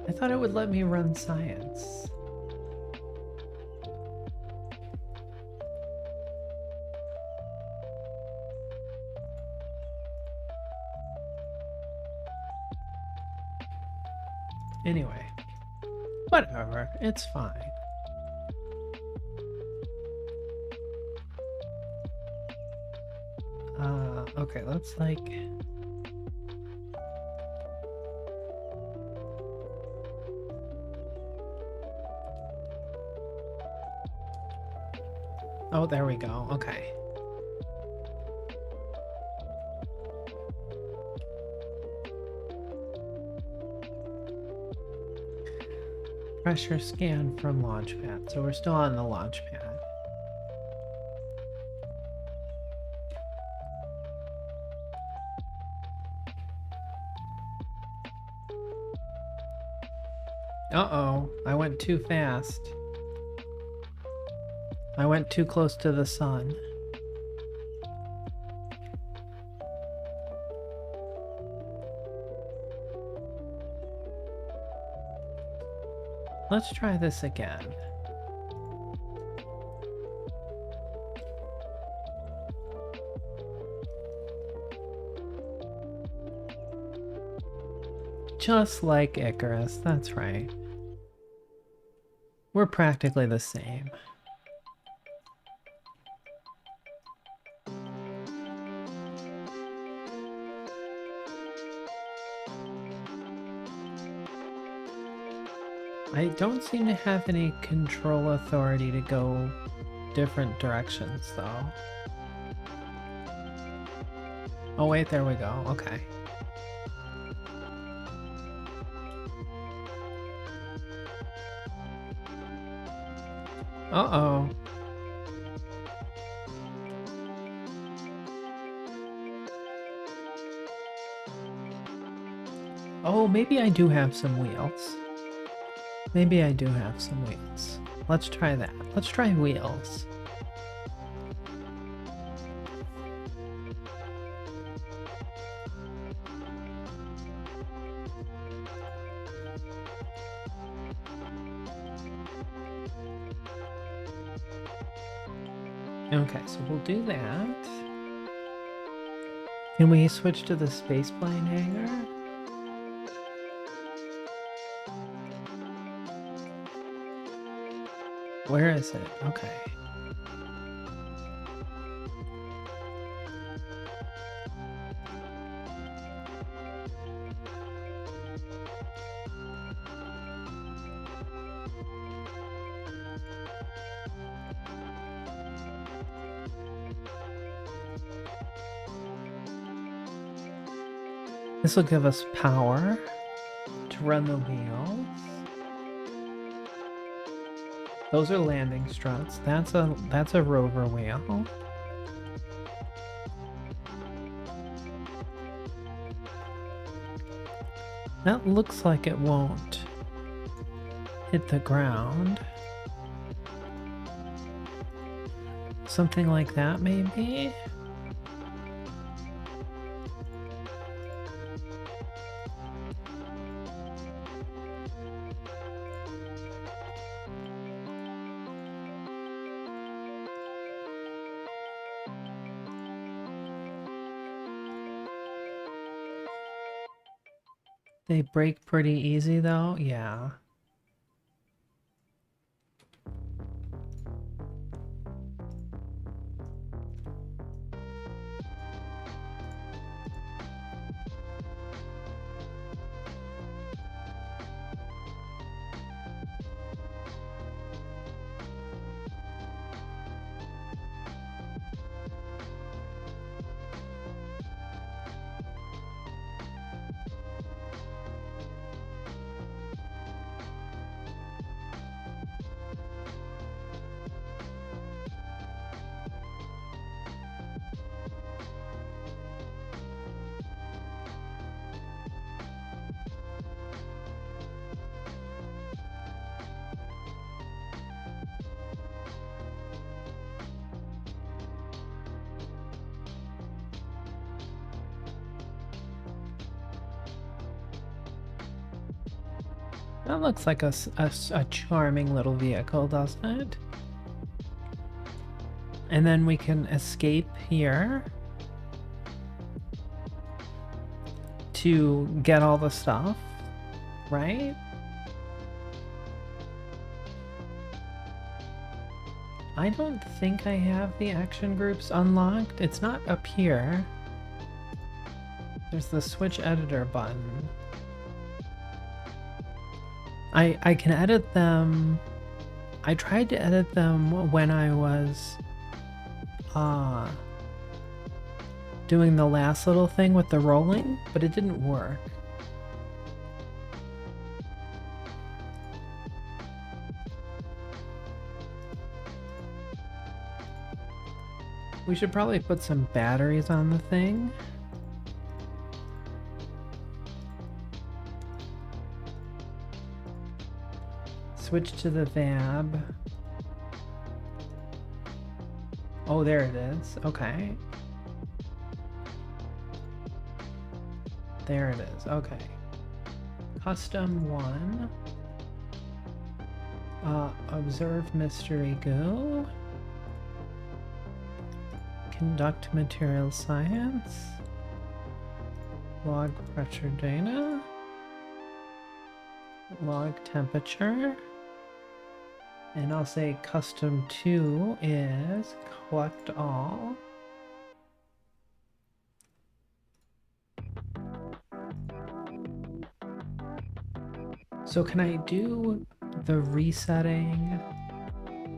I thought it would let me run science. Anyway, whatever, it's fine. Okay, let's like... Oh, there we go, okay. Pressure scan from launchpad, so we're still on the launchpad. Uh-oh, I went too fast. I went too close to the sun. Let's try this again. Just like Icarus, that's right. We're practically the same. I don't seem to have any control authority to go different directions, though. Oh wait, there we go, okay. Uh-oh. Oh, maybe I do have some wheels. Maybe I do have some wheels. Let's try that. Let's try wheels. Okay, so we'll do that. Can we switch to the spaceplane hangar? Where is it? Okay. This will give us power to run the wheels. Those are landing struts. That's a rover wheel. That looks like it won't hit the ground. Something like that, maybe? They break pretty easy though, yeah. That looks like a charming little vehicle, doesn't it? And then we can escape here to get all the stuff, right? I don't think I have the action groups unlocked. It's not up here. There's the switch editor button. I can edit them. I tried to edit them when I was doing the last little thing with the rolling, but it didn't work. We should probably put some batteries on the thing. Switch to the VAB. Oh, there it is. Okay. There it is. Okay. Custom 1. Observe mystery goo. Conduct material science. Log pressure data. Log temperature. And I'll say custom 2 is collect all. So can I do the resetting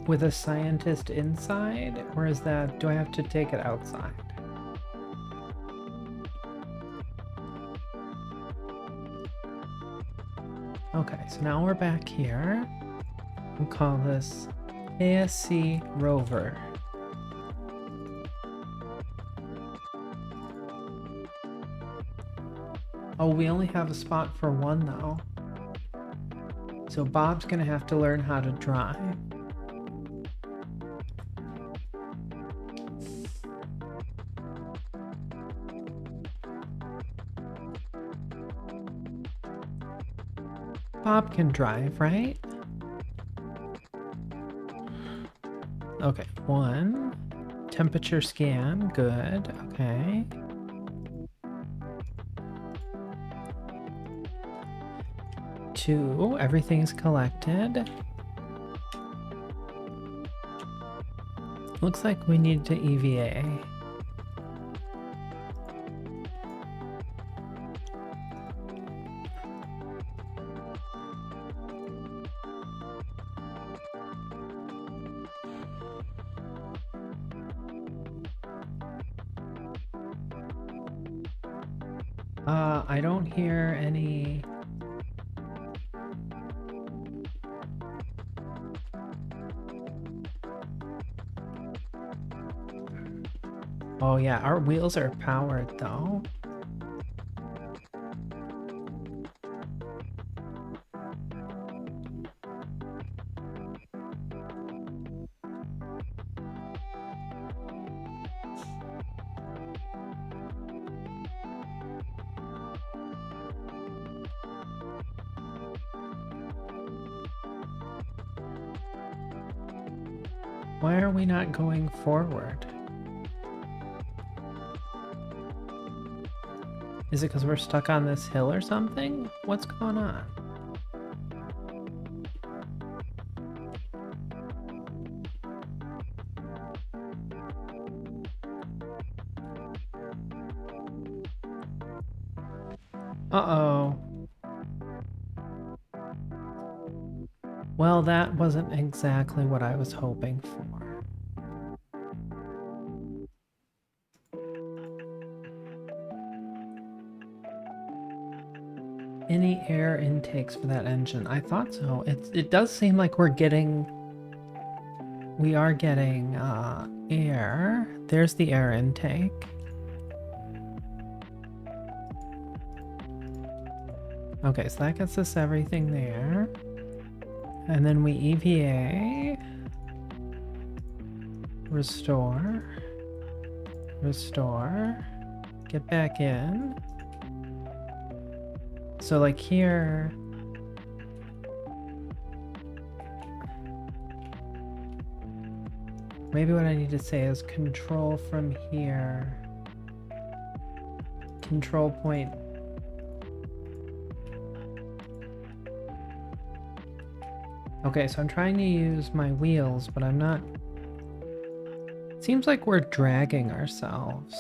with a scientist inside, or is that, do I have to take it outside? Okay, so now we're back here. We'll call this KSC Rover. Oh, we only have a spot for one though. So Bob's gonna have to learn how to drive. Bob can drive, right? Okay, 1. Temperature scan, good, okay. 2, everything is collected. Looks like we need to EVA. I don't hear any... Oh yeah, our wheels are powered though. Why are we not going forward? Is it because we're stuck on this hill or something? What's going on? Uh-oh. Well, that wasn't exactly what I was hoping for. Any air intakes for that engine? I thought so. It does seem like we are getting air. There's the air intake. Okay, so that gets us everything there. And then we EVA. Restore. Restore. Get back in. So like here... Maybe what I need to say is control from here. Control point. Okay, so I'm trying to use my wheels, but I'm not... It seems like we're dragging ourselves.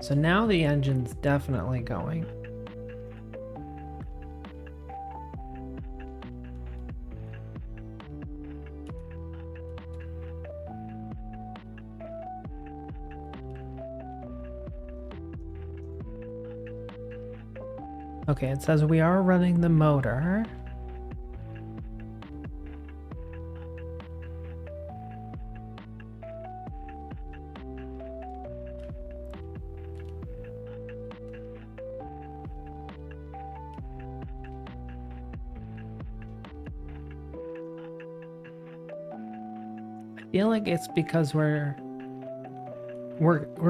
So now the engine's definitely going. Okay, it says we are running the motor. I feel like it's because we're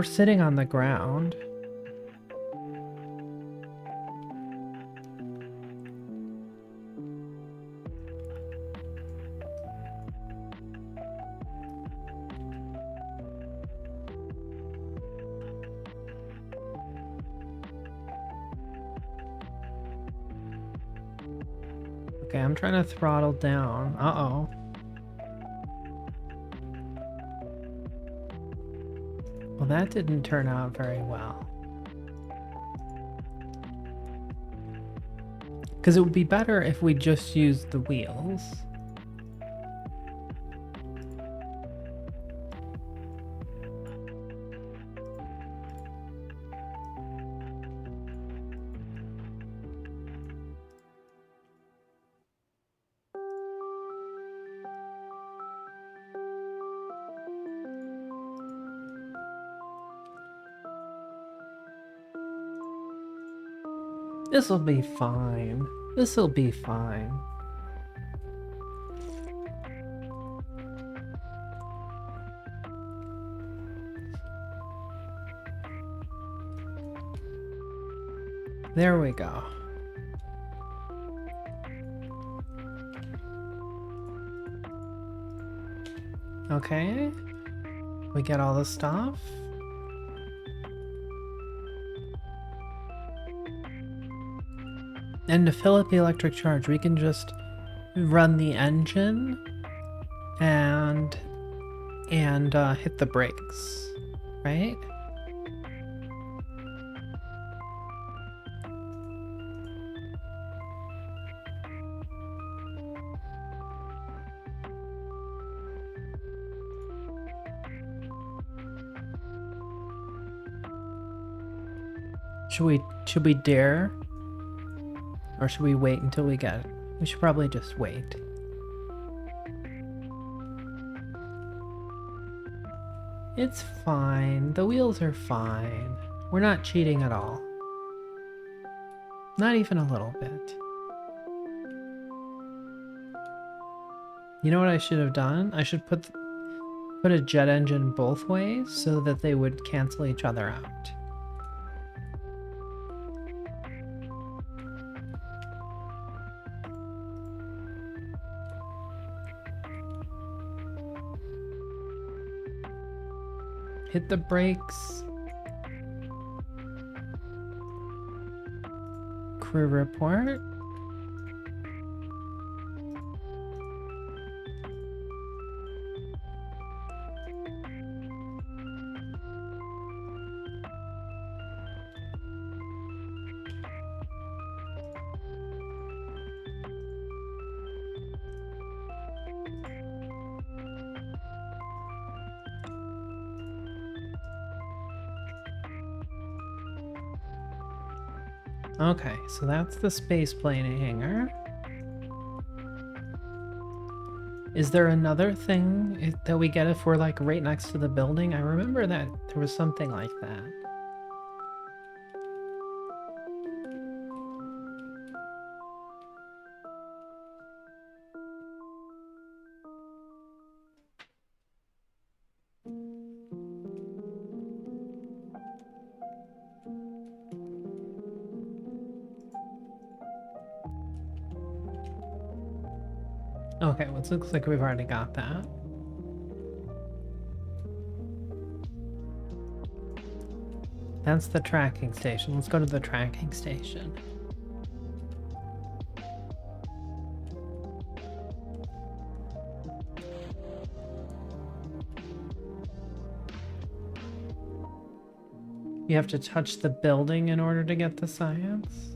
sitting on the ground. Okay, I'm trying to throttle down. Uh-oh. Well, that didn't turn out very well. Because it would be better if we just used the wheels. This'll be fine. This'll be fine. There we go. Okay. We get all the stuff. And to fill up the electric charge, we can just run the engine and hit the brakes, right? Should we dare? Or should we wait until we get it? We should probably just wait. It's fine. The wheels are fine. We're not cheating at all. Not even a little bit. You know what I should have done? I should put a jet engine both ways so that they would cancel each other out. Hit the brakes. Crew report. Okay, so that's the spaceplane hangar. Is there another thing that we get if we're like right next to the building? I remember that there was something like that. Okay, well, it looks like we've already got that. That's the tracking station. Let's go to the tracking station. You have to touch the building in order to get the science?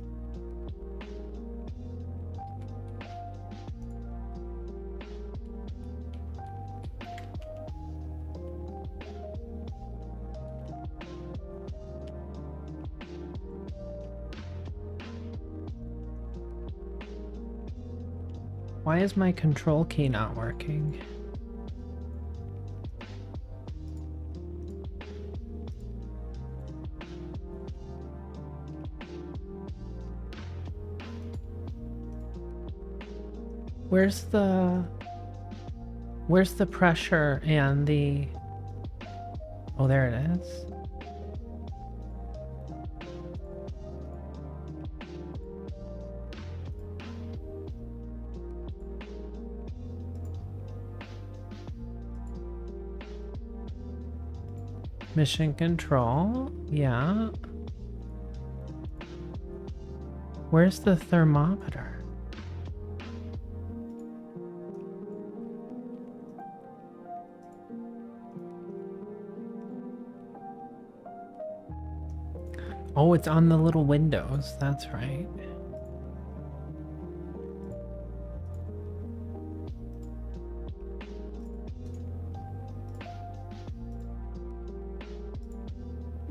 Why is my control key not working? Where's the pressure and the... Oh, there it is. Mission control, yeah. Where's the thermometer? Oh, it's on the little windows, that's right.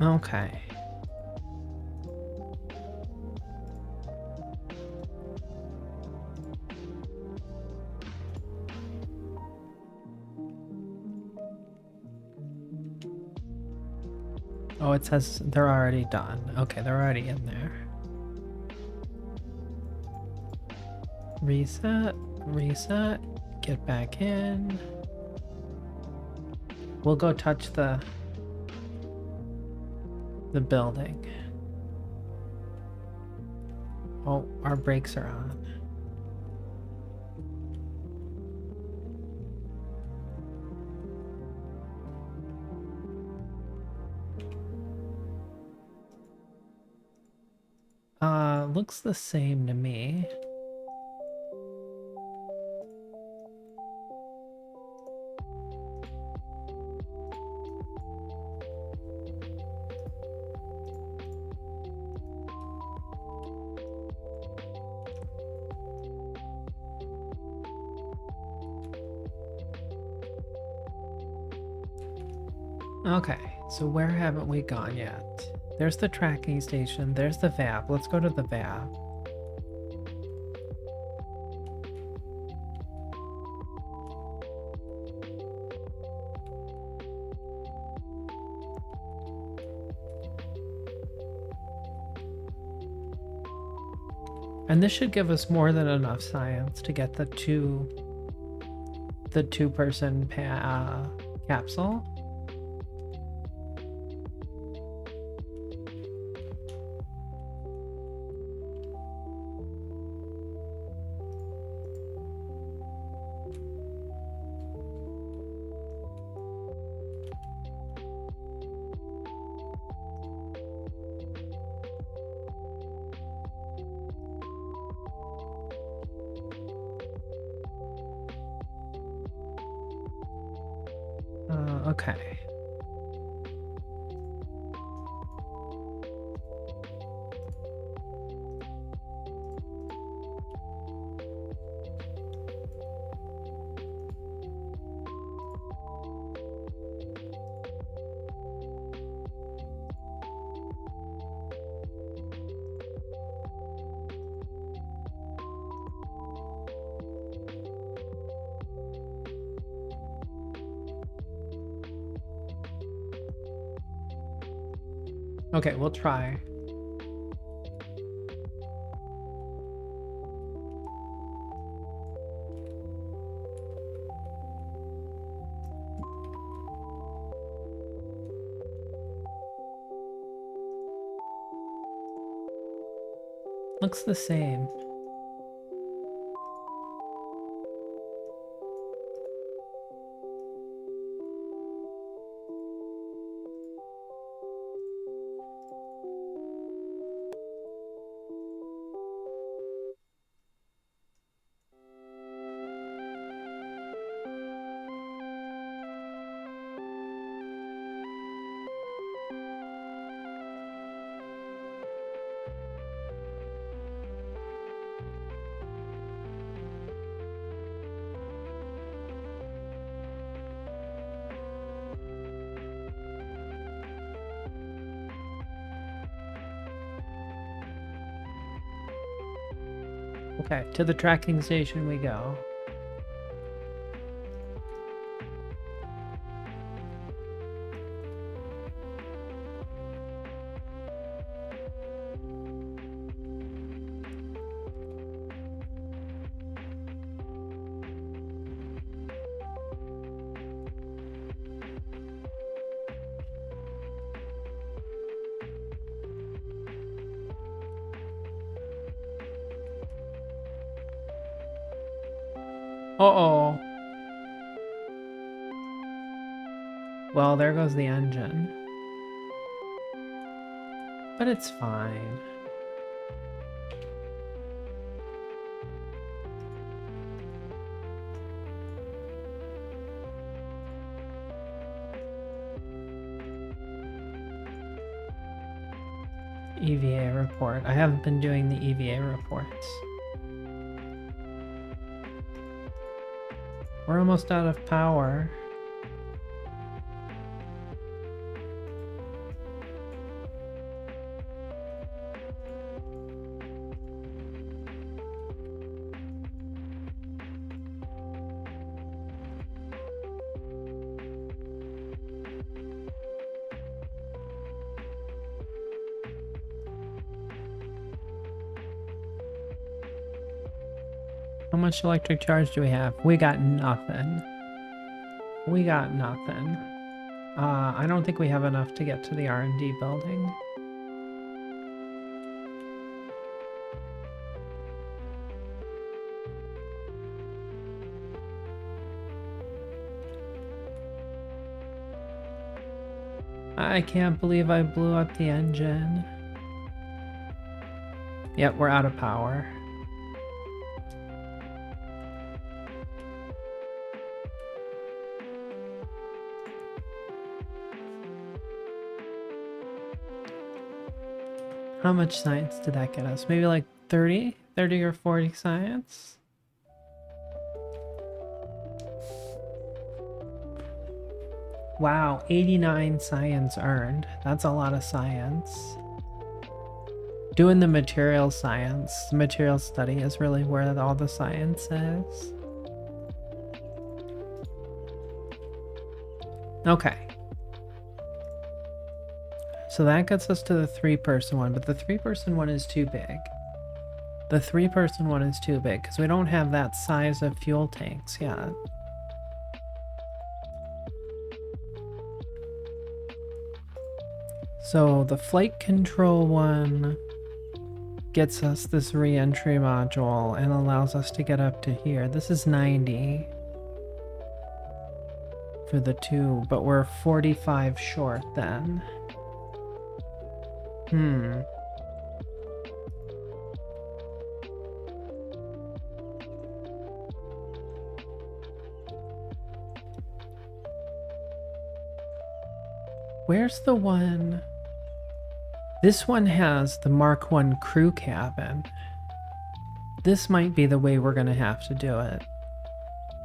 Okay. Oh, it says they're already done. Okay, they're already in there. Reset, reset, get back in. We'll go touch the building. Oh, our brakes are on. Looks the same to me. Okay, so where haven't we gone yet? There's the tracking station, there's the VAP. Let's go to the VAP. And this should give us more than enough science to get the two-person capsule. Okay. Okay, we'll try. Looks the same. Okay, to the tracking station we go. Uh-oh. Well, there goes the engine. But it's fine. EVA report. I haven't been doing the EVA reports. We're almost out of power. How much electric charge do we have? We got nothing. We got nothing. I don't think we have enough to get to the R&D building. I can't believe I blew up the engine. Yep, we're out of power. How much science did that get us? Maybe like 30? 30 or 40 science? Wow, 89 science earned. That's a lot of science. Doing the material science, the material study is really where all the science is. Okay. So that gets us to the 3-person one, but the 3-person one is too big. The 3-person one is too big because we don't have that size of fuel tanks yet. So the flight control one gets us this re-entry module and allows us to get up to here. This is 90 for the 2, but we're 45 short then. Where's the one? This one has the Mark 1 crew cabin. This might be the way we're going to have to do it.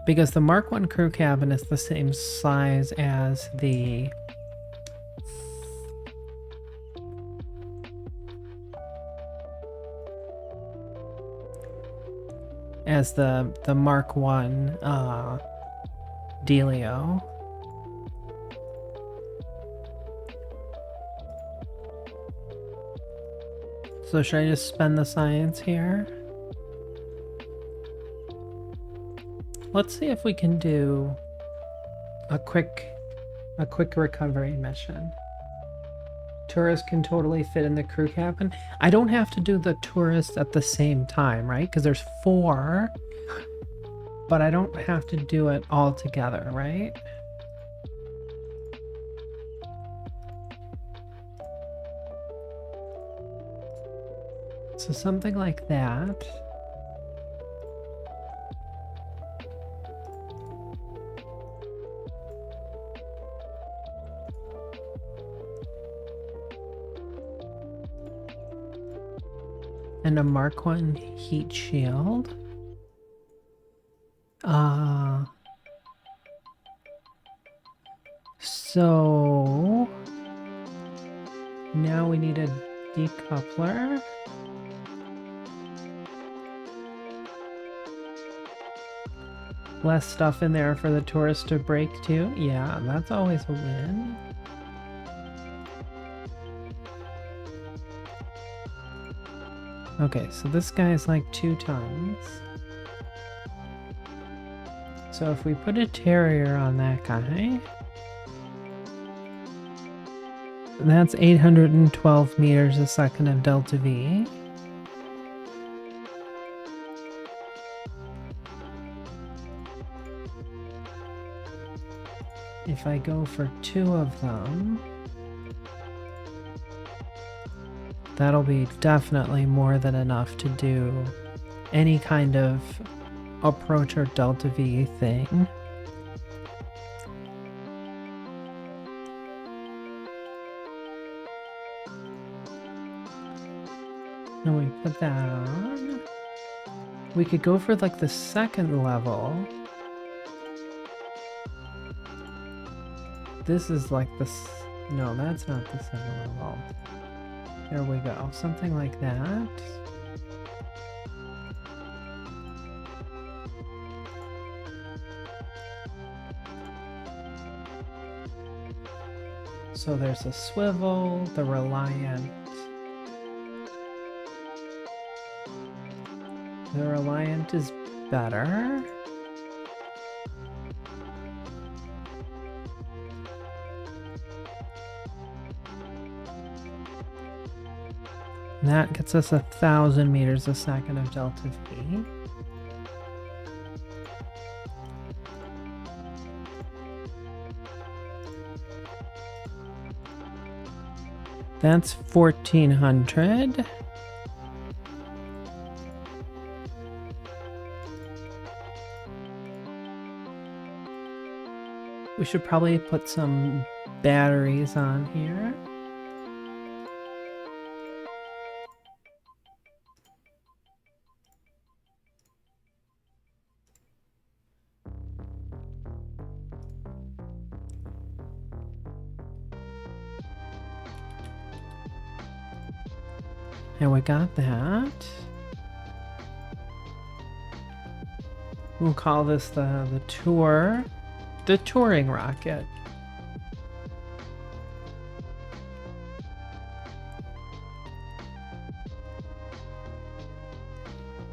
Because the Mark 1 crew cabin is the same size as the Mark 1 dealio. So should I just spend the science here? Let's see if we can do a quick recovery mission. Tourists can totally fit in the crew cabin. I don't have to do the tourists at the same time, right? Because there's 4, but I don't have to do it all together, right? So something like that. And a Mark 1 heat shield. So now we need a decoupler. Less stuff in there for the tourists to break too. Yeah, that's always a win. Okay, so this guy is like 2 tons. So if we put a Terrier on that guy, that's 812 meters a second of delta V. If I go for 2 of them, that'll be definitely more than enough to do any kind of approach or delta V thing. And we put that on. We could go for like the 2nd level. This is like this. No, that's not the 2nd level. There we go. Something like that. So there's a swivel, the Reliant. The Reliant is better. And that gets us 1,000 meters a second of delta V. That's 1,400. We should probably put some batteries on here. And we got that. We'll call this the touring rocket.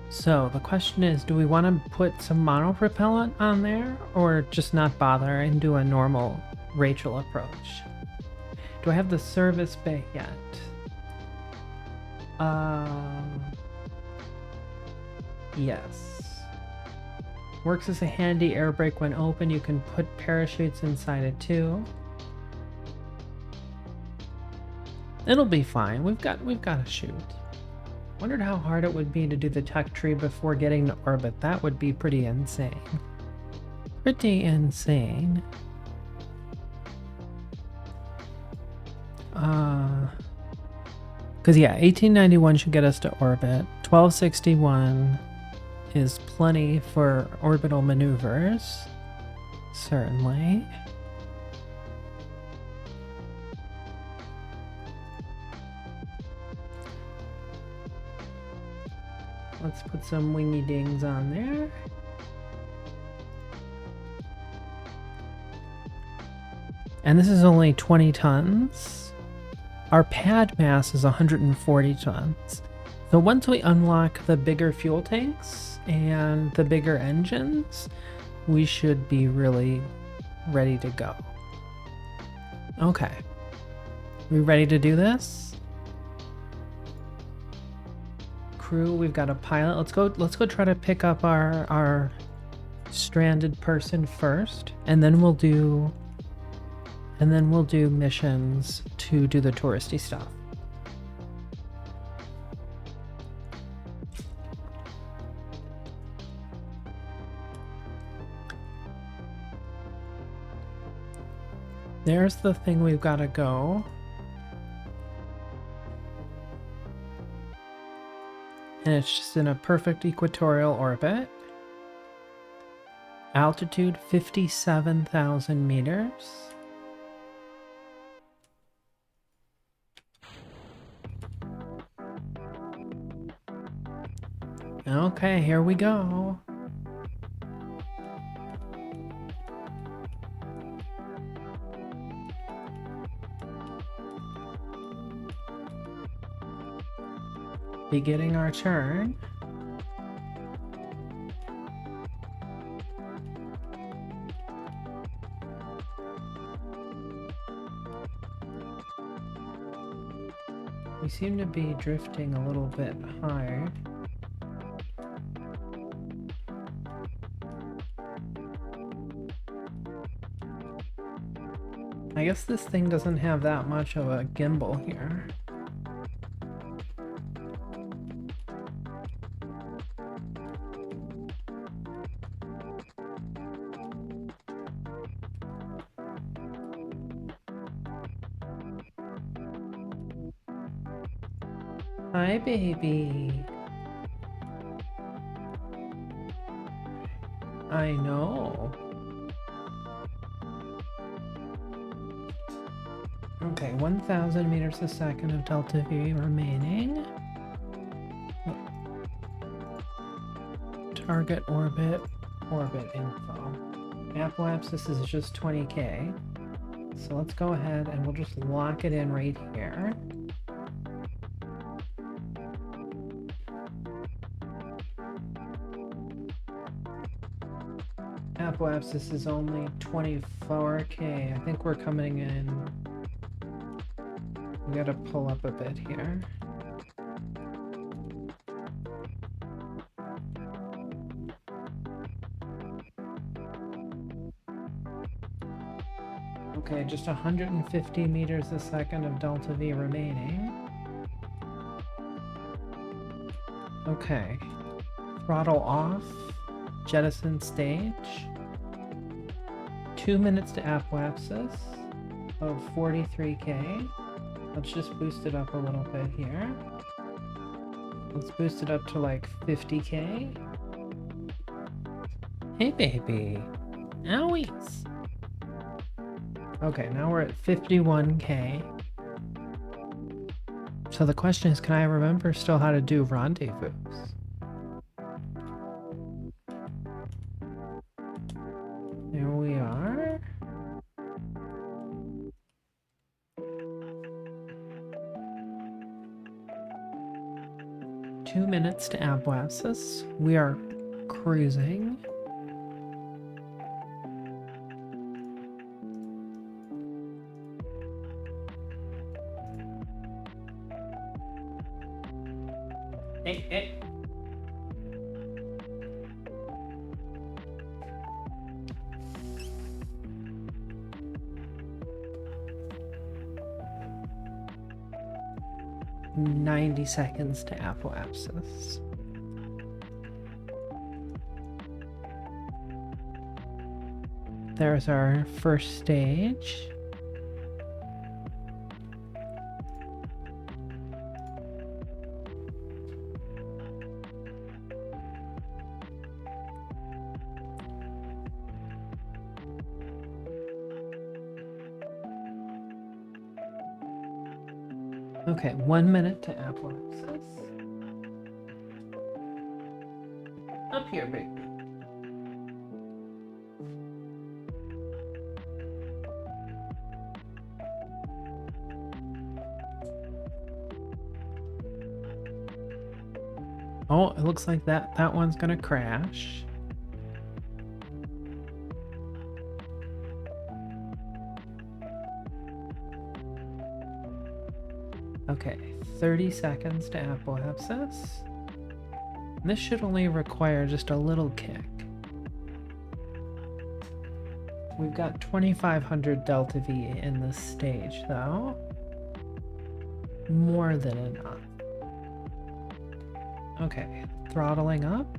So the question is, do we want to put some monopropellant on there or just not bother and do a normal Rachel approach? Do I have the service bay yet? Yes. Works as a handy air brake when open. You can put parachutes inside it too. It'll be fine. We've got a chute. Wondered how hard it would be to do the tuck tree before getting to orbit. That would be pretty insane. Pretty insane. Because yeah, 1891 should get us to orbit. 1261 is plenty for orbital maneuvers. Certainly. Let's put some wingy dings on there. And this is only 20 tons. Our pad mass is 140 tons. So once we unlock the bigger fuel tanks and the bigger engines, we should be really ready to go. Okay. We ready to do this? Crew, we've got a pilot. Let's go try to pick up our stranded person first, and then we'll do missions to do the touristy stuff. There's the thing we've got to go. And it's just in a perfect equatorial orbit. Altitude 57,000 meters. Okay, here we go. Beginning our turn. We seem to be drifting a little bit higher. I guess this thing doesn't have that much of a gimbal here. Hi, baby. I know. Okay, 1,000 meters a second of delta V remaining. Target orbit info. Apoapsis is just 20K. So let's go ahead and we'll just lock it in right here. Apoapsis is only 24K. I think we're coming in. We gotta pull up a bit here. Okay, just 150 meters a second of delta V remaining. Okay. Throttle off. Jettison stage. 2 minutes to apoapsis of 43K. Let's just boost it up a little bit here. Let's boost it up to like 50K. Hey, baby. Owies. Okay, now we're at 51K. So the question is, can I remember still how to do rendezvous? There we are. Two minutes to Abwassis. We are cruising. Hey. 90 seconds to apoapsis. There's our first stage. Okay, 1 minute to apoapsis. Up here, baby. Oh, it looks like that one's gonna crash. Okay, 30 seconds to apoapsis. This should only require just a little kick. We've got 2500 delta V in this stage, though. More than enough. Okay, throttling up.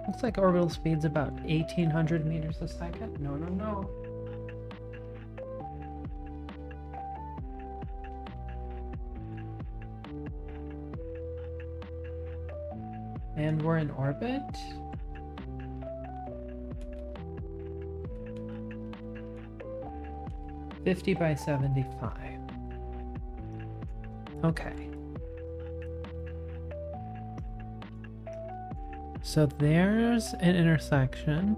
Looks like orbital speed's about 1800 meters a second. No. And we're in orbit. $50 by 75. Okay. So there's an intersection.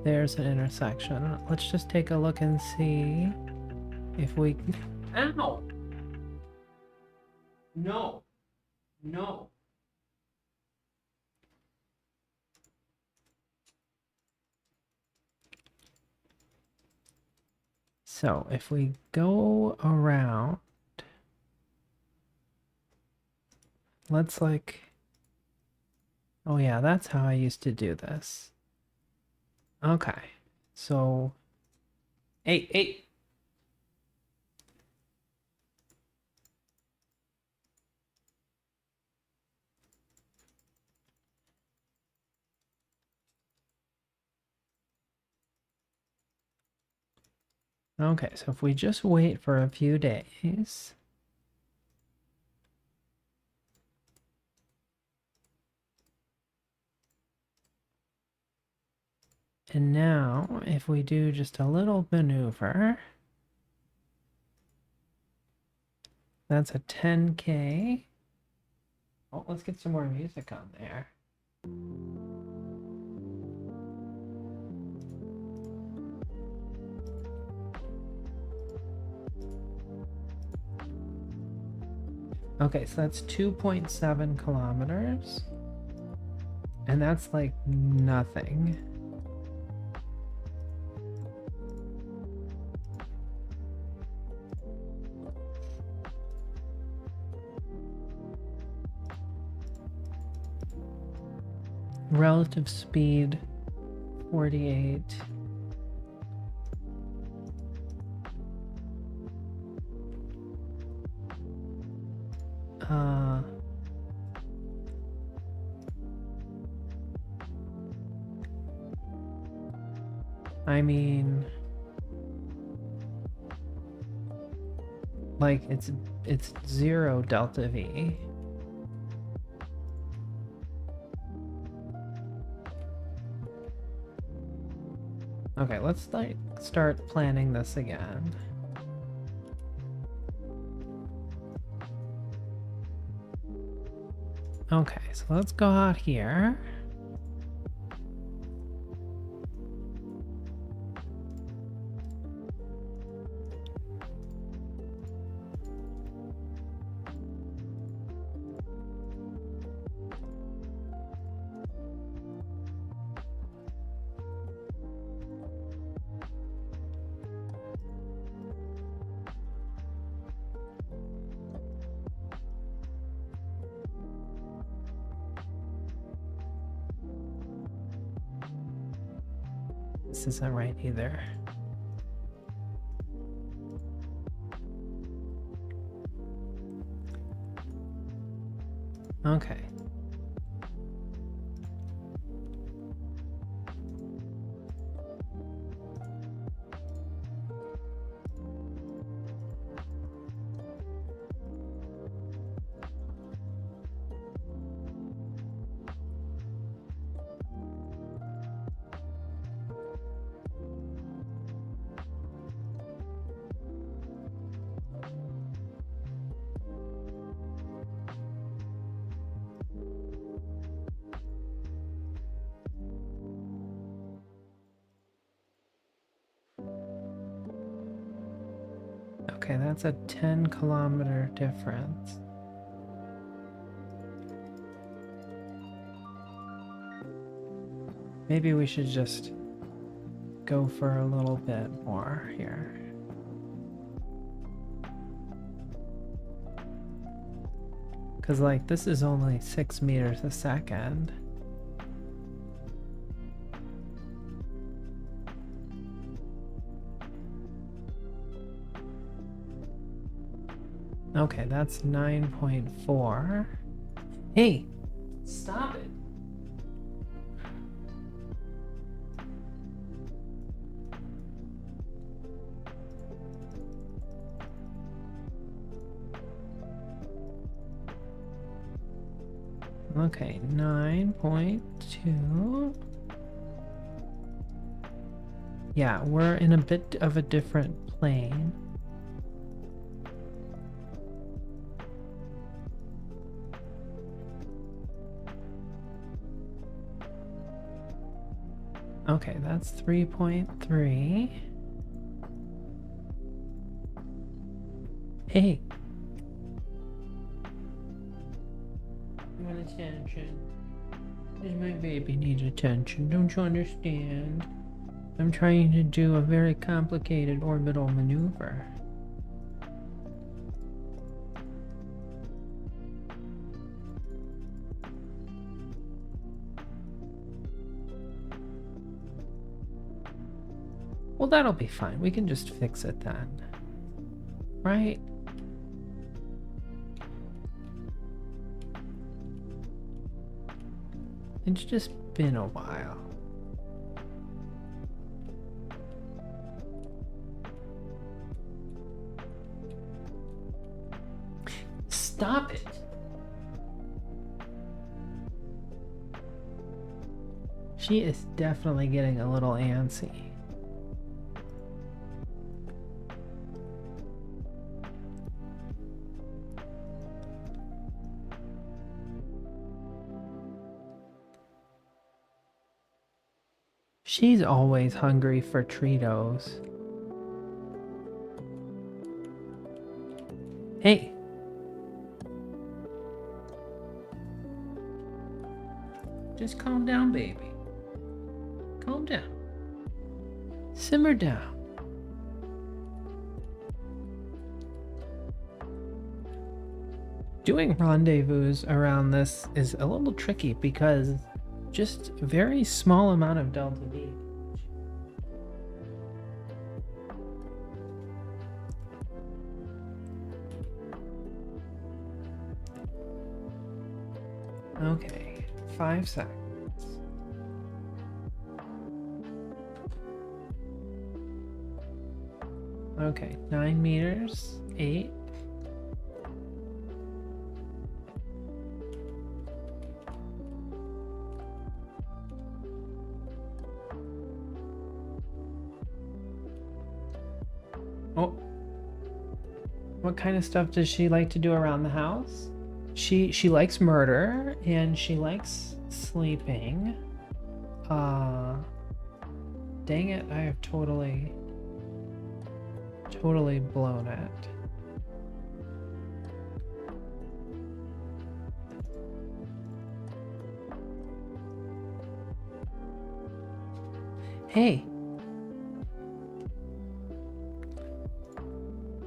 There's an intersection. Let's just take a look and see if we... Ow! No. So if we go around, let's like... Oh yeah, that's how I used to do this. Okay, so... Hey! Okay, so if we just wait for a few days... And now, if we do just a little maneuver, that's a 10K. Oh, let's get some more music on there. Okay, so that's 2.7 kilometers. And that's like nothing. Relative speed 48. I mean, Like it's 0 delta V. Okay, let's like start planning this again. Okay, so let's go out here. This isn't right either. Okay. Okay, that's a 10-kilometer difference. Maybe we should just go for a little bit more here. Because, like, this is only 6 meters a second. Okay, that's 9.4. Hey, stop it. Okay, 9.2. Yeah, we're in a bit of a different plane. Okay, that's 3.3. Hey. You want attention? Does my baby need attention? Don't you understand? I'm trying to do a very complicated orbital maneuver. Well, that'll be fine. We can just fix it then. Right? It's just been a while. Stop it! She is definitely getting a little antsy. She's always hungry for Treatos. Hey! Just calm down, baby. Calm down. Simmer down. Doing rendezvous around this is a little tricky because just a very small amount of delta V. Okay, 5 seconds. Okay, 9 meters, 8. Oh, what kind of stuff does she like to do around the house? She likes murder and she likes sleeping. Dang it, I have totally blown it. Hey.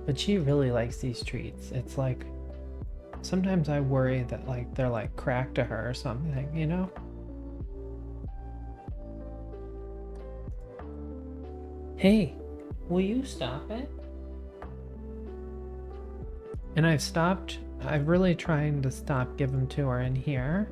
But she really likes these treats. It's like, sometimes I worry that like they're like cracked to her or something, you know? Hey, will you stop it? And I've really trying to stop giving to her in here.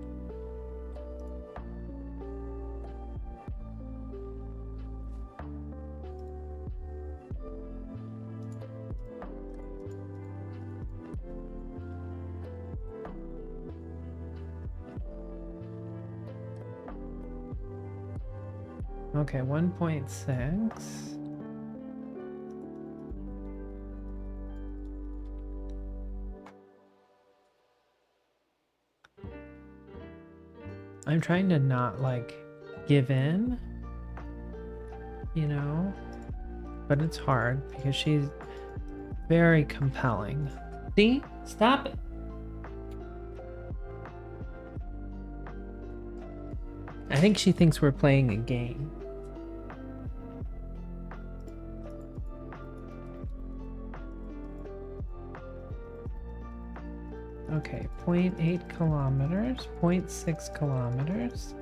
Okay, 1.6. I'm trying to not like give in, you know, but it's hard because she's very compelling. See? Stop it. I think she thinks we're playing a game. Okay, 0.8 kilometers, 0.6 kilometers.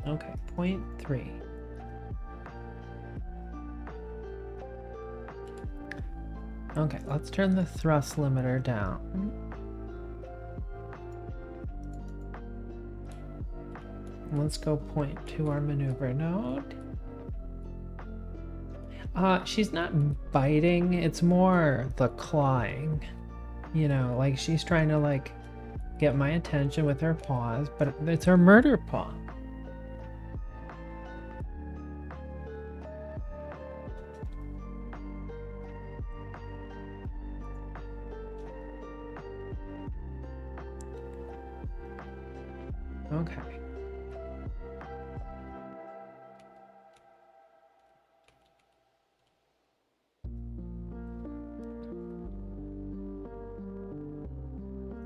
Okay, 0.3. Okay, let's turn the thrust limiter down. Let's go point to our maneuver node. She's not biting, it's more the clawing. You know, like she's trying to like get my attention with her paws, but it's her murder paw. Okay.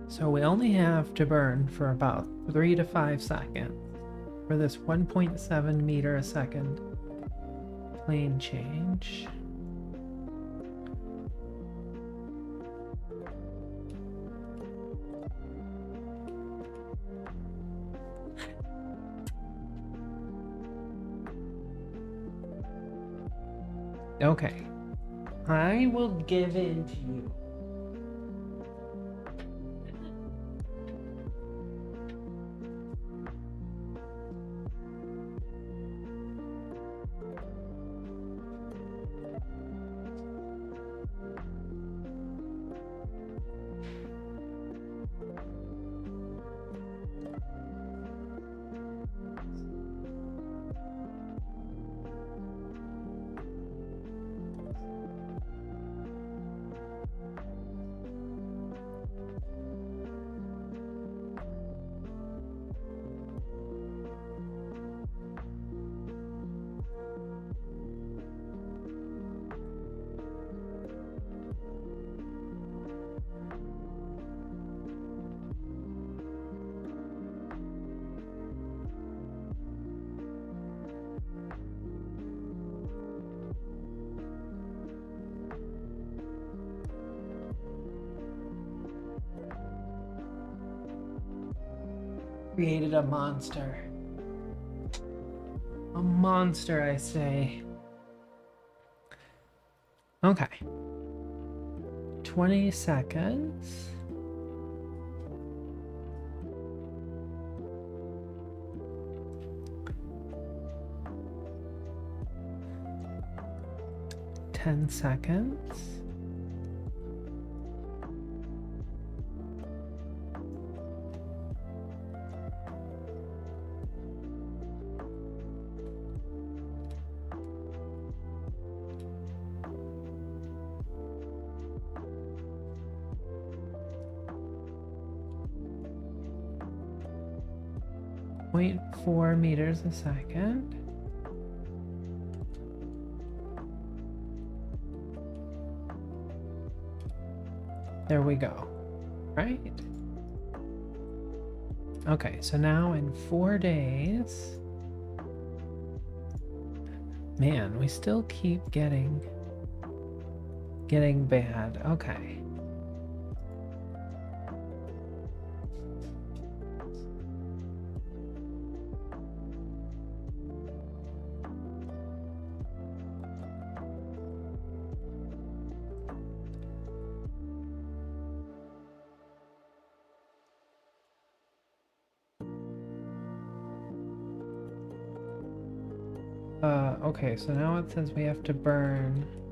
So we only have to burn for about 3 to 5 seconds for this 1.7 meter a second plane change. Okay, I will give in to you. Created a monster. A monster, I say. Okay. 20 seconds. 10 seconds. Point 4 meters a second. There we go. Right? Okay, so now in 4 days, man, we still keep getting bad. Okay. Okay, so now it says we have to burn 4.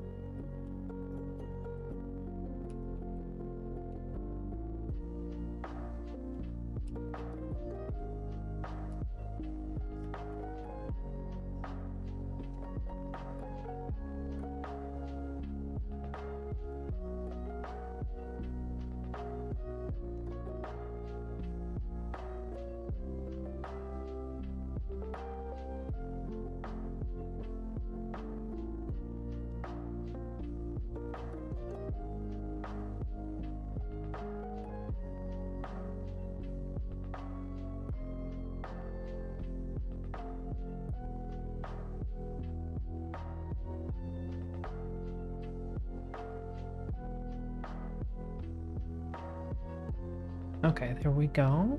Okay, there we go.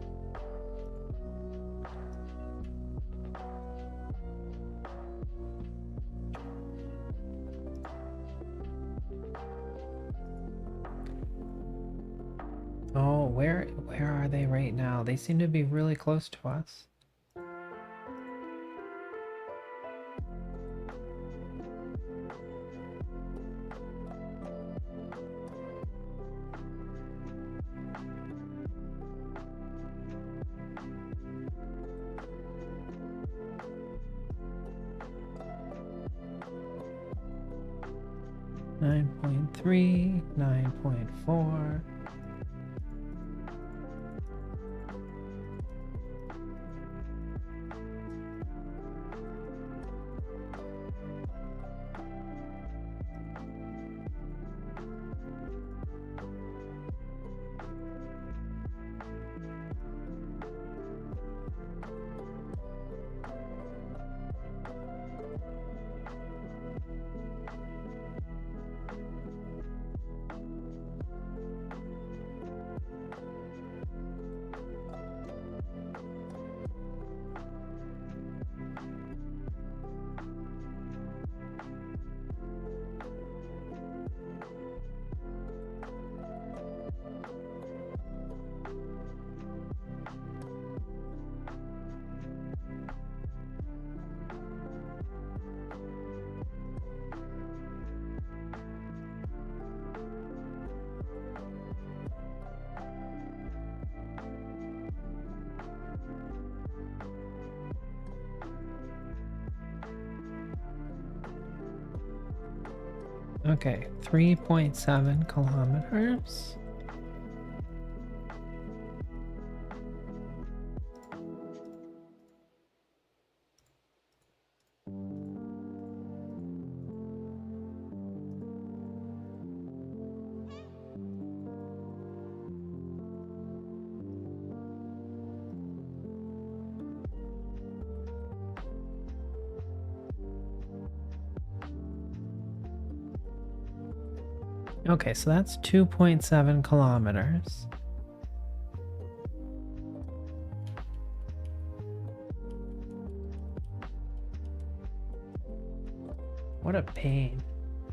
Oh, where are they right now? They seem to be really close to us. Nine 9.3, 9.4. Okay, 3.7 kilometers. Okay, so that's 2.7 kilometers. What a pain.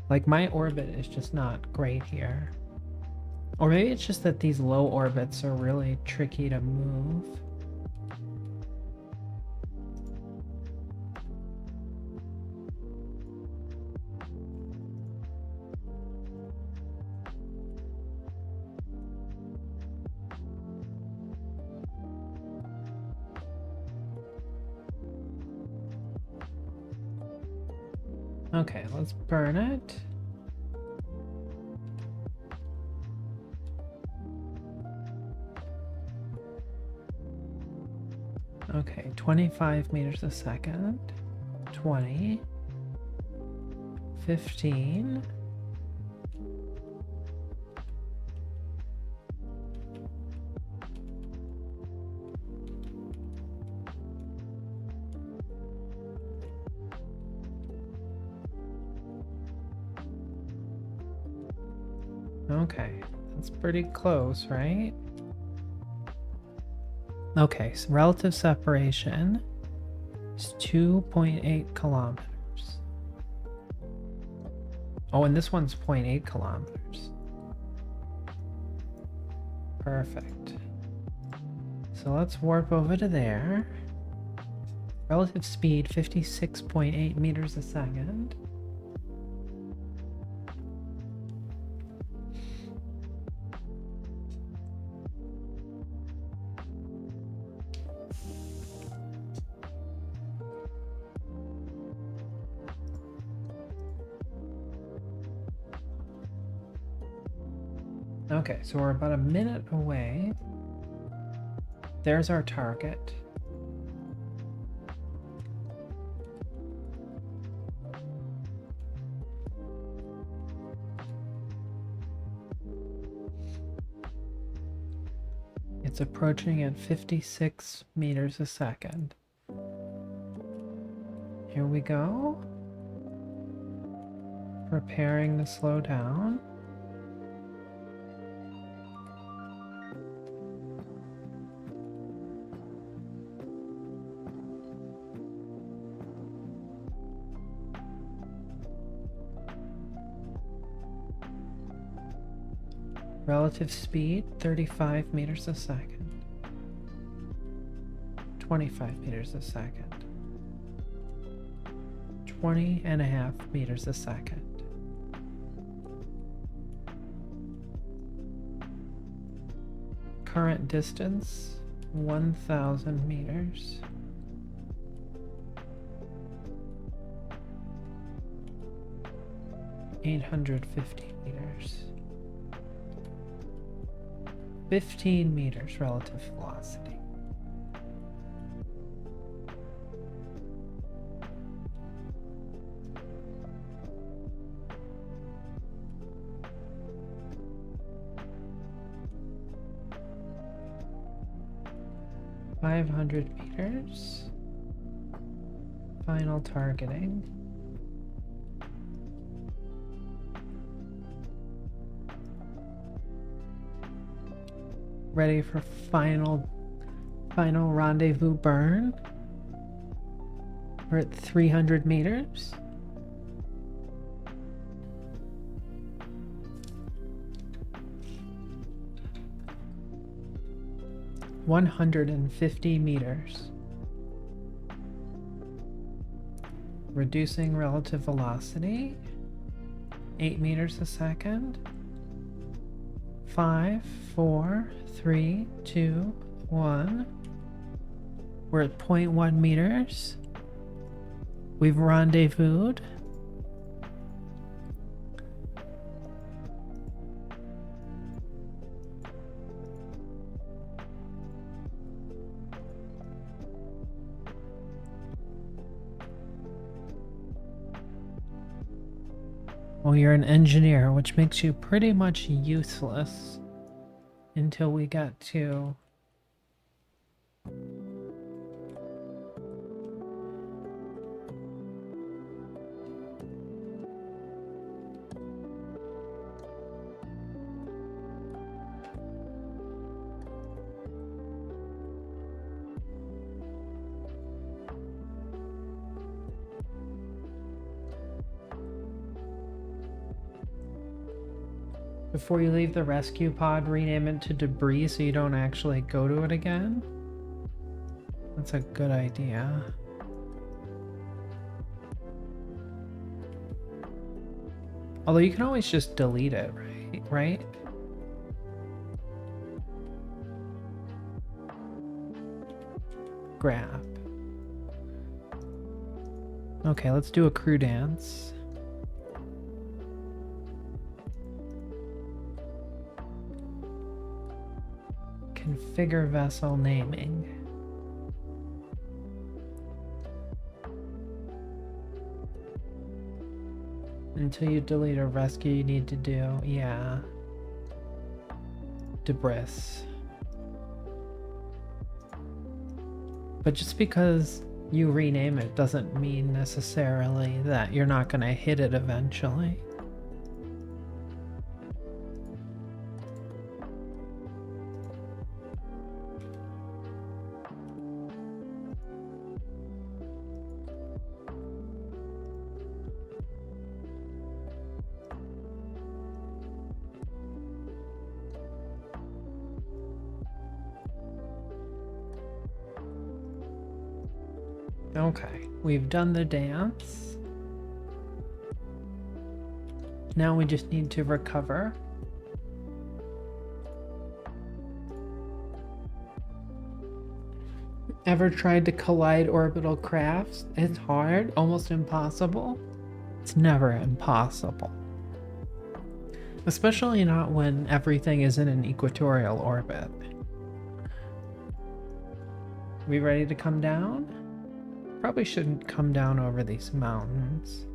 Like, my orbit is just not great here. Or maybe it's just that these low orbits are really tricky to move. Okay, let's burn it. Okay, 25 meters a second. 20. 15. Okay, that's pretty close, right? Okay, so relative separation is 2.8 kilometers. Oh, and this one's 0.8 kilometers. Perfect. So let's warp over to there. Relative speed, 56.8 meters a second. Okay, so we're about a minute away. There's our target. It's approaching at 56 meters a second. Here we go. Preparing to slow down. Relative speed, 35 meters a second. 25 meters a second. 20.5 meters a second. Current distance, 1,000 meters. $850 meters. 15 meters relative velocity. $500 meters. Final targeting. Ready for final rendezvous burn. We're at 300 meters. $150 meters. Reducing relative velocity. 8 meters a second. 5, 4, 3, 2, 1. We're at 0.1 meters. We've rendezvoused. Well, you're an engineer, which makes you pretty much useless until we get to before you leave the rescue pod, rename it to debris so you don't actually go to it again. That's a good idea. Although you can always just delete it, right? Grab. Okay, let's do a crew dance. Configure vessel naming. Until you delete a rescue, you need to do, yeah. Debris. But just because you rename it doesn't mean necessarily that you're not going to hit it eventually. Okay, we've done the dance. Now we just need to recover. Ever tried to collide orbital crafts? It's hard, almost impossible. It's never impossible. Especially not when everything is in an equatorial orbit. We ready to come down? Probably shouldn't come down over these mountains.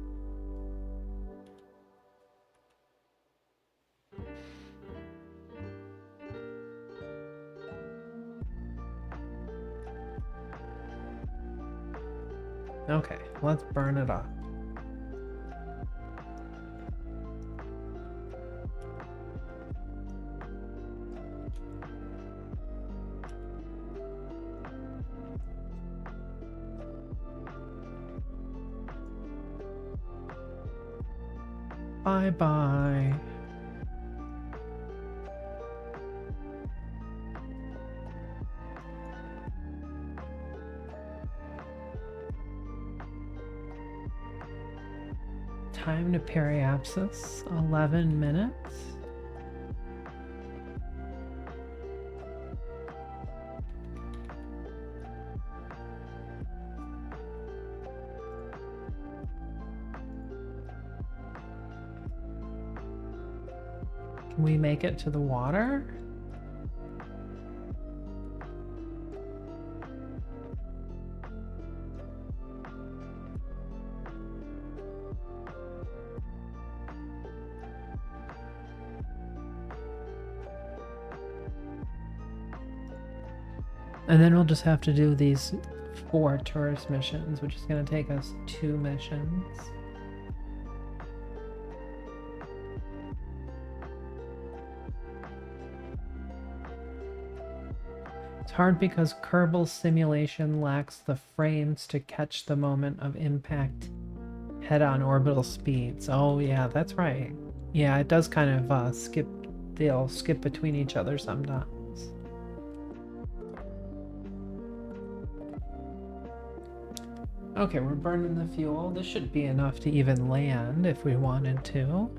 Okay, let's burn it up. Bye-bye. Time to periapsis, 11 minutes. Can we make it to the water? And then we'll just have to do these 4 tourist missions, which is going to take us 2 missions. It's hard because Kerbal simulation lacks the frames to catch the moment of impact head-on orbital speeds. Oh yeah, that's right. Yeah, it does kind of skip, they'll skip between each other sometimes. Okay, we're burning the fuel. This should be enough to even land if we wanted to.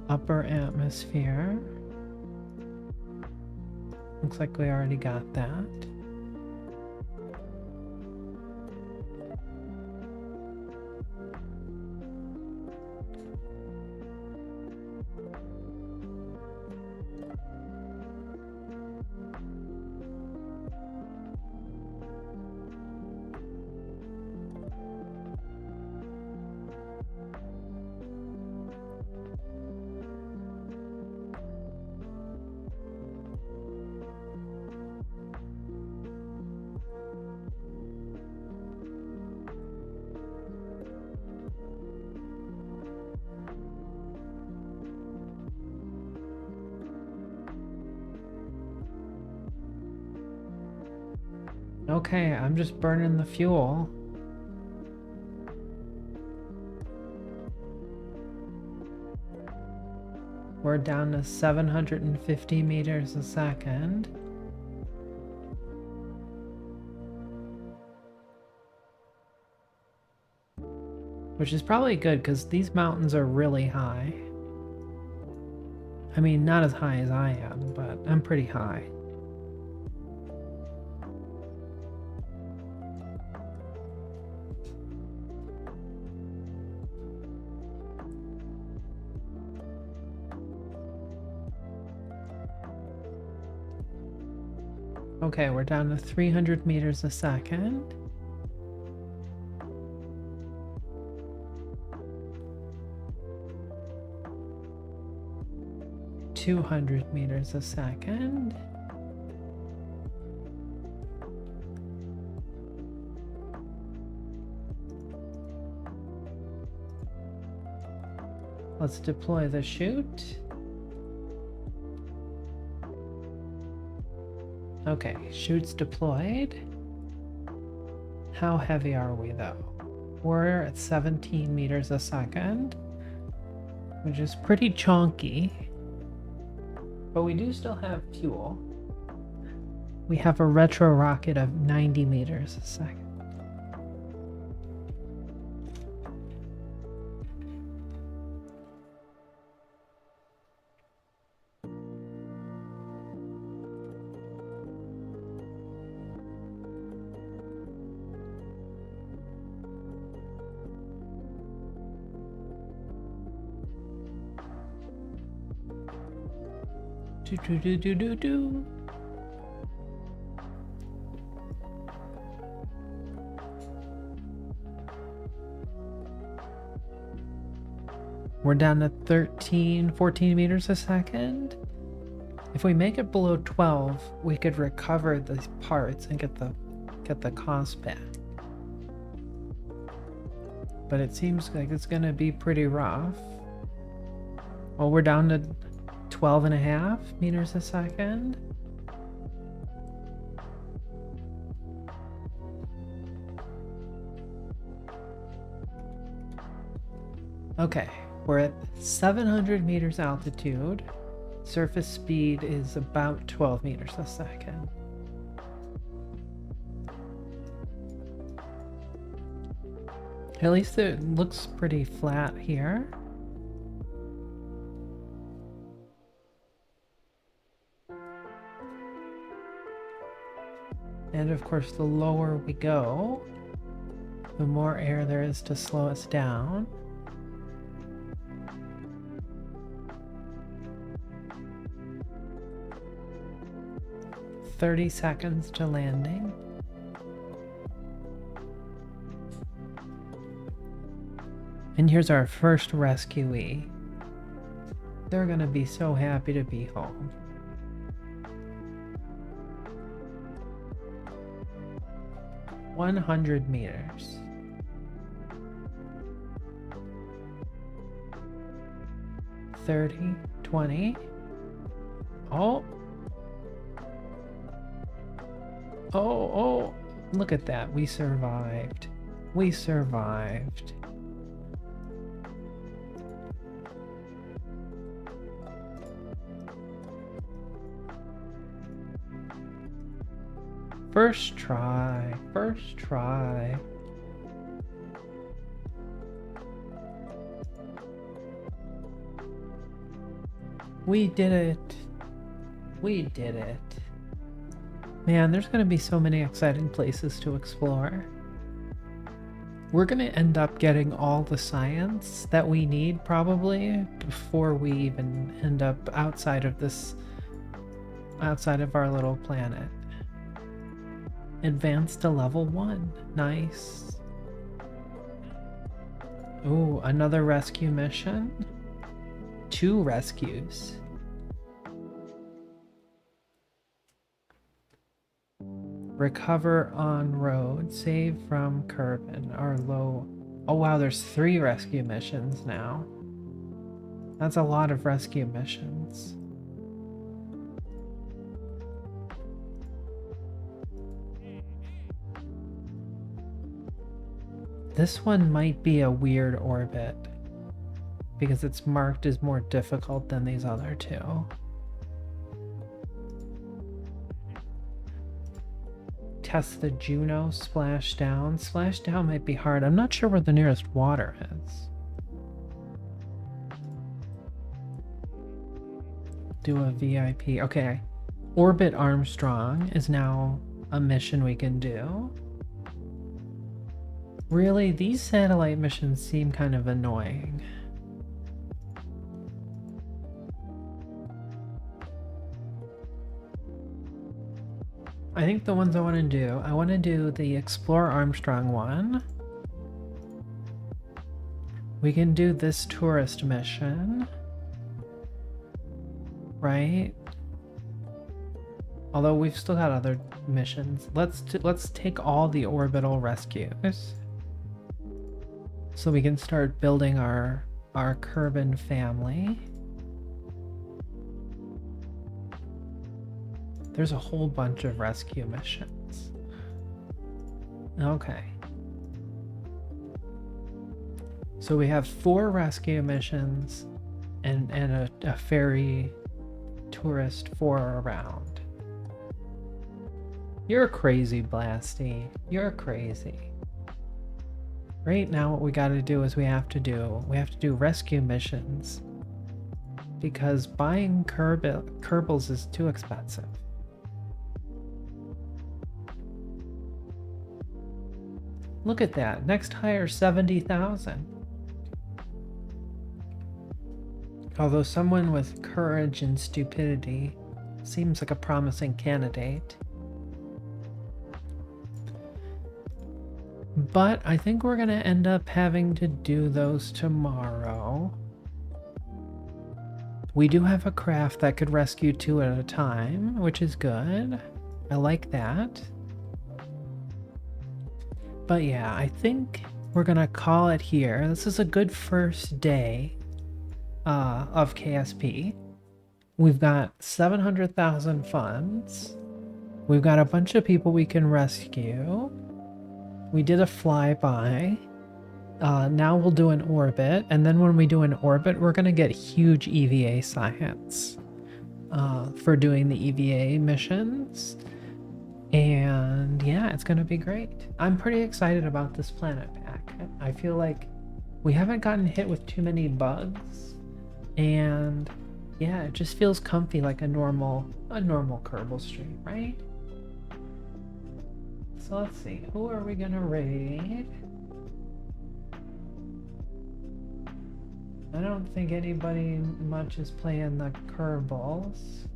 Upper atmosphere. Looks like we already got that. Okay, I'm just burning the fuel. We're down to 750 meters a second. Which is probably good because these mountains are really high. I mean, not as high as I am, but I'm pretty high. Okay, we're down to 300 meters a second. $200 meters a second. Let's deploy the chute. Okay, chute's deployed. How heavy are we though? We're at 17 meters a second, which is pretty chonky. But we do still have fuel. We have a retro rocket of 90 meters a second. Do. We're down to 14 meters a second. If we make it below 12, we could recover the parts and get the cost back. But it seems like it's gonna be pretty rough. Well, we're down to 12.5 meters a second. Okay, we're at 700 meters altitude. Surface speed is about 12 meters a second. At least it looks pretty flat here. And of course, the lower we go, the more air there is to slow us down. "30 seconds to landing." And here's our first rescuee. They're gonna be so happy to be home. "100 meters. 30, 20. Oh. Oh, look at that. We survived. We survived. First try. First try. We did it. We did it. Man, there's going to be so many exciting places to explore. We're going to end up getting all the science that we need probably before we even end up outside of our little planet. Advance to level 1. Nice. Ooh, another rescue mission. 2 rescues. Recover on road. Save from Kerbin. Our low. Oh wow, there's 3 rescue missions now. That's a lot of rescue missions. This one might be a weird orbit because it's marked as more difficult than these other 2. Test the Juno splashdown. Splashdown might be hard. I'm not sure where the nearest water is. Do a VIP. Okay. Orbit Armstrong is now a mission we can do. Really, these satellite missions seem kind of annoying. I think the ones I want to do the Explore Armstrong one. We can do this tourist mission, right? Although we've still got other missions. Let's take all the orbital rescues, so we can start building our Kerbin family. There's a whole bunch of rescue missions. Okay. So we have 4 rescue missions and a ferry tourist 4 around. You're crazy, Blasty. You're crazy. Right now what we gotta do is we have to do rescue missions, because buying Kerbals is too expensive. Look at that. Next hire 70,000. Although someone with courage and stupidity seems like a promising candidate. But I think we're gonna end up having to do those tomorrow. We do have a craft that could rescue 2 at a time, which is good. I like that. But yeah, I think we're gonna call it here. This is a good first day of KSP. We've got 700,000 funds. We've got a bunch of people we can rescue. We did a flyby. Now we'll do an orbit, and then when we do an orbit, we're gonna get huge EVA science for doing the EVA missions. And yeah, it's gonna be great. I'm pretty excited about this planet pack. I feel like we haven't gotten hit with too many bugs, and yeah, it just feels comfy like a normal Kerbal stream, right? So let's see, who are we gonna raid? I don't think anybody much is playing the Kerbals.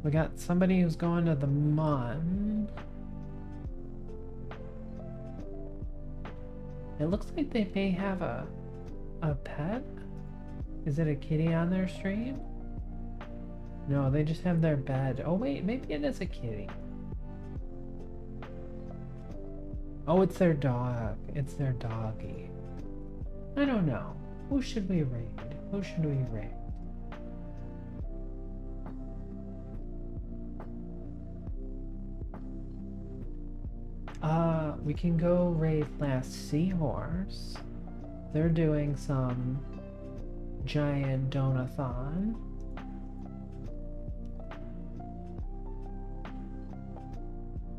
We got somebody who's going to the Mun. It looks like they may have a pet. Is it a kitty on their stream? No, they just have their bed. Oh wait, maybe it is a kitty. Oh, it's their dog. It's their doggy. I don't know. Who should we raid? Who should we raid? We can go raid Last Seahorse. They're doing some giant donathon.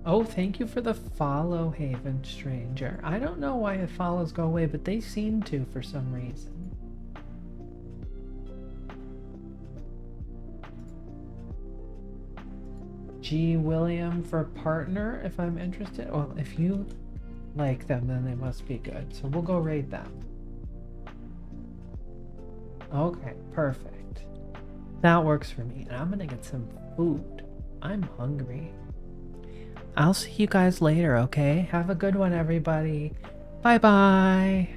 Oh, thank you for the follow, Haven Stranger. I don't know why the follows go away, but they seem to for some reason. G. William for partner, if I'm interested. Well, if you like them, then they must be good. So we'll go raid them. Okay, perfect. That works for me. And I'm gonna get some food. I'm hungry. I'll see you guys later, okay? Have a good one, everybody. Bye-bye.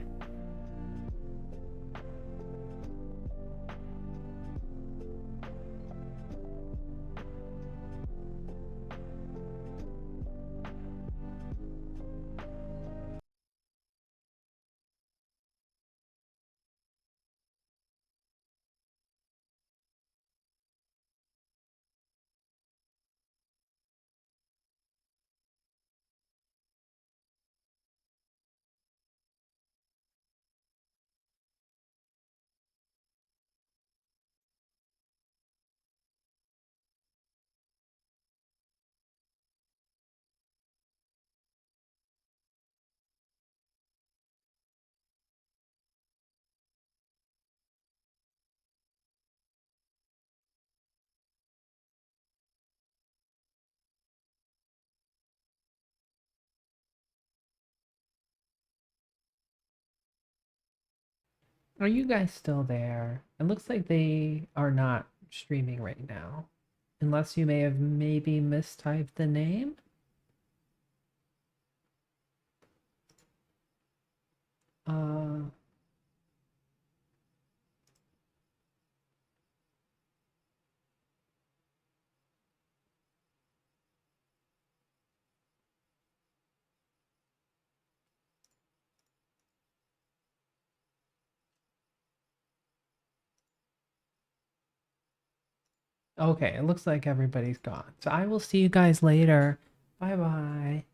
Are you guys still there? It looks like they are not streaming right now. Unless you may have maybe mistyped the name. Okay, it looks like everybody's gone. So I will see you guys later. Bye bye.